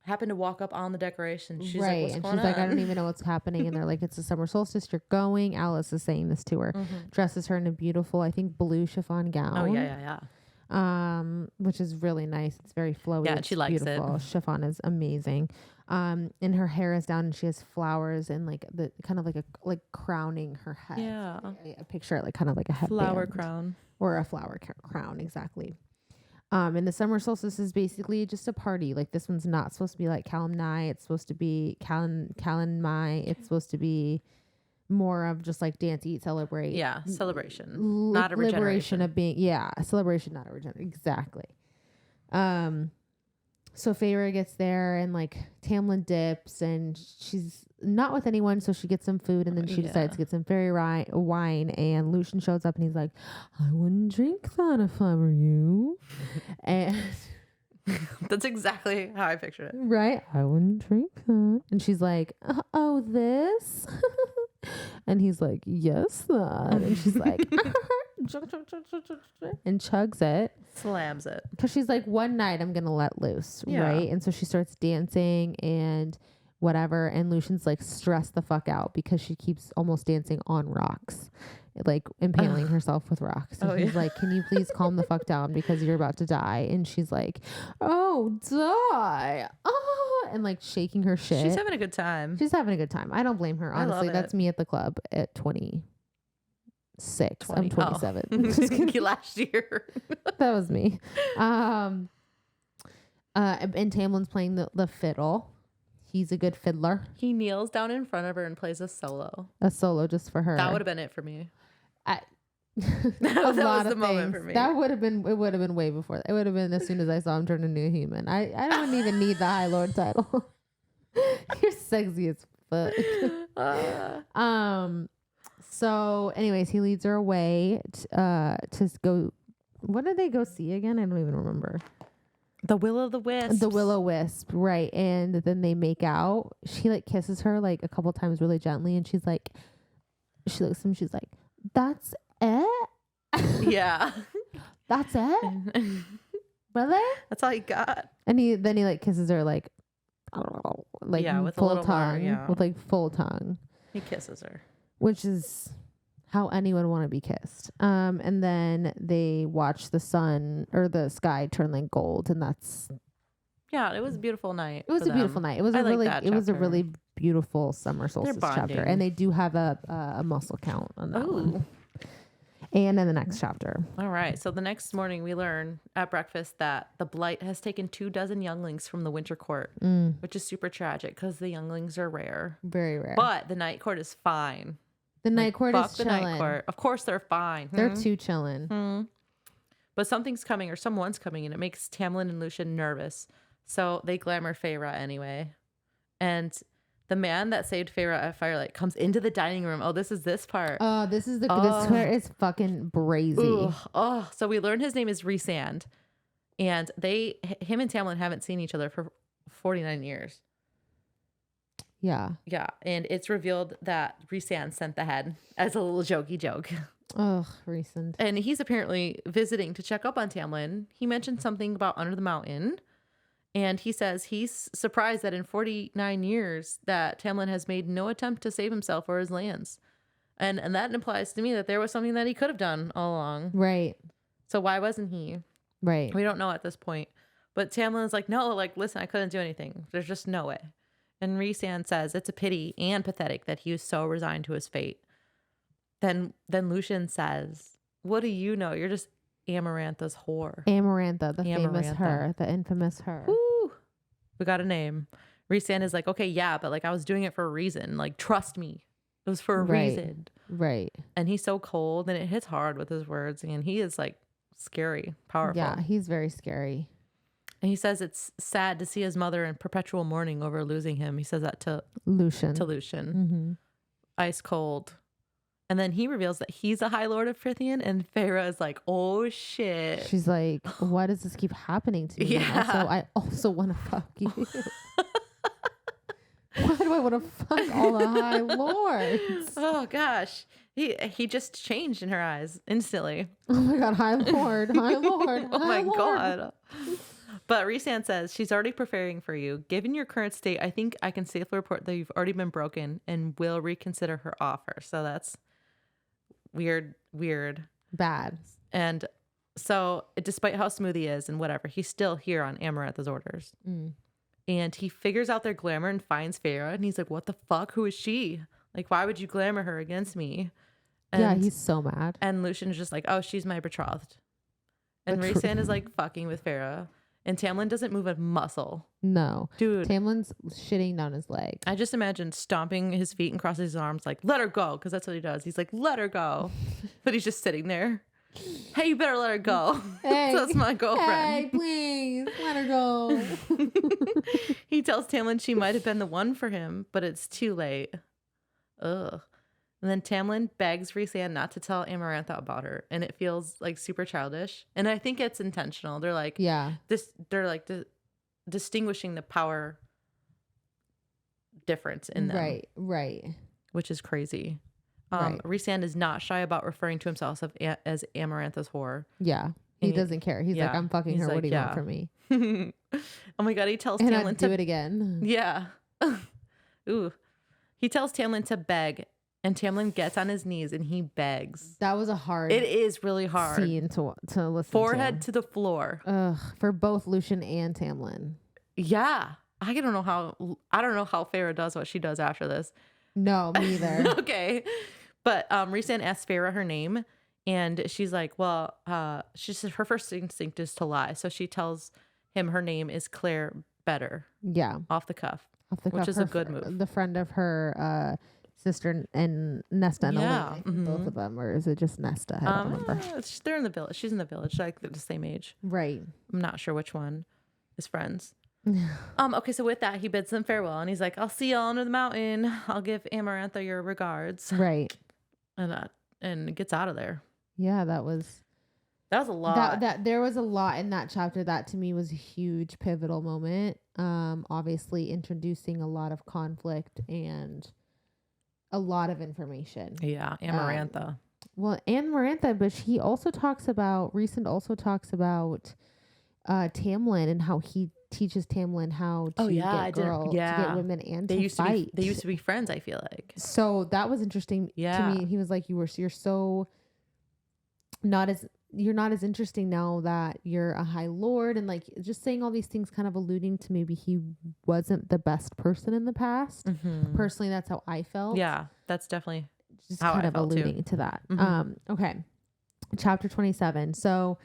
happened to walk up on the decoration. She's right. Like, what's and going she's on? Like, I don't even know what's happening. And they're like, it's the summer solstice. You're going. Alice is saying this to her. Mm-hmm. Dresses her in a beautiful, I think, blue chiffon gown. Oh, yeah. Which is really nice. It's very flowy. Yeah, she likes beautiful. It. Chiffon is amazing. And her hair is down and she has flowers and like the kind of like crowning her head. Yeah. I picture it like kind of like a headband. Flower crown. Or a flower crown, exactly. And the summer solstice is basically just a party. Like this one's not supposed to be like Calamni. It's supposed to be Calanmai. It's supposed to be more of just like dance, eat, celebrate. Yeah, celebration, not a regeneration. Liberation of being, a celebration, not a regeneration. Exactly. So Feyre gets there and like Tamlin dips and she's not with anyone, so she gets some food and then she decides to get some fairy wine, and Lucian shows up and he's like, I wouldn't drink that if I were you. And that's exactly how I pictured it. Right? I wouldn't drink that. And she's like, oh, this? And he's like, yes, that. And she's like, and chugs it. Slams it. Because she's like, one night I'm going to let loose. Yeah. Right? And so she starts dancing and whatever. And Lucian's like stressed the fuck out because she keeps almost dancing on rocks, like impaling herself with rocks. And he's like, can you please calm the fuck down because you're about to die? And she's like, oh, die. Oh, and like shaking her shit. She's having a good time. I don't blame her. Honestly, that's me at the club at 26. I'm 27. Oh. Just kidding. Last year. That was me. And Tamlin's playing the fiddle. He's a good fiddler. He kneels down in front of her and plays a solo. A solo just for her. That would have been it for me. That was the moment for me. It would have been way before that. It would have been as soon as I saw him turn into a human. I wouldn't even need the High Lord title. You're sexy as fuck. So anyways, he leads her away to go. What did they go see again? I don't even remember. The Will-o'-the-Wisp. The Will-o'-Wisp, right. And then they make out. She like kisses her like a couple times really gently, and she's like, she looks at him, she's like, that's it? Yeah. That's it? Really? That's all you got. And then he like kisses her like with full a little tongue. more, With like full tongue. He kisses her. Which is how anyone would want to be kissed. And then they watch the sun or the sky turn like gold, and that's it was a beautiful night. It was a beautiful night. It was a really beautiful summer solstice chapter, and they do have a muscle count on that one. And in the next chapter. All right. So the next morning we learn at breakfast that the blight has taken 24 younglings from the winter court, which is super tragic because the younglings are rare. Very rare. But the night court is fine. The night court is chilling. Night court. Of course they're fine. They're too chilling. But something's coming, or someone's coming, and it makes Tamlin and Lucian nervous. So they glamour Feyre anyway. And the man that saved Feyre at Firelight comes into the dining room. Oh, this is this part. Oh, this part is fucking brazy. So we learn his name is Rhysand. And him and Tamlin haven't seen each other for 49 years. Yeah. Yeah. And it's revealed that Rhysand sent the head as a little jokey joke. Oh, Rhysand. And he's apparently visiting to check up on Tamlin. He mentioned something about Under the Mountain. And he says he's surprised that in 49 years that Tamlin has made no attempt to save himself or his lands. And that implies to me that there was something that he could have done all along. Right. So why wasn't he? Right. We don't know at this point. But Tamlin's like, no, like, listen, I couldn't do anything. There's just no way. And Rhysand says it's a pity and pathetic that he was so resigned to his fate. Then Lucian says, what do you know? You're just Amarantha's whore. Amarantha, the famous her, the infamous her. Woo! We got a name. Rhysand is like, okay, yeah, but like I was doing it for a reason. Like, trust me. It was for a reason. Right. And he's so cold and it hits hard with his words. And he is like scary, powerful. Yeah, he's very scary. And he says it's sad to see his mother in perpetual mourning over losing him. He says that to Lucian. Mm-hmm. Ice cold. And then he reveals that he's a High Lord of Prythian, and Feyre is like, oh shit. She's like, why does this keep happening to me? Yeah. I also want to fuck you. Why do I want to fuck all the High Lords? Oh gosh. He just changed in her eyes instantly. Oh my God, High Lord, High Lord. Oh my God. But Rhysand says she's already preparing for you. Given your current state, I think I can safely report that you've already been broken and will reconsider her offer. So that's weird. Bad. And so despite how smooth he is and whatever, he's still here on Amarantha's orders. And he figures out their glamour and finds Feyre. And he's like, what the fuck? Who is she? Like, why would you glamour her against me? And, yeah, he's so mad. And Lucian's just like, oh, she's my betrothed. And Rhysand is like fucking with Feyre. and Tamlin doesn't move a muscle. No. Dude. Tamlin's shitting down his leg. I just imagine stomping his feet and crossing his arms like, let her go, because that's what he does. He's like, let her go. But he's just sitting there. Hey, you better let her go. Hey, That's my girlfriend. Hey, please, let her go. He tells Tamlin she might have been the one for him, but it's too late. Ugh. And then Tamlin begs Rhysand not to tell Amarantha about her, and it feels like super childish. And I think it's intentional. They're like, distinguishing the power difference in them. Right. Which is crazy. Right. Rhysand is not shy about referring to himself as Amarantha's whore. Yeah. He doesn't care. He's like, I'm fucking her. Like, what do you want from me? Oh my God. He tells and Tamlin I'd do it again. Yeah. Ooh. He tells Tamlin to beg, and Tamlin gets on his knees and he begs. That was a hard. It is really hard scene to listen. Forehead to the floor. Ugh, for both Lucien and Tamlin. Yeah. I don't know how Feyre does what she does after this. No, me either. Okay. But Rhysand asks Feyre her name, and she's like, well, she says her first instinct is to lie. So she tells him her name is Claire Better. Yeah. Off the cuff. Which is a good move. The friend of her sister and Nesta and Elaine. Mm-hmm. Both of them. Or is it just Nesta? I don't remember. They're in the village. She's in the village. Like they're the same age. Right. I'm not sure which one is friends. Okay, so with that, he bids them farewell, and he's like, I'll see y'all under the mountain. I'll give Amarantha your regards. Right. And gets out of there. Yeah, that was a lot. That there was a lot in that chapter. That to me was a huge pivotal moment. Obviously introducing a lot of conflict and a lot of information. Yeah, Amarantha. Amarantha, but Rhysand also talks about Tamlin and how he teaches Tamlin how to get women and to fight. They used to be friends, I feel like. So that was interesting to me. He was like, you're not as interesting now that you're a high lord, and like just saying all these things, kind of alluding to maybe he wasn't the best person in the past. Mm-hmm. Personally, that's how I felt. Yeah, that's definitely just how kind of alluding to that. Mm-hmm. Okay. Chapter 27. So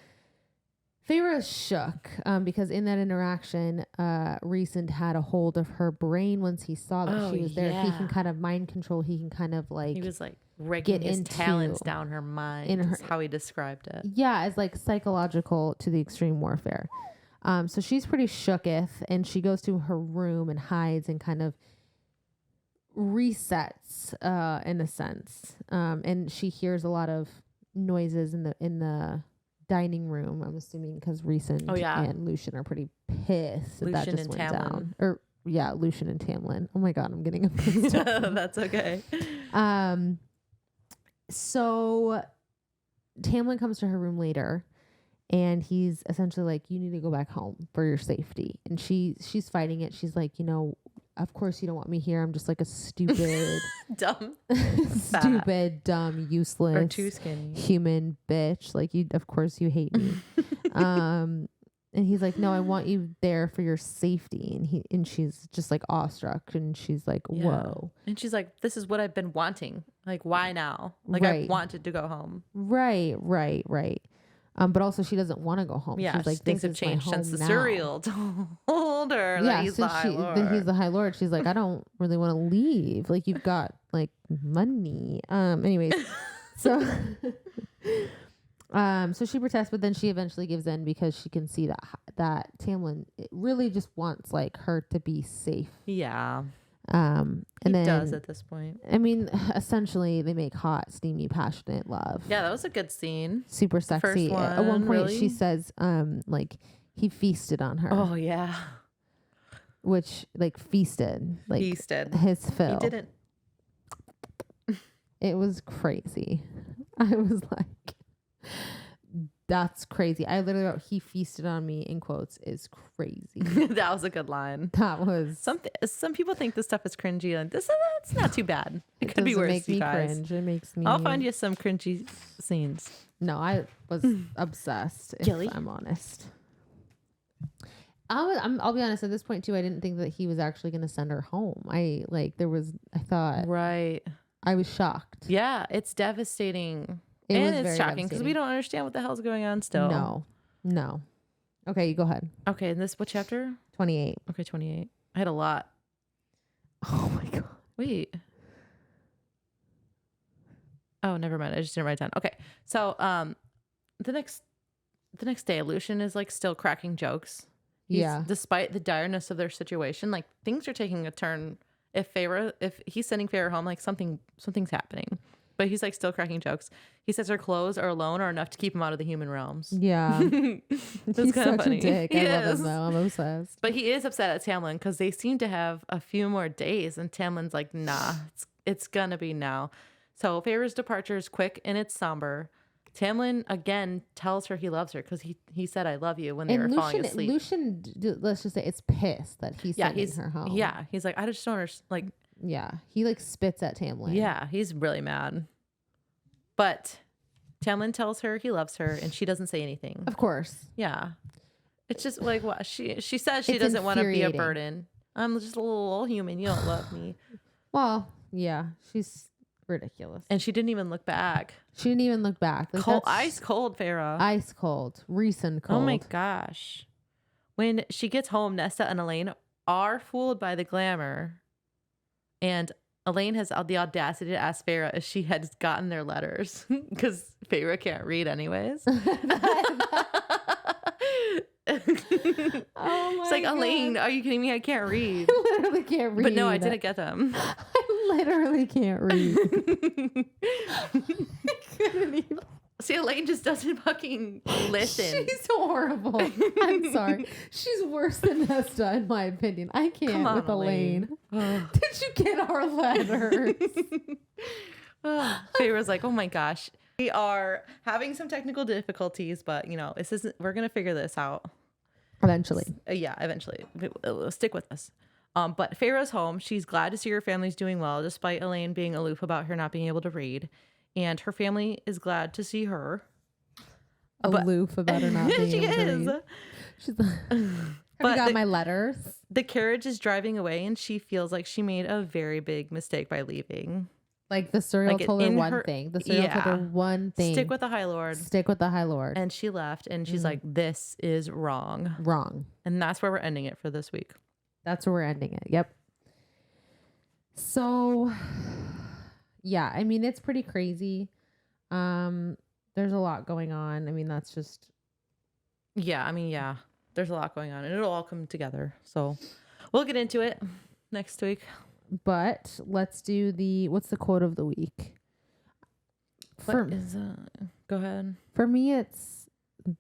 Feyre is shook because in that interaction, Rhysand had a hold of her brain once he saw that she was there. He can kind of mind control. He can kind of like... He was like raking his talons down her mind. Is how he described it. Yeah, as like psychological to the extreme warfare. So she's pretty shooketh, and she goes to her room and hides and kind of resets in a sense. And she hears a lot of noises in the dining room, I'm assuming, because Rhysand and Lucien are pretty pissed that just went down. Or Lucien and Tamlin. Oh my God, I'm getting mixed up. That's okay. So Tamlin comes to her room later, and he's essentially like, you need to go back home for your safety. And she's fighting it. She's like, of course you don't want me here. I'm just like a stupid, dumb, useless, or too skinny human bitch. Like of course you hate me. And he's like, no, I want you there for your safety. And she's just like awestruck, and she's like, whoa. And she's like, this is what I've been wanting. Like, why now? Like, I wanted to go home. Right. But also she doesn't want to go home. Yeah, she's like, things have changed since the cereal told her that he's the High Lord. He's the High Lord. She's like, I don't really want to leave. Like, you've got like money. Anyways, so she protests, but then she eventually gives in because she can see that Tamlin really just wants like her to be safe. Yeah. And he then does at this point. I mean, essentially they make hot, steamy, passionate love. Yeah, that was a good scene. Super sexy. At one point she says, like he feasted on her. Oh yeah. Which feasted his fill. He didn't. It was crazy. I was like, that's crazy. I literally wrote, he feasted on me in quotes is crazy. That was a good line. That was some people think this stuff is cringy, and it's not too bad. It could be worse. Make me cringe. It makes me. I'll find you some cringy scenes. No, I was obsessed. If I'm honest. I'll be honest. At this point too, I didn't think that he was actually going to send her home. I thought. Right. I was shocked. Yeah, it's devastating. It's shocking because we don't understand what the hell's going on still. No. Okay, you go ahead. Okay, and this, what chapter? 28. Okay, 28. I had a lot. Oh my God. Wait. Oh, never mind. I just didn't write it down. Okay. So the next day, Lucian is like still cracking jokes. Despite the direness of their situation, like things are taking a turn. If he's sending Feyre home, like something's happening. But he's like still cracking jokes. He says her clothes are alone are enough to keep him out of the human realms. Yeah. That's kind of funny. A dick. I love him though. I'm obsessed. But he is upset at Tamlin because they seem to have a few more days, and Tamlin's like, nah, it's gonna be now. So Feyre's departure is quick and it's somber. Tamlin again tells her he loves her because he said I love you when they were falling asleep. Lucian, let's just say, it's pissed that he's sending her home. Yeah, he's like, I just don't understand. Like, yeah, he like spits at Tamlin. Yeah, he's really mad. But Tamlin tells her he loves her, and she doesn't say anything. Of course. Yeah, it's just like what she says she doesn't want to be a burden. I'm just a little human. You don't love me. Well, yeah, she's ridiculous. And she didn't even look back. She didn't even look back. Like, cold, ice cold, Feyre. Ice cold. Recent cold. Oh my gosh. When she gets home, Nesta and Elaine are fooled by the glamour. And Elaine has the audacity to ask Feyre if she had gotten their letters. Because Feyre can't read anyways. Oh my It's like, God. Elaine, are you kidding me? I can't read. I literally can't read. But no, I didn't get them. I literally can't read. I couldn't even. See, Elaine just doesn't fucking listen. She's horrible. I'm sorry. She's worse than Nesta, in my opinion. I can't with Elaine. Did you get our letters? Feyre's like, oh my gosh. We are having some technical difficulties, but we're going to figure this out. Eventually. Eventually. Stick with us. But Feyre's home. She's glad to see her family's doing well, despite Elaine being aloof about her not being able to read. And her family is glad to see her. Aloof about her not being able to read. She's like, have you got my letters? The carriage is driving away, and she feels like she made a very big mistake by leaving. Like the Serial told her one thing. The Serial told her one thing. Stick with the High Lord. Stick with the High Lord. And she left, and she's like, this is wrong. Wrong. And that's where we're ending it for this week. That's where we're ending it. Yep. So, yeah, I mean, it's pretty crazy. There's a lot going on. I mean, that's just. Yeah, there's a lot going on, and it'll all come together. So we'll get into it next week. But let's do what's the quote of the week? Go ahead. For me, it's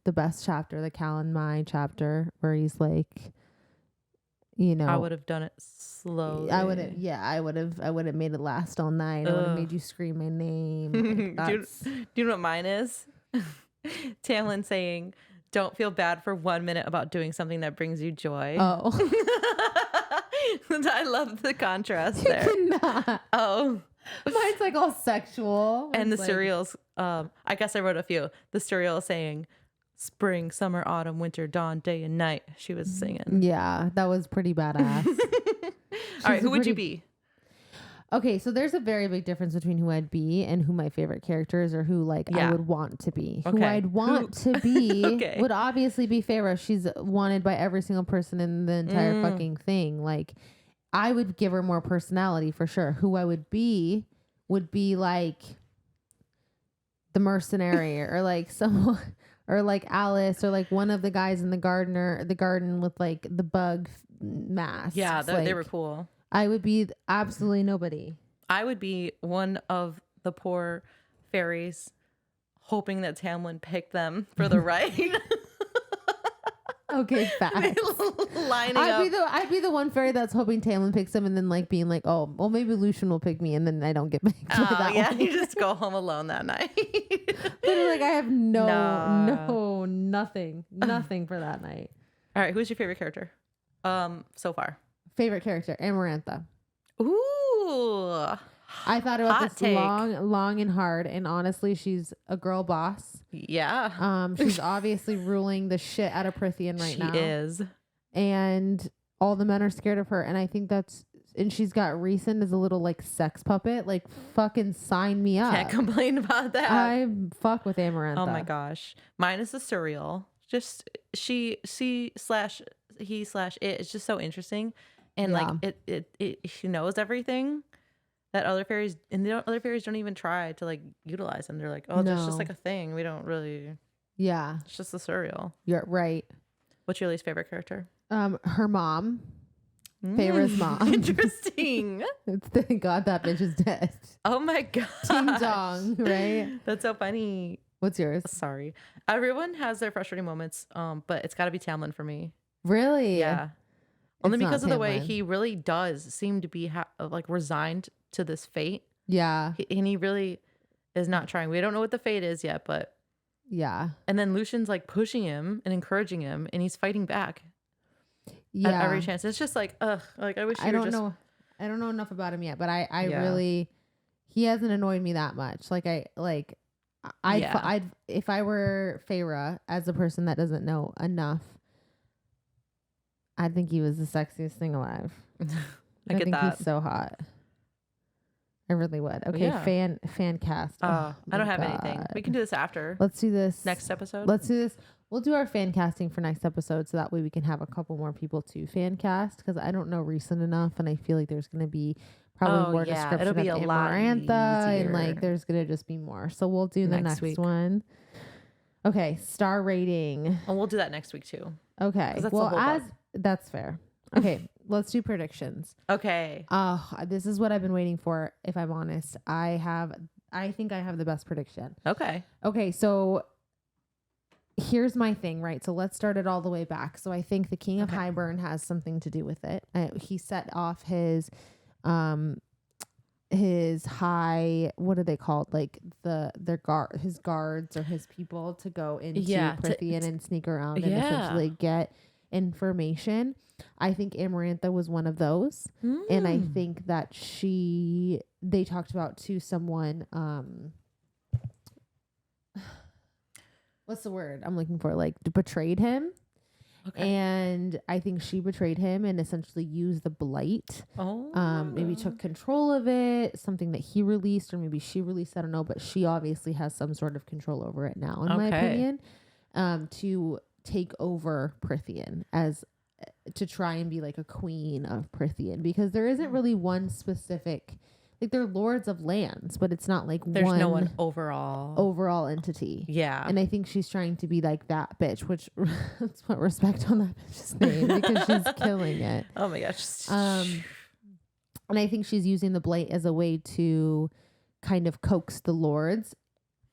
the best chapter, the Cal and Mai chapter, where he's like, I would have done it slowly. I would have made it last all night. I would have made you scream my name. Like, do you know what mine is? Tamlin saying, don't feel bad for 1 minute about doing something that brings you joy. Oh. I love the contrast there. Cannot. Oh. Mine's like all sexual. And the Serials, I guess I wrote a few. The Serial saying, spring, summer, autumn, winter, dawn, day, and night. She was singing. Yeah, that was pretty badass. All right, who would you be? Okay, so there's a very big difference between who I'd be and who my favorite character is, or who I would want to be. Okay. Who I'd want to be would obviously be Feyre. She's wanted by every single person in the entire fucking thing. Like, I would give her more personality for sure. Who I would be like the mercenary or like someone or like Alice or like one of the guys in the garden with like the bug mask. Yeah, they were cool. I would be absolutely nobody. I would be one of the poor fairies hoping that Tamlin picked them for the ride. Okay, facts. Lining up. I'd be the one fairy that's hoping Tamlin picks them and then like being like, oh, well, maybe Lucian will pick me and then I don't get picked. One. You just go home alone that night. Literally, like I have nothing for that night. All right, who's your favorite character? So far. Favorite character, Amarantha. Ooh. I thought about this long and hard, and honestly, she's a girl boss. Yeah. She's obviously ruling the shit out of Prithian right now. She is. And all the men are scared of her, and I think and she's got Rhysand as a little like sex puppet. Like, fucking sign me up. Can't complain about that. I fuck with Amarantha. Oh my gosh. Mine is the Surreal. just she slash he slash it is just so interesting, and like it she knows everything that other fairies, and other fairies don't even try to like utilize them. They're like, oh, there's just like a thing. We don't really. Yeah, it's just the surreal. You're right. What's your least favorite character? Her mom. Feyre's mom. Interesting. Thank God that bitch is dead. Oh my God. Ding dong, right? That's so funny. What's yours? Sorry. Everyone has their frustrating moments, but it's got to be Tamlin for me. Really? Yeah. Only because of the way he really does seem to be like resigned to this fate. Yeah. And he really is not trying. We don't know what the fate is yet, but yeah. And then Lucian's like pushing him and encouraging him, and he's fighting back. Yeah. At every chance. It's just like, ugh. Like I wish I don't know enough about him yet, but I really, he hasn't annoyed me that much. Like I'd if I were Feyre, as a person that doesn't know enough, I think he was the sexiest thing alive. I think that. He's so hot. I really would. Okay, fan cast. I don't have anything. We can do this after. Let's do this next episode. Let's do this. We'll do our fan casting for next episode, so that way we can have a couple more people to fan cast, because I don't know recent enough, and I feel like there's going to be probably more description. It'll be a lot Amarantha, and like there's going to just be more. So we'll do the next one. Okay, star rating. And we'll do that next week too. Okay. Well, that's fair. Okay, let's do predictions. Okay. This is what I've been waiting for, if I'm honest. I think I have the best prediction. Okay, so here's my thing, right? So let's start it all the way back. So I think the King of Highburn has something to do with it. He set off his high, what are they called? Like his guards or his people to go into Prythian and sneak around and essentially get information. I think Amarantha was one of those. And I think that they talked about to someone, what's the word I'm looking for? Like betrayed him. Okay. And I think she betrayed him and essentially used the blight. Maybe took control of it, something that he released, or maybe she released, I don't know, but she obviously has some sort of control over it now, in my opinion, to take over Prythian to try and be like a queen of Prythian, because there isn't really one specific, like they're lords of lands, but it's not like there's no one overall entity. Yeah. And I think she's trying to be like that bitch, which let's put respect on that bitch's name, because she's killing it. Oh my gosh. And I think she's using the blight as a way to kind of coax the lords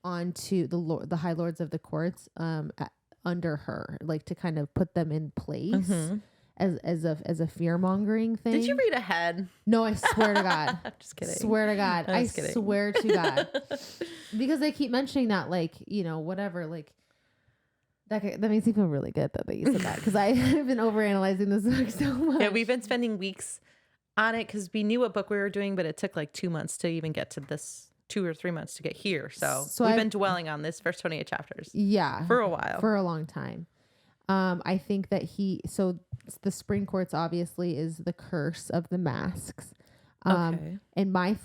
onto the high lords of the courts under her, like to kind of put them in place. As a fear mongering thing. Did you read ahead? No, I swear to God. I'm just kidding. Swear to God. I swear to God. Because they keep mentioning that, like, you know, whatever, like that makes me feel really good that they said that, because I've been overanalyzing this book so much. Yeah, we've been spending weeks on it because we knew what book we were doing, but it took like 2 months to even get to this. 2 or 3 months to get here. So we've been dwelling on this first 28 chapters. Yeah. For a while. For a long time. I think that so the spring courts obviously is the curse of the masks. And I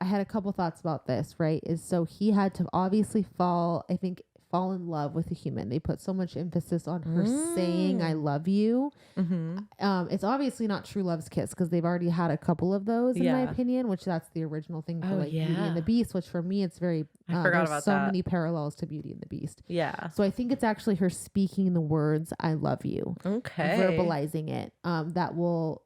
had a couple thoughts about this, right? So he had to obviously fall in love with a human. They put so much emphasis on her saying, I love you. It's obviously not true love's kiss, because they've already had a couple of those in my opinion, which that's the original thing for Beauty and the Beast, which for me, it's very, I forgot about so many parallels to Beauty and the Beast. Yeah. So I think it's actually her speaking the words, I love you. Okay. Verbalizing it. That will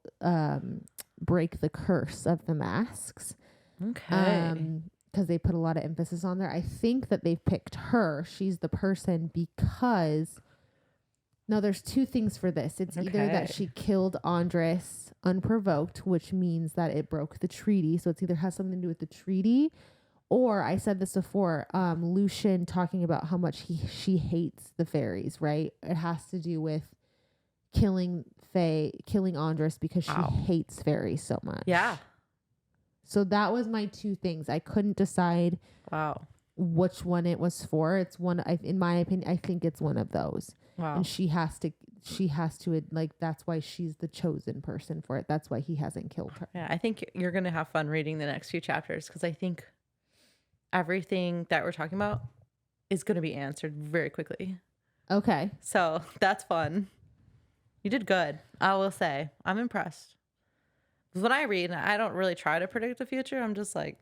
break the curse of the masks. Okay. Because they put a lot of emphasis on there. I think that they've picked her. She's the person because... No, there's 2 things for this. It's either that she killed Andres unprovoked, which means that it broke the treaty. So it's either has something to do with the treaty, or I said this before, Lucian talking about how much she hates the fairies, right? It has to do with killing Andres because she hates fairies so much. Yeah. So that was my 2 things. I couldn't decide which one it was for. It's one, in my opinion, I think it's one of those. Wow. And she has to, like, that's why she's the chosen person for it. That's why he hasn't killed her. Yeah, I think you're going to have fun reading the next few chapters, because I think everything that we're talking about is going to be answered very quickly. Okay. So that's fun. You did good. I will say. I'm impressed. When I read, I don't really try to predict the future. I'm just like.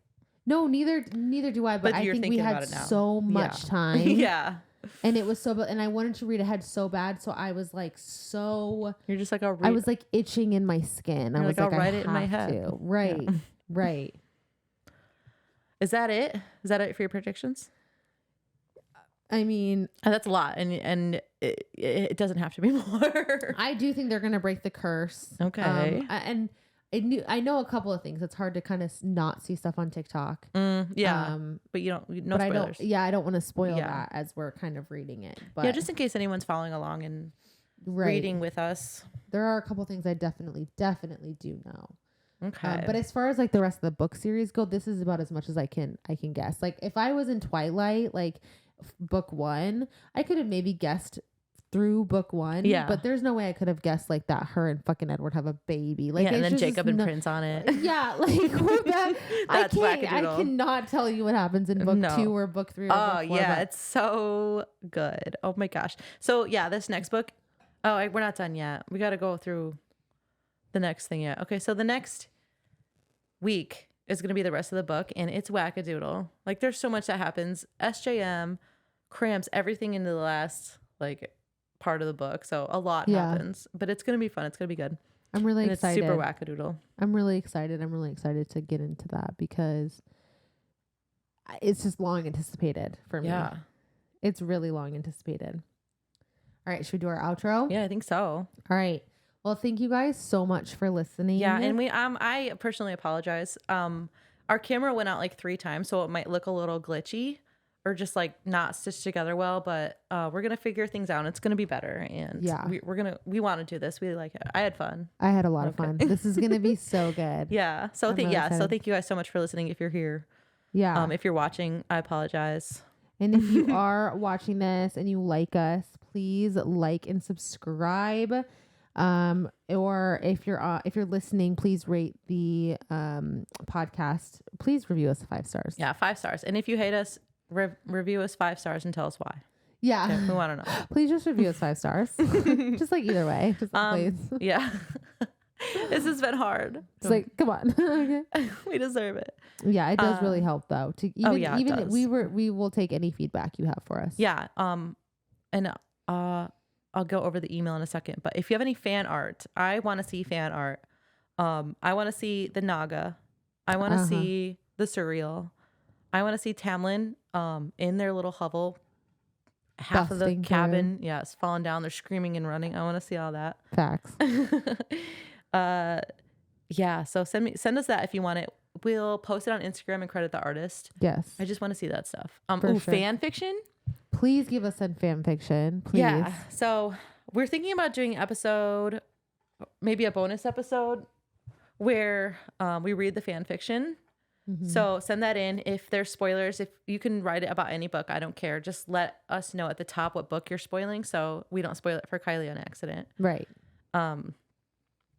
No, neither do I. But I think we had so much time. Yeah. And it was and I wanted to read ahead so bad. So I was like, You're just like, I was like itching in my skin. I was like, I'll write it in my head. Right. Yeah. Right. Is that it? Is that it for your predictions? I mean, that's a lot, and it doesn't have to be more. I do think they're gonna break the curse. Okay. And I know a couple of things. It's hard to kind of not see stuff on TikTok. Yeah. But you don't. No but spoilers. I don't want to spoil that as we're kind of reading it. But yeah, just in case anyone's following along and reading with us. There are a couple things I definitely do know. Okay. But as far as like the rest of the book series go, this is about as much as I can guess. Like if I was in Twilight, like book 1, I could have maybe guessed through book 1. Yeah. But there's no way I could have guessed like that her and fucking Edward have a baby. Like and then Jacob and Prince on it. Yeah, like I cannot tell you what happens in book 2 or book 3 or book 4. Yeah, it's so good. Oh my gosh. So yeah, this next book. Oh, we're not done yet. We got to go through the next thing yet. Okay, so the next week is going to be the rest of the book, and it's wackadoodle. Like there's so much that happens. SJM crams everything into the last like part of the book, so a lot happens, but it's going to be fun. It's going to be good. I'm really excited. It's super wackadoodle. I'm really excited to get into that because it's just long anticipated for me. Yeah, it's really long anticipated. All right, should we do our outro? Yeah, I think so. All right. Well, thank you guys so much for listening. Yeah, and I personally apologize. Our camera went out like 3 times, so it might look a little glitchy or just like not stitched together well, but we're going to figure things out. It's going to be better, and we want to do this. We like it. I had fun. I had a lot of fun. This is going to be so good. Yeah. So thank you guys so much for listening. If you're here. Yeah. If you're watching, I apologize. And if you are watching this and you like us, please like and subscribe. Or if you're listening, please rate the podcast. Please review us 5 stars. Yeah, 5 stars. And if you hate us, review us 5 stars and tell us why. Yeah, okay, we want to know. Please just review us 5 stars. Just like either way. Just please. Yeah. This has been hard. It's like, come on. Okay. We deserve it. Yeah, it does really help though. To even we will take any feedback you have for us. Yeah. And I'll go over the email in a second, but if you have any fan art, I want to see fan art. I want to see the Naga. I want to see the Surreal. I want to see Tamlin in their little hovel. Half of the cabin, it's falling down. They're screaming and running. I want to see all that. Facts. So send us that if you want it. We'll post it on Instagram and credit the artist. Yes. I just want to see that stuff. Sure. Fan fiction. Please give us some fan fiction, please. Yeah. So we're thinking about doing maybe a bonus episode where we read the fan fiction. Mm-hmm. So send that in. If there's spoilers, if you can write it about any book, I don't care. Just let us know at the top what book you're spoiling so we don't spoil it for Kylie on accident. Right.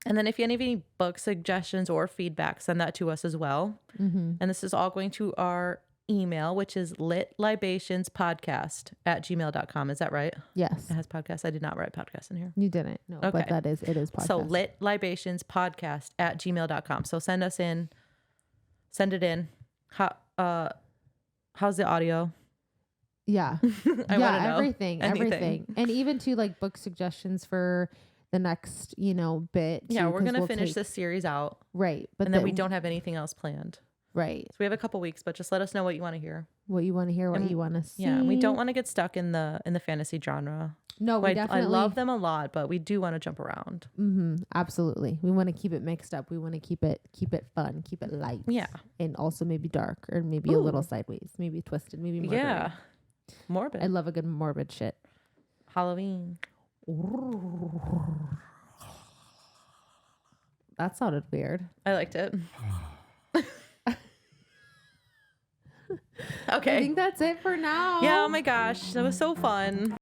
And then if you have any book suggestions or feedback, send that to us as well. Mm-hmm. And this is all going to our email, which is litlibationspodcast@gmail.com. Is that right? Yes. It has podcast. I did not write podcast in here. You didn't. No, okay. But it is podcast. So litlibationspodcast@gmail.com. So send it in. How's the audio? Yeah. I want to know. Everything. And even to like book suggestions for the next, bit. Yeah, we're going to finish this series out. Right. But then we don't have anything else planned. Right. So we have a couple weeks, but just let us know what you want to hear. What you want to hear, what you want to see. Yeah, we don't want to get stuck in the fantasy genre. No, we definitely. I love them a lot, but we do want to jump around. Mm-hmm, absolutely. We want to keep it mixed up. We want to keep it fun, keep it light. Yeah. And also maybe dark or maybe a little sideways, maybe twisted, maybe morbid. Yeah. Morbid. I love a good morbid shit. Halloween. That sounded weird. I liked it. Okay. I think that's it for now. Yeah, oh my gosh. That was so fun.